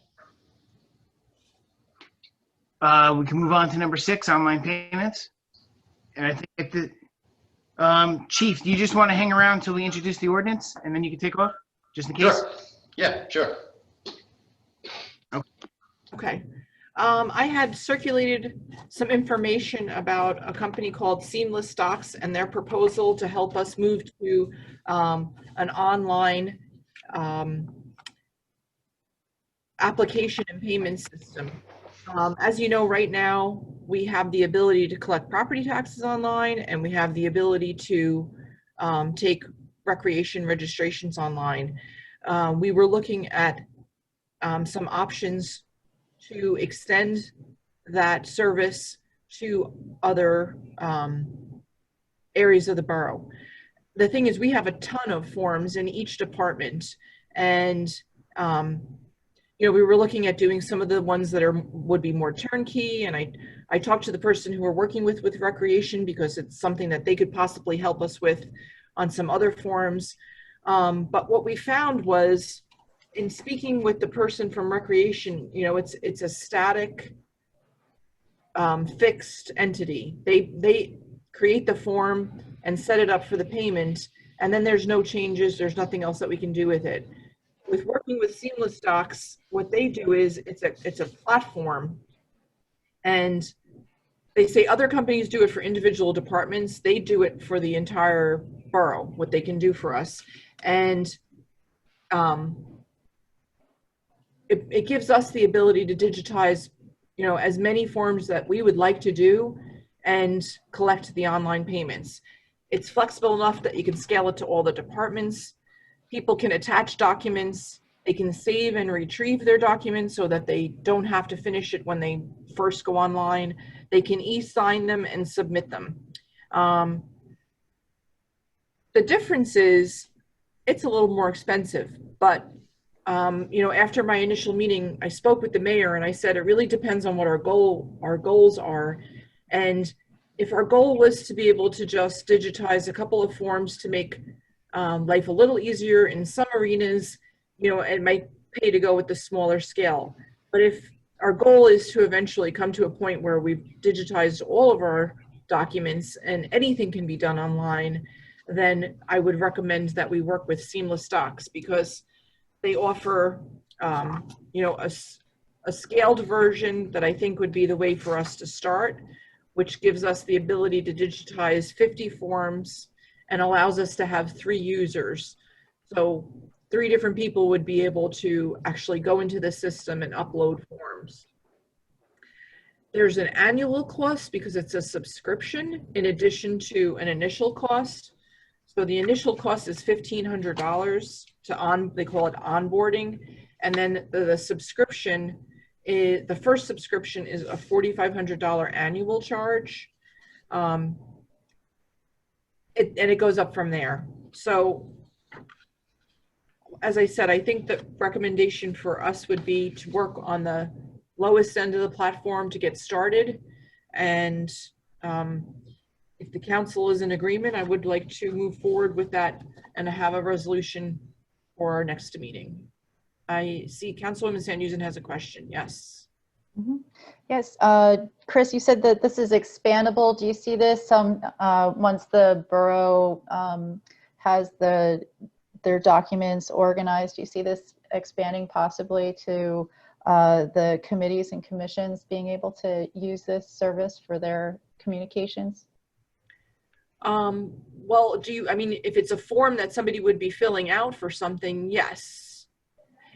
We can move on to number 6, online payments. And I think Chief, do you just want to hang around until we introduce the ordinance and then you can take off, just in case? Sure. Yeah, sure. Okay. I had circulated some information about a company called Seamless Stocks and their proposal to help us move to an online application and payment system. As you know, right now, we have the ability to collect property taxes online, and we have the ability to take recreation registrations online. We were looking at some options to extend that service to other areas of the borough. The thing is, we have a ton of forms in each department, and we were looking at doing some of the ones that would be more turnkey, and I talked to the person who we're working with recreation because it's something that they could possibly help us with on some other forms. But what we found was, in speaking with the person from recreation, it's a static, fixed entity. They create the form and set it up for the payment, and then there's no changes. There's nothing else that we can do with it. With working with Seamless Stocks, what they do is it's a platform, and they say other companies do it for individual departments. They do it for the entire borough, what they can do for us. And it gives us the ability to digitize, as many forms that we would like to do and collect the online payments. It's flexible enough that you can scale it to all the departments. People can attach documents. They can save and retrieve their documents so that they don't have to finish it when they first go online. They can e-sign them and submit them. The difference is it's a little more expensive, but after my initial meeting, I spoke with the mayor and I said, it really depends on what our goals are. And if our goal was to be able to just digitize a couple of forms to make life a little easier in some arenas, it might pay to go with the smaller scale. But if our goal is to eventually come to a point where we've digitized all of our documents and anything can be done online, then I would recommend that we work with Seamless Stocks, because they offer, a scaled version that I think would be the way for us to start, which gives us the ability to digitize 50 forms and allows us to have 3 users. So 3 different people would be able to actually go into the system and upload forms. There's an annual cost because it's a subscription in addition to an initial cost. So the initial cost is $1,500 they call it onboarding. And then the subscription is, the first subscription is a $4,500 annual charge. And it goes up from there. So as I said, I think the recommendation for us would be to work on the lowest end of the platform to get started. And if the council is in agreement, I would like to move forward with that and have a resolution for our next meeting. I see Councilwoman San Yusen has a question. Yes. Mhm. Yes, Chris, you said that this is expandable. Do you see this once the borough has their documents organized? Do you see this expanding possibly to the committees and commissions being able to use this service for their communications? Well, I mean, if it's a form that somebody would be filling out for something, yes.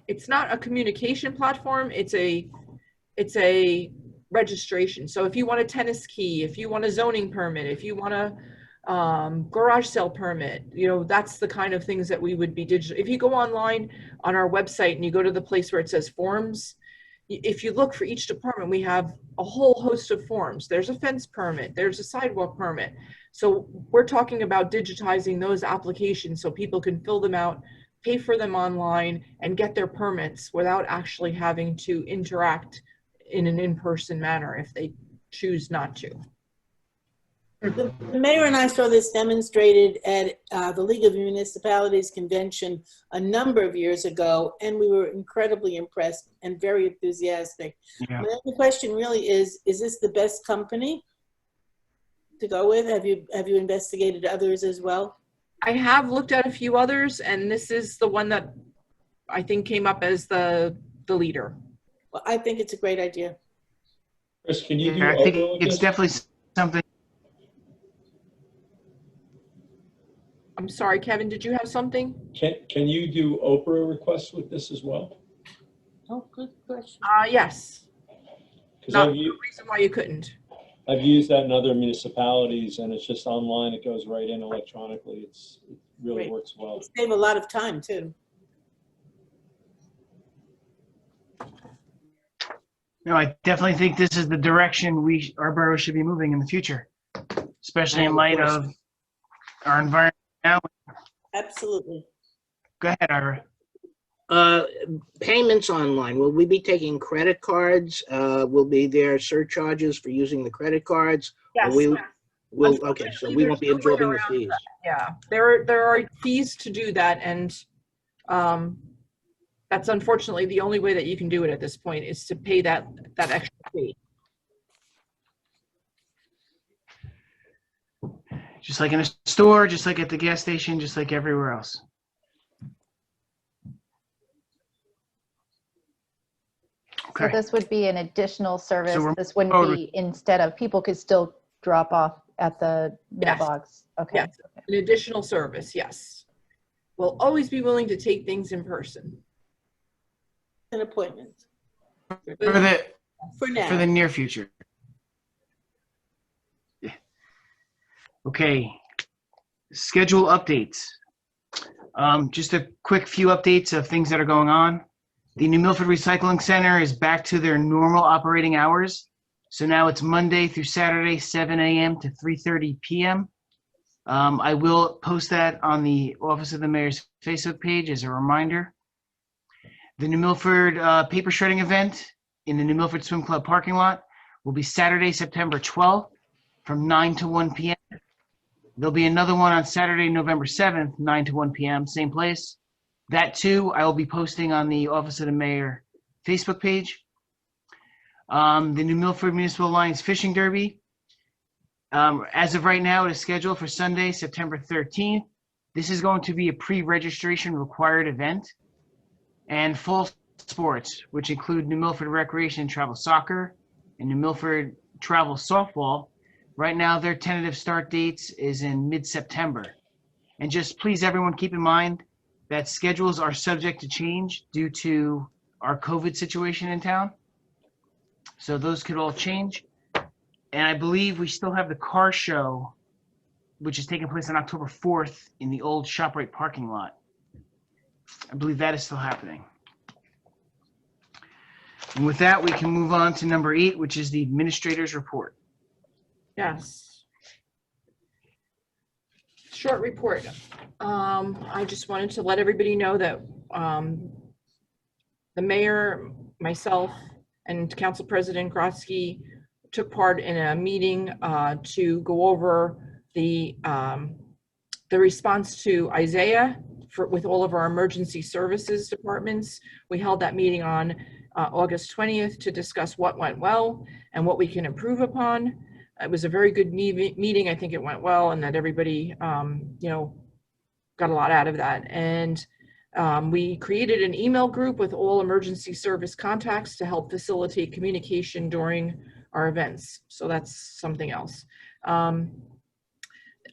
It's not a communication platform, it's a registration. So if you want a tennis key, if you want a zoning permit, if you want a garage sale permit, you know, that's the kind of things that we would be digital. If you go online on our website and you go to the place where it says forms, if you look for each department, we have a whole host of forms. There's a fence permit, there's a sidewalk permit. So we're talking about digitizing those applications so people can fill them out, pay for them online, and get their permits without actually having to interact in an in-person manner if they choose not to. The mayor and I saw this demonstrated at the League of Municipalities convention a number of years ago, and we were incredibly impressed and very enthusiastic. Yeah. My only question really is this the best company to go with? Have you investigated others as well? I have looked at a few others, and this is the one that I think came up as the leader. Well, I think it's a great idea. Chris, can you do I think Oprah with it's this? definitely something. I'm sorry, Kevin, did you have something? Can you do Oprah requests with this as well? Oh, good question. Yes. Because Not the reason why you couldn't. I've used that in other municipalities, and it's just online. It goes right in electronically. It really Great. works well. Save a lot of time too. No, I definitely think this is the direction our borough should be moving in the future, especially in light of our environment now. Absolutely. Go ahead, Ira. Payments online, will we be taking credit cards? Will be there surcharges for using the credit cards? Yes. Okay, so we won't be absorbing the fees. Yeah, there are fees to do that, and that's unfortunately the only way that you can do it at this point is to pay that extra fee. Just like in a store, just like at the gas station, just like everywhere else. So this would be an additional service. So This wouldn't be instead of, people could still drop off at the mailbox. Okay. Yes, an additional service, yes. We'll always be willing to take things in person. An appointment. For now. For the near future. Yeah. Okay. Schedule updates. Just a quick few updates of things that are going on. The New Milford Recycling Center is back to their normal operating hours. So now it's Monday through Saturday, 7 a.m. to 3:30 p.m. I will post that on the Office of the Mayor's Facebook page as a reminder. The New Milford paper shredding event in the New Milford Swim Club parking lot will be Saturday, September 12th from 9 to 1 p.m. There'll be another one on Saturday, November 7th, 9 to 1 p.m., same place. That too, I will be posting on the Office of the Mayor Facebook page. The New Milford Municipal Alliance Fishing Derby. As of right now, it is scheduled for Sunday, September 13th. This is going to be a pre-registration required event. And fall sports, which include New Milford Recreation and Travel Soccer and New Milford Travel Softball. Right now, their tentative start dates is in mid-September. And just please, everyone, keep in mind that schedules are subject to change due to our COVID situation in town. So those could all change. And I believe we still have the car show, which is taking place on October 4th in the old ShopRite parking lot. I believe that is still happening. And with that, we can move on to number 8, which is the administrator's report. Yes. Short report. I just wanted to let everybody know that the mayor, myself, and Council President Grotsky took part in a meeting to go over the response to Isaiah with all of our emergency services departments. We held that meeting on August 20th to discuss what went well and what we can improve upon. It was a very good meeting. I think it went well, and that everybody, got a lot out of that. And we created an email group with all emergency service contacts to help facilitate communication during our events. So that's something else.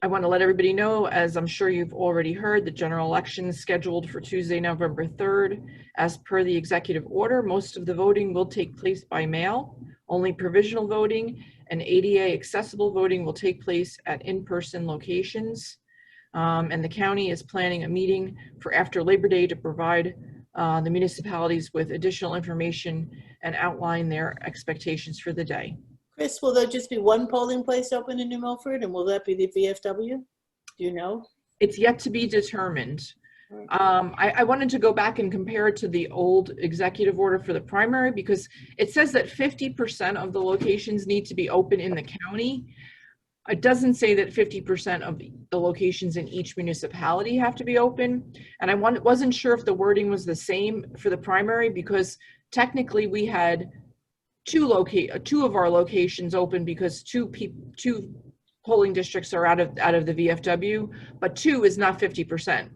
I want to let everybody know, as I'm sure you've already heard, the general election is scheduled for Tuesday, November 3rd. As per the executive order, most of the voting will take place by mail. Only provisional voting and ADA accessible voting will take place at in-person locations. And the county is planning a meeting for after Labor Day to provide the municipalities with additional information and outline their expectations for the day. Chris, will there just be one polling place open in New Milford, and will that be the VFW? Do you know? It's yet to be determined. I wanted to go back and compare it to the old executive order for the primary, because it says that 50% of the locations need to be open in the county. It doesn't say that 50% of the locations in each municipality have to be open. And I wasn't sure if the wording was the same for the primary, because technically we had two of our locations open because two polling districts are out of the VFW, but 2 is not 50%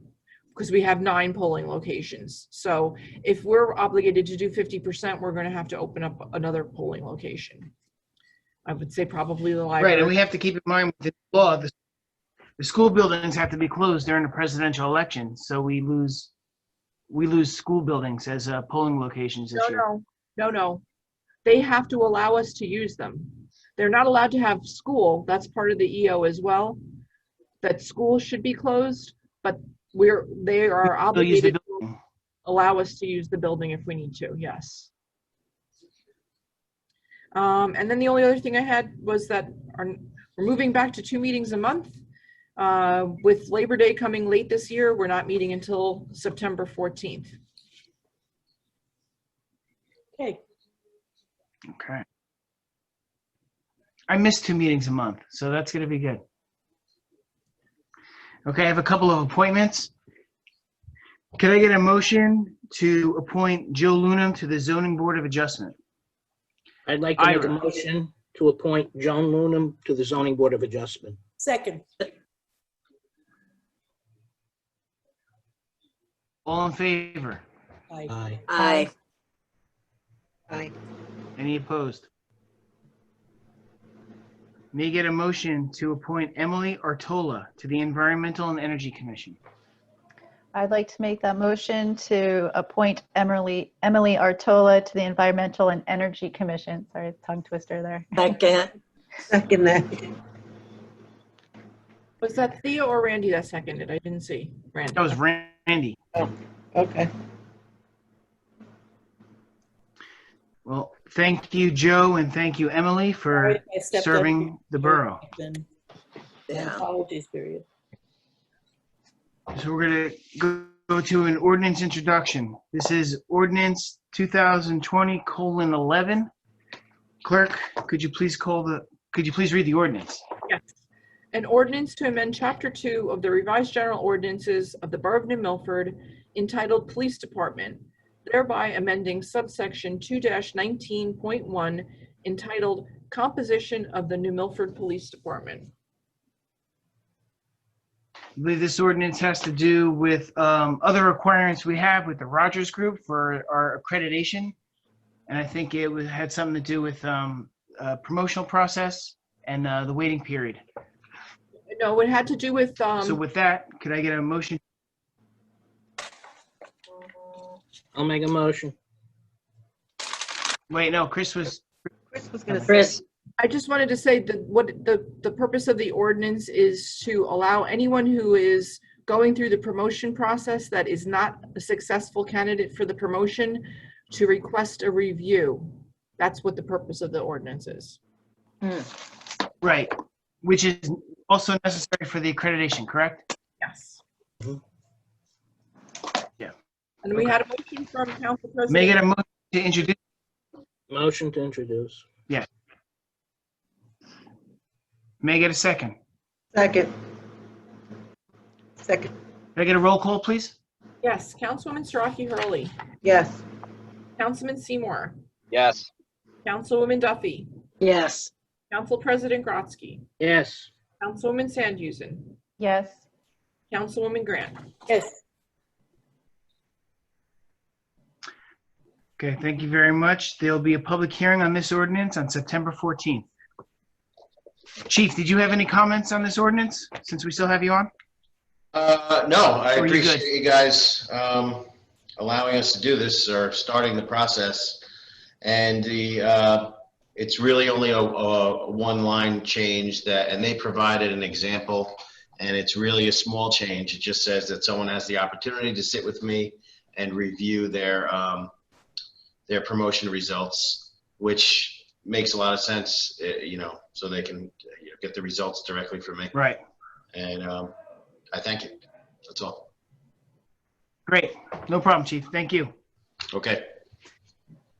because we have 9 polling locations. So if we're obligated to do 50%, we're going to have to open up another polling location. I would say probably the library. Right, and we have to keep in mind with the law, the school buildings have to be closed during the presidential election, so we lose school buildings as polling locations this year. No. They have to allow us to use them. They're not allowed to have school. That's part of the EO as well. That schools should be closed, but they are obligated to allow us to use the building if we need to. Yes. And then the only other thing I had was that we're moving back to 2 meetings a month. With Labor Day coming late this year, we're not meeting until September 14th. Okay. Okay. I missed 2 meetings a month, so that's going to be good. Okay, I have a couple of appointments. Can I get a motion to appoint Joe Lunam to the Zoning Board of Adjustment? I'd like to make a motion to appoint Joan Lunam to the Zoning Board of Adjustment. Second. All in favor? Aye. Aye. Aye. Any opposed? May I get a motion to appoint Emily Artola to the Environmental and Energy Commission? I'd like to make that motion to appoint Emily Artola to the Environmental and Energy Commission. Sorry, tongue twister there. Second that. Was that Theo or Randy that seconded? I didn't see. Randy. That was Randy. Oh, okay. Well, thank you, Joe, and thank you, Emily, for serving the borough. Yeah. Apologies, period. So we're going to go to an ordinance introduction. This is ordinance 2020:11. Clerk, could you please read the ordinance? Yes. An ordinance to amend Chapter 2 of the Revised General Ordinances of the Borough of New Milford entitled Police Department, thereby amending subsection 2-19.1 entitled Composition of the New Milford Police Department. I believe this ordinance has to do with other requirements we have with the Rogers Group for our accreditation. And I think it had something to do with promotional process and the waiting period. No, it had to do with... So with that, could I get a motion? I'll make a motion. Wait, no, Chris was going to Chris. I just wanted to say that what the purpose of the ordinance is to allow anyone who is going through the promotion process that is not a successful candidate for the promotion to request a review. That's what the purpose of the ordinance is. Right, which is also necessary for the accreditation, correct? Yes. Yeah. And we had a motion from Council President. May I get a motion to introduce? Motion to introduce. Yeah. May I get a second? Second. Second. Can I get a roll call, please? Yes, Councilwoman Siraki Hurley, Yes. Councilman Seymour, Yes. Councilwoman Duffy, Yes. Council President Grotzky, Yes. Councilwoman Sandhusen, Yes. Councilwoman Grant. Yes. Okay, thank you very much. There'll be a public hearing on this ordinance on September 14th. Chief, did you have any comments on this ordinance, since we still have you on? No, I Or you good? appreciate you guys allowing us to do this or starting the process. And it's really only a one-line change and they provided an example, and it's really a small change. It just says that someone has the opportunity to sit with me and review their promotion results, which makes a lot of sense, so they can get the results directly from me. Right. And I thank you. That's all. Great. No problem, Chief. Thank you. Okay.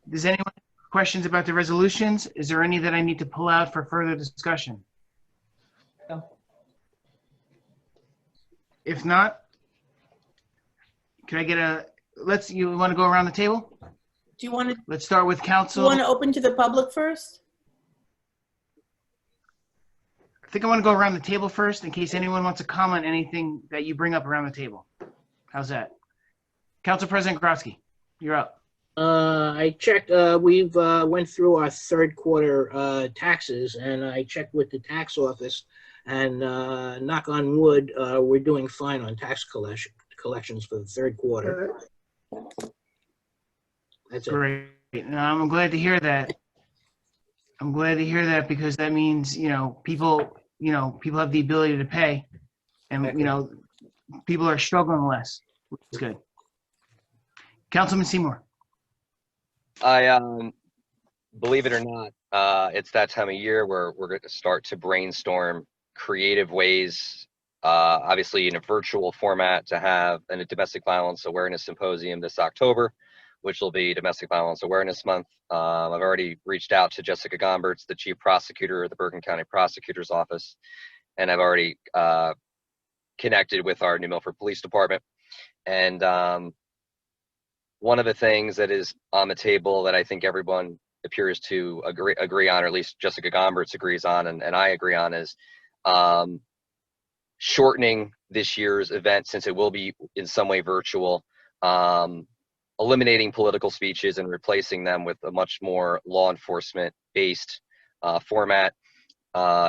Does anyone have questions about the resolutions? Is there any that I need to pull out for further discussion? No. If not, can I get you want to go around the table? Do you want to? Let's start with Do council. you want to open to the public first? I think I want to go around the table first in case anyone wants to comment anything that you bring up around the table. How's that? Council President Grotzky, you're up. I checked, we've went through our third quarter taxes, and I checked with the tax office, and knock on wood, we're doing fine on tax collections for the third quarter. That's it. Great. Now, I'm glad to hear that. I'm glad to hear that because that means, people have the ability to pay, and, people are struggling less, which is good. Councilman Seymour. I believe it or not, it's that time of year where we're going to start to brainstorm creative ways, obviously in a virtual format, to have a domestic violence awareness symposium this October, which will be Domestic Violence Awareness Month. I've already reached out to Jessica Gomberts, the Chief Prosecutor of the Bergen County Prosecutor's Office, and I've already connected with our New Milford Police Department. And one of the things that is on the table that I think everyone appears to agree on, or at least Jessica Gomberts agrees on, and I agree on, is shortening this year's event, since it will be in some way virtual, eliminating political speeches and replacing them with a much more law enforcement based format,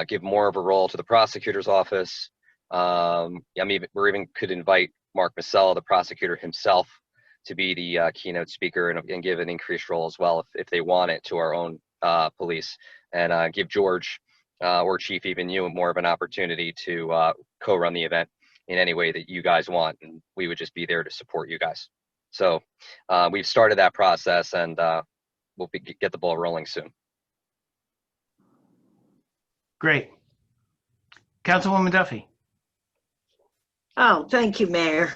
give more of a role to the prosecutor's office. We even could invite Mark Masella, the prosecutor himself, to be the keynote speaker and give an increased role as well if they want it to our own police, and give George or Chief, even you, more of an opportunity to co-run the event in any way that you guys want, and we would just be there to support you guys. So we've started that process, and we'll get the ball rolling soon. Great. Councilwoman Duffy. Oh, thank you, Mayor.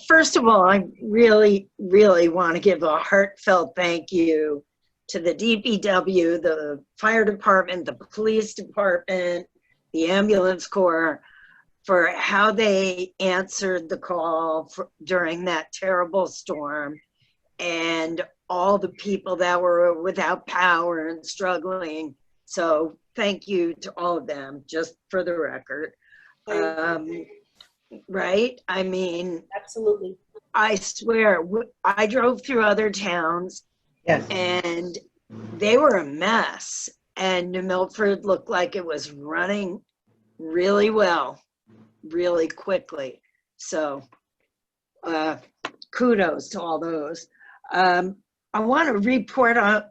First of all, I really, really want to give a heartfelt thank you to the DPW, the fire department, the police department, the ambulance corps, for how they answered the call during that terrible storm, and all the people that were without power and struggling. So thank you to all of them, just for the record. Right? I mean, absolutely. I swear, I drove through other towns, yes, and they were a mess. And New Milford looked like it was running really well, really quickly. So kudos to all those. I want to report on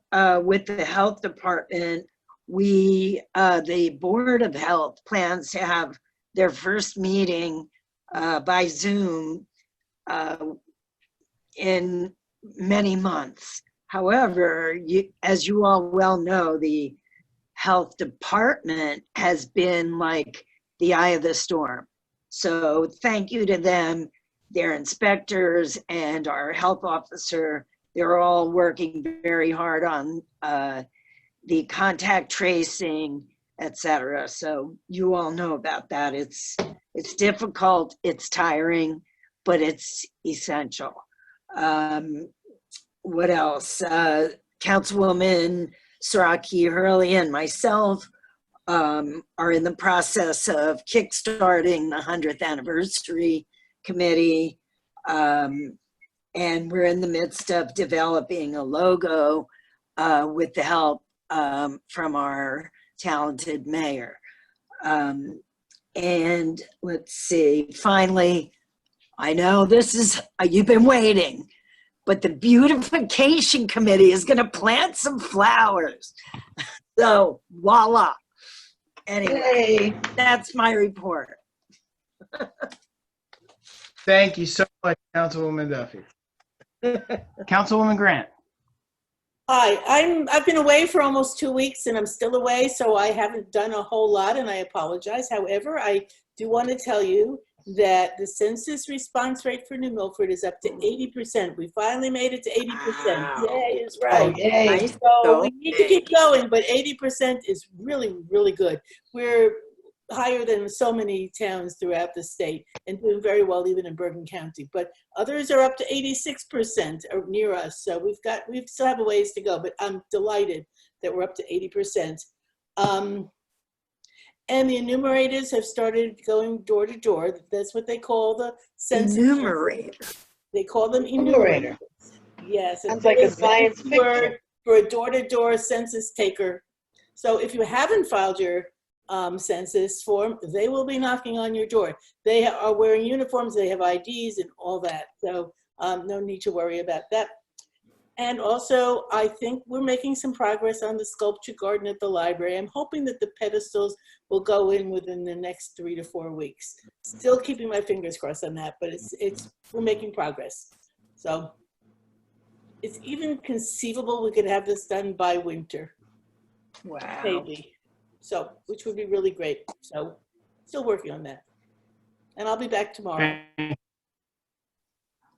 with the health department. The Board of Health plans to have their first meeting by Zoom in many months. However, as you all well know, the health department has been like the eye of the storm. So thank you to them. their inspectors and our health officer, they're all working very hard on the contact tracing, et cetera. So you all know about that. It's difficult, it's tiring, but it's essential. What else? Councilwoman Saraki Hurley and myself are in the process of kickstarting the 100th anniversary committee. And we're in the midst of developing a logo with the help from our talented mayor. And let's see, finally, I know this is, you've been waiting, but the beautification committee is gonna plant some flowers. So voila. Anyway, that's my report. Thank you so much, Councilwoman Duffy. Councilwoman Grant. Hi, I've been away for almost 2 weeks and I'm still away, so I haven't done a whole lot and I apologize. However, I do want to tell you that the census response rate for New Milford is up to 80%. We finally made it to 80%. Wow. Yay is right. Oh, yay. Nice. So we need to keep going, but 80% is really, really good. We're higher than so many towns throughout the state and doing very well even in Bergen County. But others are up to 86% or near us. So we still have a ways to go, but I'm delighted that we're up to 80%. And the enumerators have started going door to door. That's what they call the census. Enumerator. They call them enumerators. Yes. Sounds like a science fiction word for a door-to-door census taker. So if you haven't filed your census form, they will be knocking on your door. They are wearing uniforms, they have IDs and all that. So no need to worry about that. And also, I think we're making some progress on the sculpture garden at the library. I'm hoping that the pedestals will go in within the next 3 to 4 weeks. Still keeping my fingers crossed on that, but we're making progress. So it's even conceivable we could have this done by winter. Wow. Maybe. So, which would be really great. So, still working on that. And I'll be back tomorrow.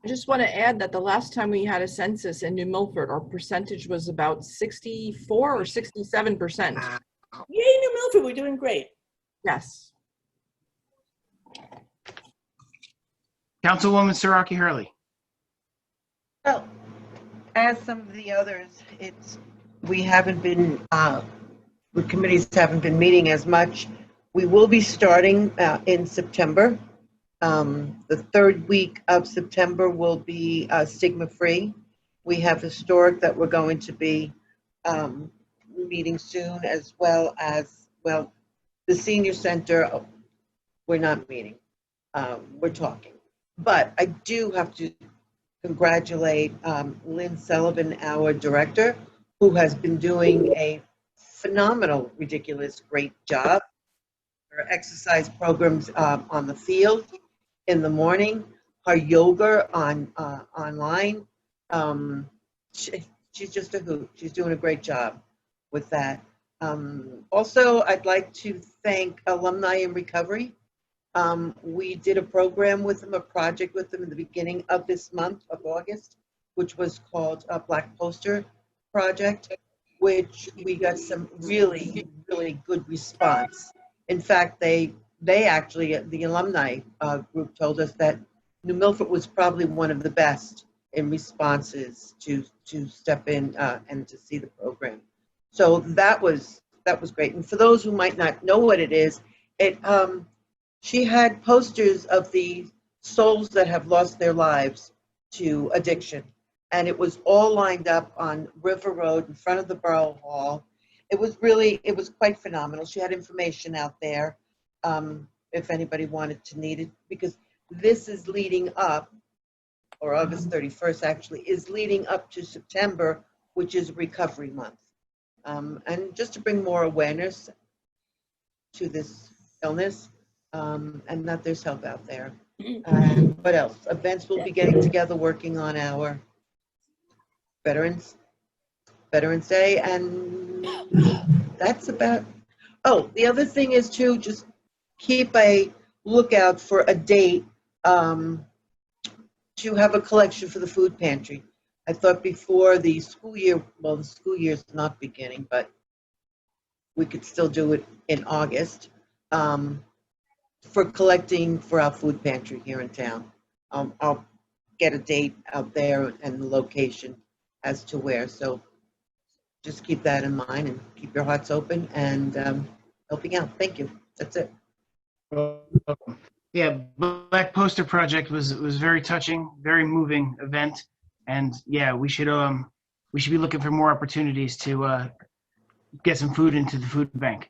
I just want to add that the last time we had a census in New Milford, our percentage was about 64 or 67%. Yay, New Milford, we're doing great. Yes. Councilwoman Saraki Hurley. Well, as some of the others, we haven't been, the committees haven't been meeting as much. We will be starting in September. The third week of September will be stigma-free. We have historic that we're going to be meeting soon, as well as, well, the senior center, we're not meeting. We're talking. But I do have to congratulate Lynn Sullivan, our director, who has been doing a phenomenal, ridiculous, great job. Her exercise programs on the field in the morning, her yoga online. She's just a hoot. She's doing a great job with that. Also, I'd like to thank Alumni in Recovery. We did a program with them, a project with them in the beginning of this month of August, which was called a Black Poster Project, which we got some really, really good response. In fact, they actually, the alumni group told us that New Milford was probably one of the best in responses to step in and to see the program. So that was great. And for those who might not know what it is, she had posters of the souls that have lost their lives to addiction. And it was all lined up on River Road in front of the Borough Hall. It was quite phenomenal. She had information out there if anybody wanted to need it, because this is leading up, or August 31st actually, is leading up to September, which is Recovery Month. And just to bring more awareness to this illness, and that there's help out there. What else? Events we'll be getting together working on our Veterans Day, and that's about, oh, the other thing is to just keep a lookout for a date to have a collection for the food pantry. I thought before the school year, well, the school year's not beginning, but we could still do it in August, for collecting for our food pantry here in town. I'll get a date out there and the location as to where. So just keep that in mind and keep your hearts open and helping out. Thank you. That's it. Yeah, Black Poster Project was very touching, very moving event, and yeah, we should be looking for more opportunities to get some food into the food bank.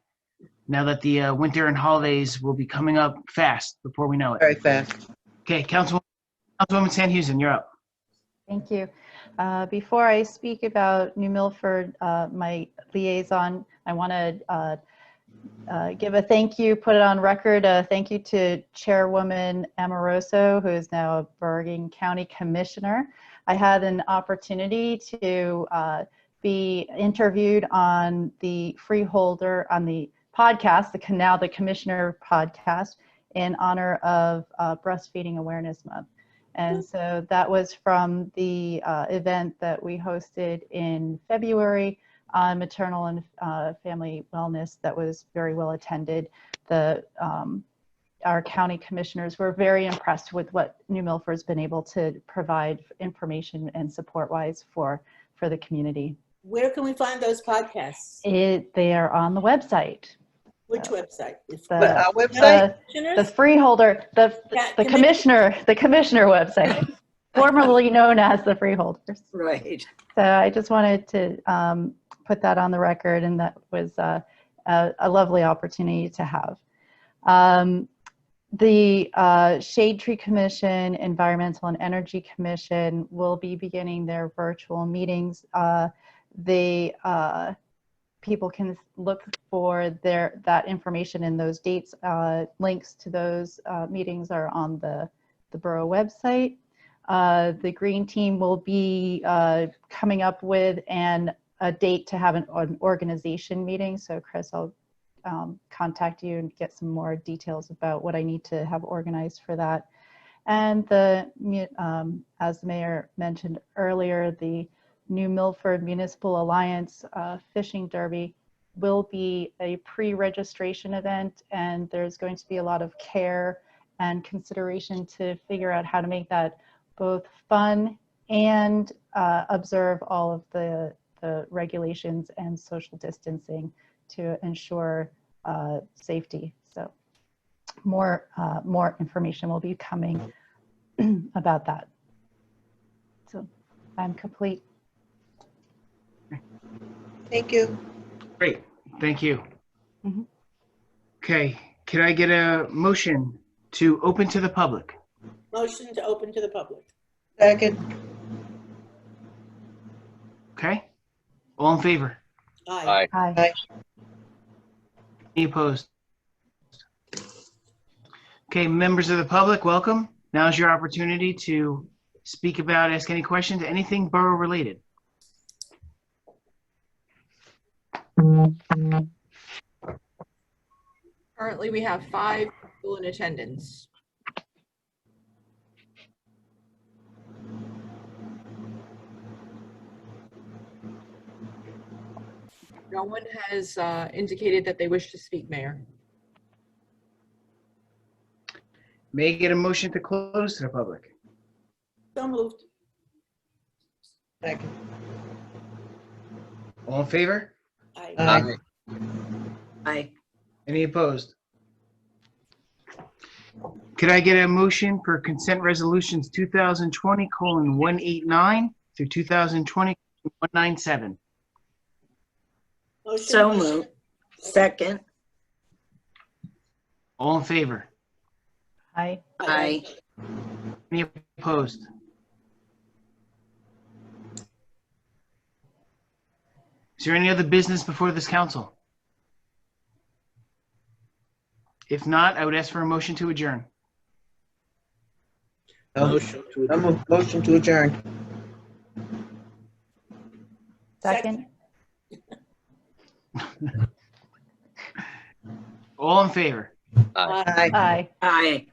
Now that the winter and holidays will be coming up fast before we know it. Very fast. Okay, Councilwoman Sandhusen, you're up. Thank you. Before I speak about New Milford, my liaison, I want to give a thank you, put it on record, thank you to Chairwoman Amoroso, who is now a Bergen County Commissioner. I had an opportunity to be interviewed on the Freeholder, on the podcast, the Commissioner podcast, in honor of Breastfeeding Awareness Month. And so that was from the event that we hosted in February on maternal and family wellness that was very well attended. Our county commissioners were very impressed with what New Milford's been able to provide information and support-wise for the community. Where can we find those podcasts? They are on the website. Which website? Our website? The Freeholder, the commissioner website, formerly known as the Freeholders. Right. So I just wanted to put that on the record, and that was a lovely opportunity to have. The Shade Tree Commission, Environmental and Energy Commission will be beginning their virtual meetings. People can look for that information and those dates. Links to those meetings are on the borough website. The Green Team will be coming up with a date to have an organization meeting. So Chris, I'll contact you and get some more details about what I need to have organized for that. And as the mayor mentioned earlier, the New Milford Municipal Alliance Fishing Derby will be a pre-registration event, and there's going to be a lot of care and consideration to figure out how to make that both fun and observe all of the regulations and social distancing to ensure safety. So more information will be coming about that. So I'm complete. Thank you. Great, thank you. Mhm. Okay, can I get a motion to open to the public? Motion to open to the public. Second. Okay, all in favor? Aye. Hi. Any opposed? Okay, members of the public, welcome. Now's your opportunity to speak about, ask any questions, anything borough related. Currently, we have 5 people in attendance. No one has indicated that they wish to speak, Mayor. May I get a motion to close to the public? So moved. Second. All in favor? Aye. Aye. Aye. Any opposed? Could I get a motion for consent resolutions 2020:189 through 2020:197? Motion. So moved. Second. All in favor? Hi. Aye. Any opposed? Is there any other business before this council? If not, I would ask for a motion to adjourn. Motion to I'm a motion to adjourn. Second. All in favor? Aye. Aye. Aye.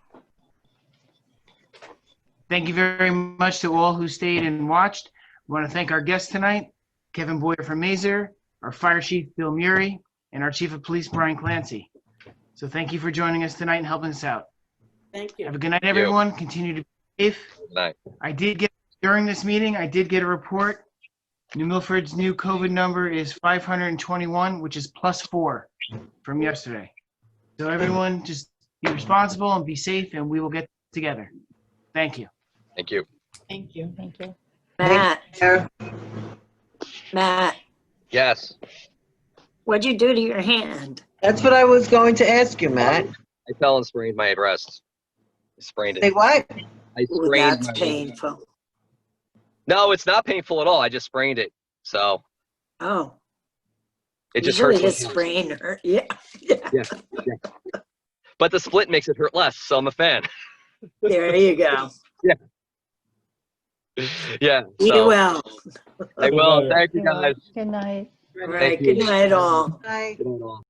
Thank you very much to all who stayed and watched. I want to thank our guests tonight, Kevin Boyer from Mazer, our Fire Chief Bill Murray, and our Chief of Police Brian Clancy. So thank you for joining us tonight and helping us out. Thank you. Have a good night, everyone. Continue to be safe. Good night. During this meeting, I did get a report. New Milford's new COVID number is 521, which is +4 from yesterday. So everyone just be responsible and be safe, and we will get together. Thank you. Thank you. Thank you. Thank you. Matt, Yes. what'd you do to your hand? That's what I was going to ask you, Matt. I fell and sprained my wrist. I sprained Say it. what? I Ooh, sprained that's my wrist. painful. No, it's not painful at all. I just sprained it. So Oh, it just usually hurts. the less. sprain hurt. Yeah. Yeah. But the split makes it hurt less, so I'm a fan. There you go. Yeah. Be So well. I will. Thank you guys. Good night. All right. Good night, all. Bye. Good night all.